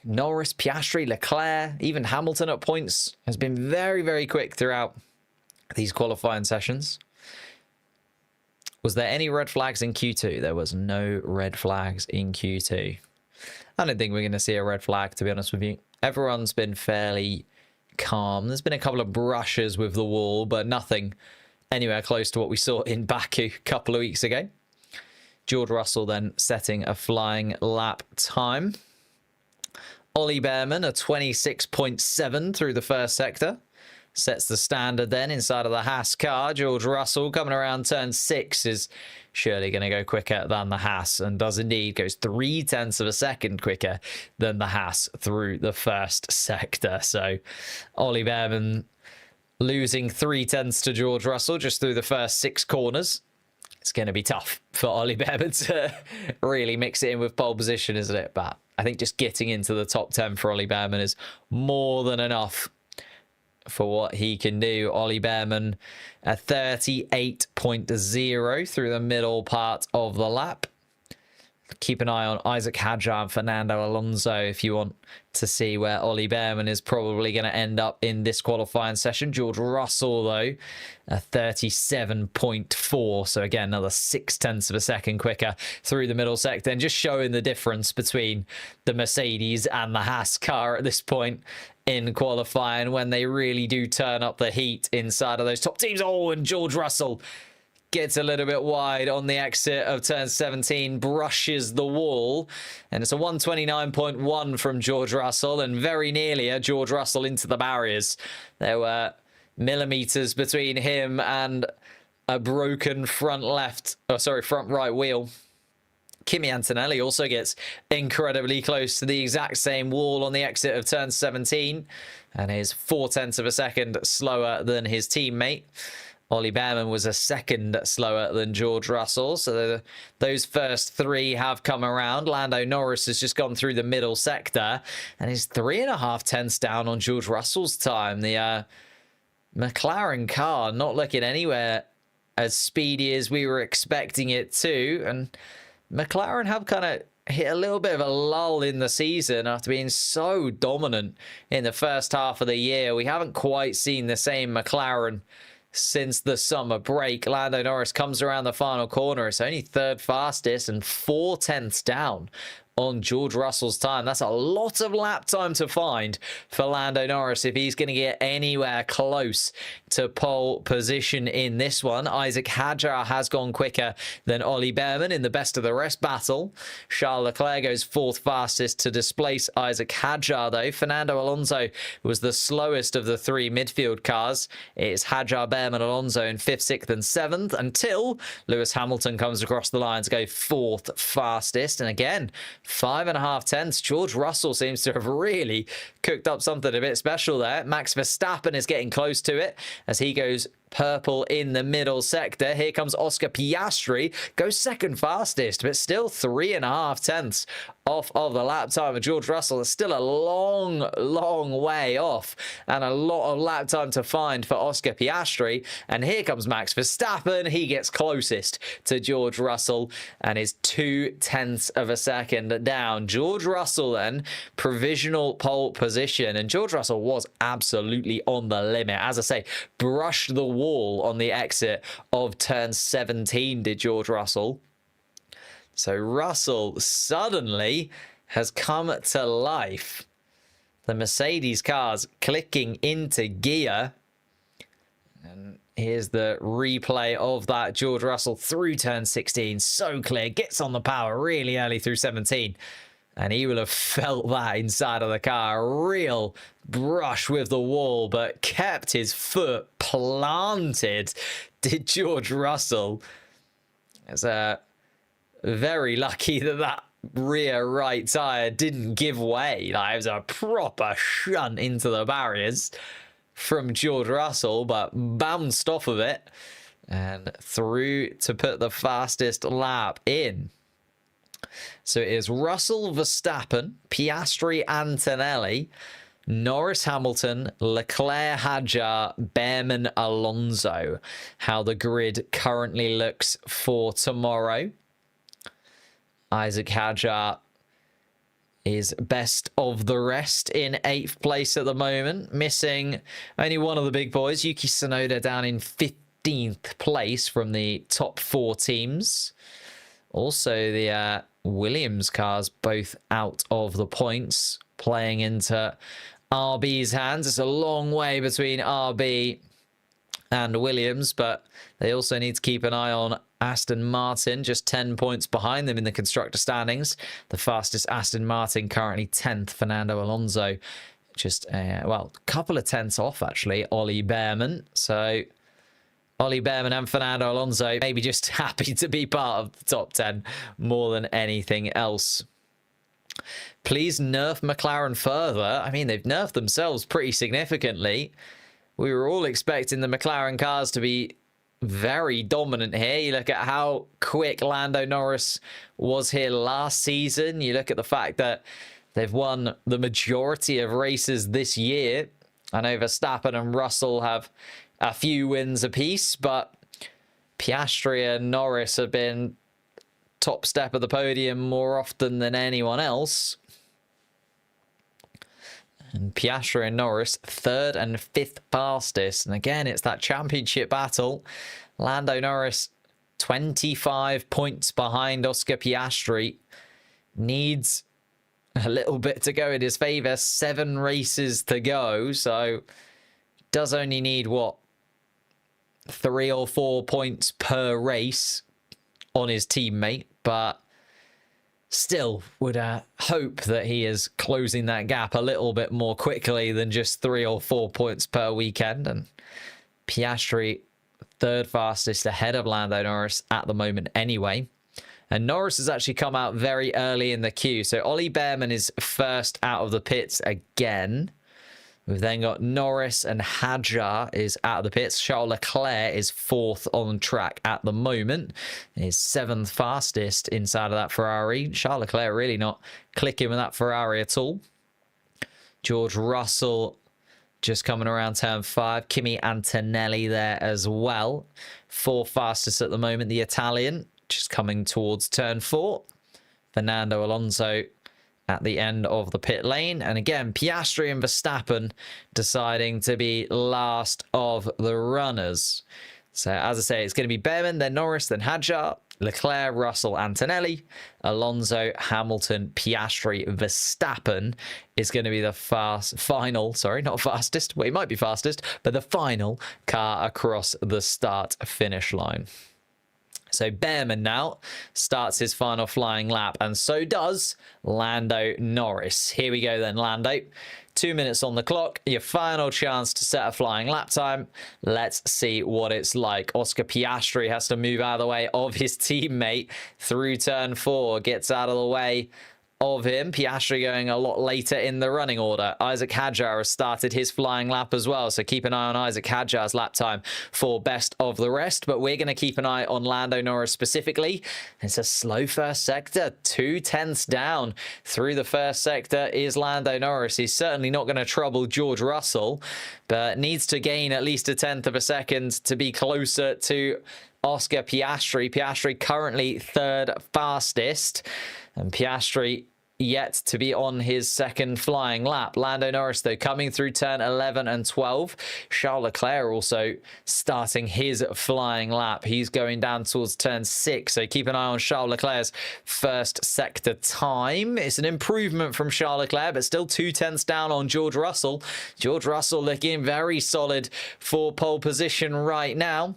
Norris, Piastri, Leclerc, even Hamilton at points has been very, very quick throughout these qualifying sessions. Was there any red flags in Q2? There was no red flags in Q2. I don't think we're going to see a red flag, to be honest with you. Everyone's been fairly calm. There's been a couple of brushes with the wall, but nothing anywhere close to what we saw in Baku a couple of weeks ago. George Russell then setting a flying lap time. Ollie Behrman, a 26.7 through the first sector. Sets the standard then inside of the Haas car. George Russell coming around turn 6 is surely going to go quicker than the Haas, and does indeed, goes 0.3 of a second quicker than the Haas through the first sector. So Ollie Behrman losing 0.3 to George Russell just through the first 6 corners. It's going to be tough for Ollie Behrman to really mix it in with pole position, isn't it? But I think just getting into the top 10 for Ollie Behrman is more than enough for what he can do. Ollie Behrman, a 38.0 through the middle part of the lap. Keep an eye on Isaac Hadjar and Fernando Alonso if you want to see where Ollie Behrman is probably going to end up in this qualifying session. George Russell, though, a 37.4. So again, another 0.6 of a second quicker through the middle sector, and just showing the difference between the Mercedes and the Haas car at this point in qualifying, when they really do turn up the heat inside of those top teams. Oh, and George Russell gets a little bit wide on the exit of turn 17, brushes the wall, and it's a 129.1 from George Russell, and very nearly a George Russell into the barriers. There were millimeters between him and a broken front right wheel. Kimi Antonelli also gets incredibly close to the exact same wall on the exit of turn 17, and is 0.4 of a second slower than his teammate. Ollie Behrman was a second slower than George Russell. So those first 3 have come around. Lando Norris has just gone through the middle sector and is 3.5 down on George Russell's time. The McLaren car not looking anywhere as speedy as we were expecting it to. And McLaren have kind of hit a little bit of a lull in the season after being so dominant in the first half of the year. We haven't quite seen the same McLaren since the summer break. Lando Norris comes around the final corner. It's only 3rd fastest and 0.4 down on George Russell's time. That's a lot of lap time to find for Lando Norris if he's going to get anywhere close to pole position in this one. Isaac Hadjar has gone quicker than Ollie Behrman in the best of the rest battle. Charles Leclerc goes 4th fastest to displace Isaac Hadjar, though. Fernando Alonso was the slowest of the 3 midfield cars. It's Hadjar, Behrman, Alonso in 5th, 6th and 7th, until Lewis Hamilton comes across the line to go 4th fastest. And again, 5.5. George Russell seems to have really cooked up something a bit special there. Max Verstappen is getting close to it as he goes purple in the middle sector. Here comes Oscar Piastri, goes 2nd fastest, but still 3.5 off of the lap time of George Russell. It's still a long way off, and a lot of lap time to find for Oscar Piastri. And here comes Max Verstappen. He gets closest to George Russell and is 0.2 of a second down. George Russell then, provisional pole position, and George Russell was absolutely on the limit. As I say, brushed the wall on the exit of turn 17, did George Russell. So Russell suddenly has come to life. The Mercedes cars clicking into gear. And here's the replay of that. George Russell through turn 16. So clear. Gets on the power really early through 17. And he will have felt that inside of the car. A real brush with the wall, but kept his foot planted, did George Russell. It's very lucky that rear right tyre didn't give way. Like, it was a proper shunt into the barriers from George Russell, but bounced off of it and through to put the fastest lap in. So it is Russell, Verstappen, Piastri, Antonelli, Norris, Hamilton, Leclerc, Hadjar, Behrman, Alonso. How the grid currently looks for tomorrow. Isaac Hadjar is best of the rest in 8th place at the moment, missing only one of the big boys. Yuki Tsunoda down in 15th place from the top 4 teams. Also, the Williams cars both out of the points, playing into RB's hands. It's a long way between RB and Williams, but they also need to keep an eye on Aston Martin, just 10 points behind them in the constructor standings. The fastest Aston Martin currently 10th, Fernando Alonso. Just, well, a couple of tenths off, actually, Ollie Behrman. So Ollie Behrman and Fernando Alonso maybe just happy to be part of the top 10 more than anything else. Please nerf McLaren further. I mean, they've nerfed themselves pretty significantly. We were all expecting the McLaren cars to be very dominant here. You look at how quick Lando Norris was here last season. You look at the fact that they've won the majority of races this year. I know Verstappen and Russell have a few wins apiece, but Piastri and Norris have been top step of the podium more often than anyone else. And Piastri and Norris, 3rd and 5th fastest. And again, it's that championship battle. Lando Norris, 25 points behind Oscar Piastri. Needs a little bit to go in his favour. 7 races to go. So, does only need, what, 3 or 4 points per race on his teammate. But still would hope that he is closing that gap a little bit more quickly than just 3 or 4 points per weekend. And Piastri, 3rd fastest ahead of Lando Norris at the moment anyway. And Norris has actually come out very early in the queue. So Ollie Behrman is first out of the pits again. We've then got Norris, and Hadjar is out of the pits. Charles Leclerc is 4th on track at the moment. He's 7th fastest inside of that Ferrari. Charles Leclerc really not clicking with that Ferrari at all. George Russell just coming around turn 5. Kimi Antonelli there as well. 4th fastest at the moment, the Italian, just coming towards turn 4. Fernando Alonso at the end of the pit lane. And again, Piastri and Verstappen deciding to be last of the runners. So, as I say, it's going to be Behrman, then Norris, then Hadjar, Leclerc, Russell, Antonelli, Alonso, Hamilton, Piastri, Verstappen is going to be the final, not fastest, well, he might be fastest, but the final car across the start-finish line. So Behrman now starts his final flying lap, and so does Lando Norris. Here we go then, Lando. 2 minutes on the clock, your final chance to set a flying lap time. Let's see what it's like. Oscar Piastri has to move out of the way of his teammate through turn 4, gets out of the way of him. Piastri going a lot later in the running order. Isaac Hadjar has started his flying lap as well, so keep an eye on Isaac Hadjar's lap time for best of the rest. But we're going to keep an eye on Lando Norris specifically. It's a slow first sector, 2/10 down through the first sector is Lando Norris. He's certainly not going to trouble George Russell, but needs to gain at least a 1/10 of a second to be closer to Oscar Piastri. Piastri currently third fastest, and Piastri yet to be on his second flying lap. Lando Norris, though, coming through turn 11 and 12. Charles Leclerc also starting his flying lap. He's going down towards turn 6, so keep an eye on Charles Leclerc's first sector time. It's an improvement from Charles Leclerc, but still 2/10 down on George Russell. George Russell looking very solid for pole position right now.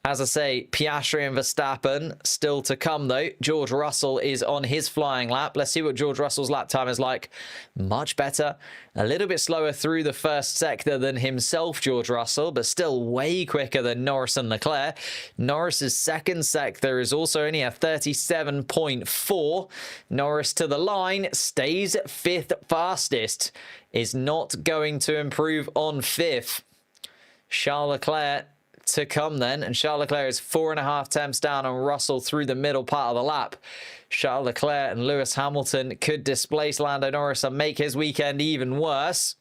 As I say, Piastri and Verstappen still to come, though. George Russell is on his flying lap. Let's see what George Russell's lap time is like. Much better. A little bit slower through the first sector than himself, George Russell, but still way quicker than Norris and Leclerc. Norris's second sector is also only a 37.4. Norris to the line, stays 5th fastest. Is not going to improve on 5th. Charles Leclerc to come then, and Charles Leclerc is 4.5 temps down on Russell through the middle part of the lap. Charles Leclerc and Lewis Hamilton could displace Lando Norris and make his weekend even worse.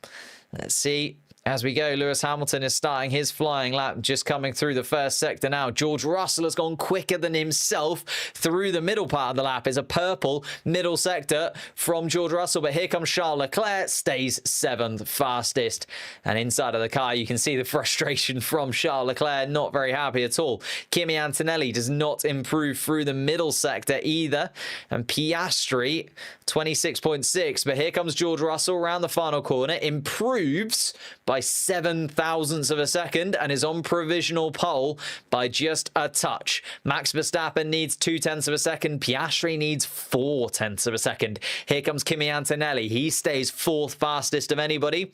Let's see. As we go, Lewis Hamilton is starting his flying lap, just coming through the first sector now. George Russell has gone quicker than himself through the middle part of the lap. Is a purple middle sector from George Russell, but here comes Charles Leclerc, stays 7th fastest. And inside of the car, you can see the frustration from Charles Leclerc, not very happy at all. Kimi Antonelli does not improve through the middle sector either. And Piastri, 26.6, but here comes George Russell around the final corner, improves by 7 thousandths of a second and is on provisional pole by just a touch. Max Verstappen needs 2/10 of a second. Piastri needs 4/10 of a second. Here comes Kimi Antonelli. He stays 4th fastest of anybody.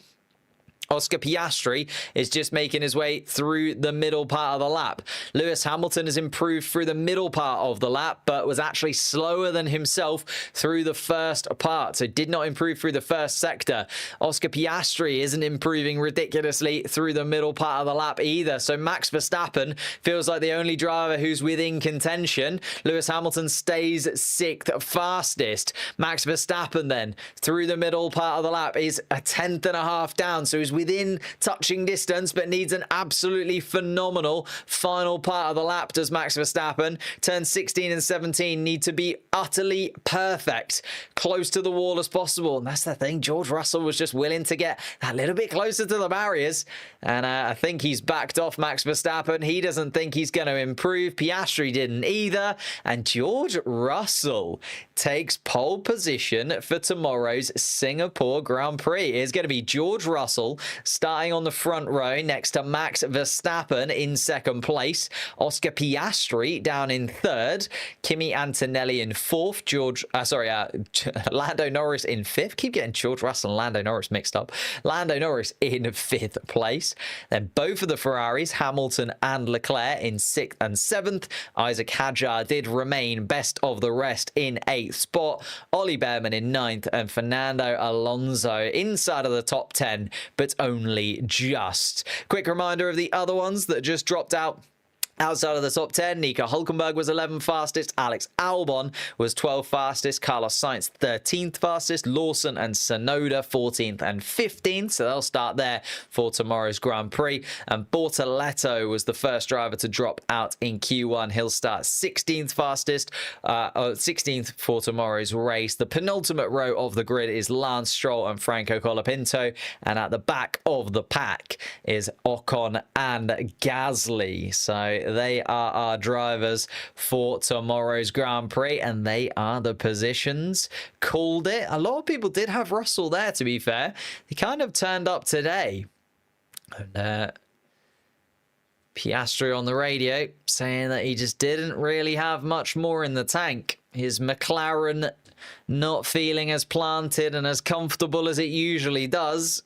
Oscar Piastri is just making his way through the middle part of the lap. Lewis Hamilton has improved through the middle part of the lap, but was actually slower than himself through the first part, so did not improve through the first sector. Oscar Piastri isn't improving ridiculously through the middle part of the lap either, so Max Verstappen feels like the only driver who's within contention. Lewis Hamilton stays 6th fastest. Max Verstappen then, through the middle part of the lap, is a 10.5 down, so he's within touching distance, but needs an absolutely phenomenal final part of the lap, does Max Verstappen. Turns 16 and 17 need to be utterly perfect, close to the wall as possible. And that's the thing, George Russell was just willing to get a little bit closer to the barriers, and I think he's backed off Max Verstappen. He doesn't think he's going to improve. Piastri didn't either, and George Russell takes pole position for tomorrow's Singapore Grand Prix. It's going to be George Russell starting on the front row next to Max Verstappen in 2nd place, Oscar Piastri down in 3rd, Kimi Antonelli in 4th, Lando Norris in 5th. Keep getting George Russell and Lando Norris mixed up. Lando Norris in 5th place. Then both of the Ferraris, Hamilton and Leclerc, in 6th and 7th. Isaac Hadjar did remain best of the rest in 8th spot. Ollie Behrman in 9th, and Fernando Alonso inside of the top 10, but only just. Quick reminder of the other ones that just dropped out. Outside of the top 10, Nico Hülkenberg was 11th fastest, Alex Albon was 12th fastest, Carlos Sainz 13th fastest, Lawson and Tsunoda 14th and 15th, so they'll start there for tomorrow's Grand Prix. And Bortoleto was the first driver to drop out in Q1. He'll start 16th fastest, 16th for tomorrow's race. The penultimate row of the grid is Lance Stroll and Franco Colapinto, and at the back of the pack is Ocon and Gasly. So they are our drivers for tomorrow's Grand Prix, and they are the positions. Called it. A lot of people did have Russell there, to be fair. He kind of turned up today. And Piastri on the radio saying that he just didn't really have much more in the tank. His McLaren not feeling as planted and as comfortable as it usually does.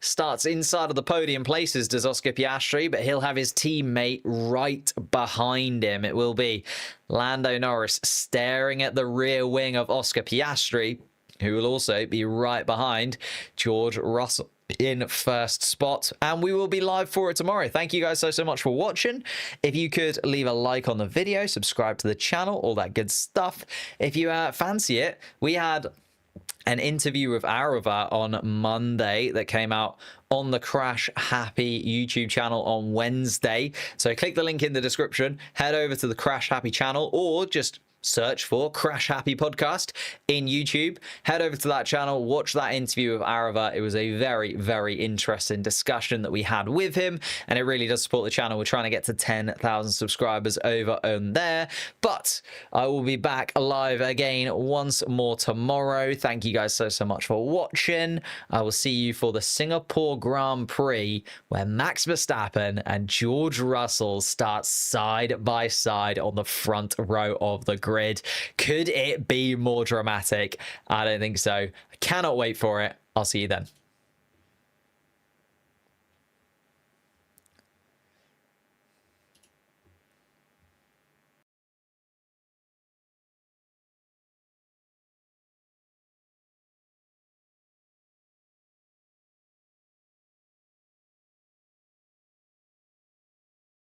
starts inside of the podium places, does Oscar Piastri, but he'll have his teammate right behind him. It will be Lando Norris staring at the rear wing of Oscar Piastri, who will also be right behind George Russell in first spot, and we will be live for it tomorrow. Thank you guys so much for watching. If you could leave a like on the video, subscribe to the channel, all that good stuff. If you fancy it, we had an interview with Arava on Monday that came out on the Crash Happy YouTube channel on Wednesday. So click the link in the description, head over to the Crash Happy channel, or just search for Crash Happy Podcast in YouTube. Head over to that channel, watch that interview with Arava. It was a very, very interesting discussion that we had with him, and it really does support the channel. We're trying to get to 10,000 subscribers over on there. But I will be back live again once more tomorrow. Thank you guys so much for watching. I will see you for the Singapore Grand Prix, where Max Verstappen and George Russell start side by side on the front row of the grid. Could it be more dramatic? I don't think so. I cannot wait for it. I'll see you then.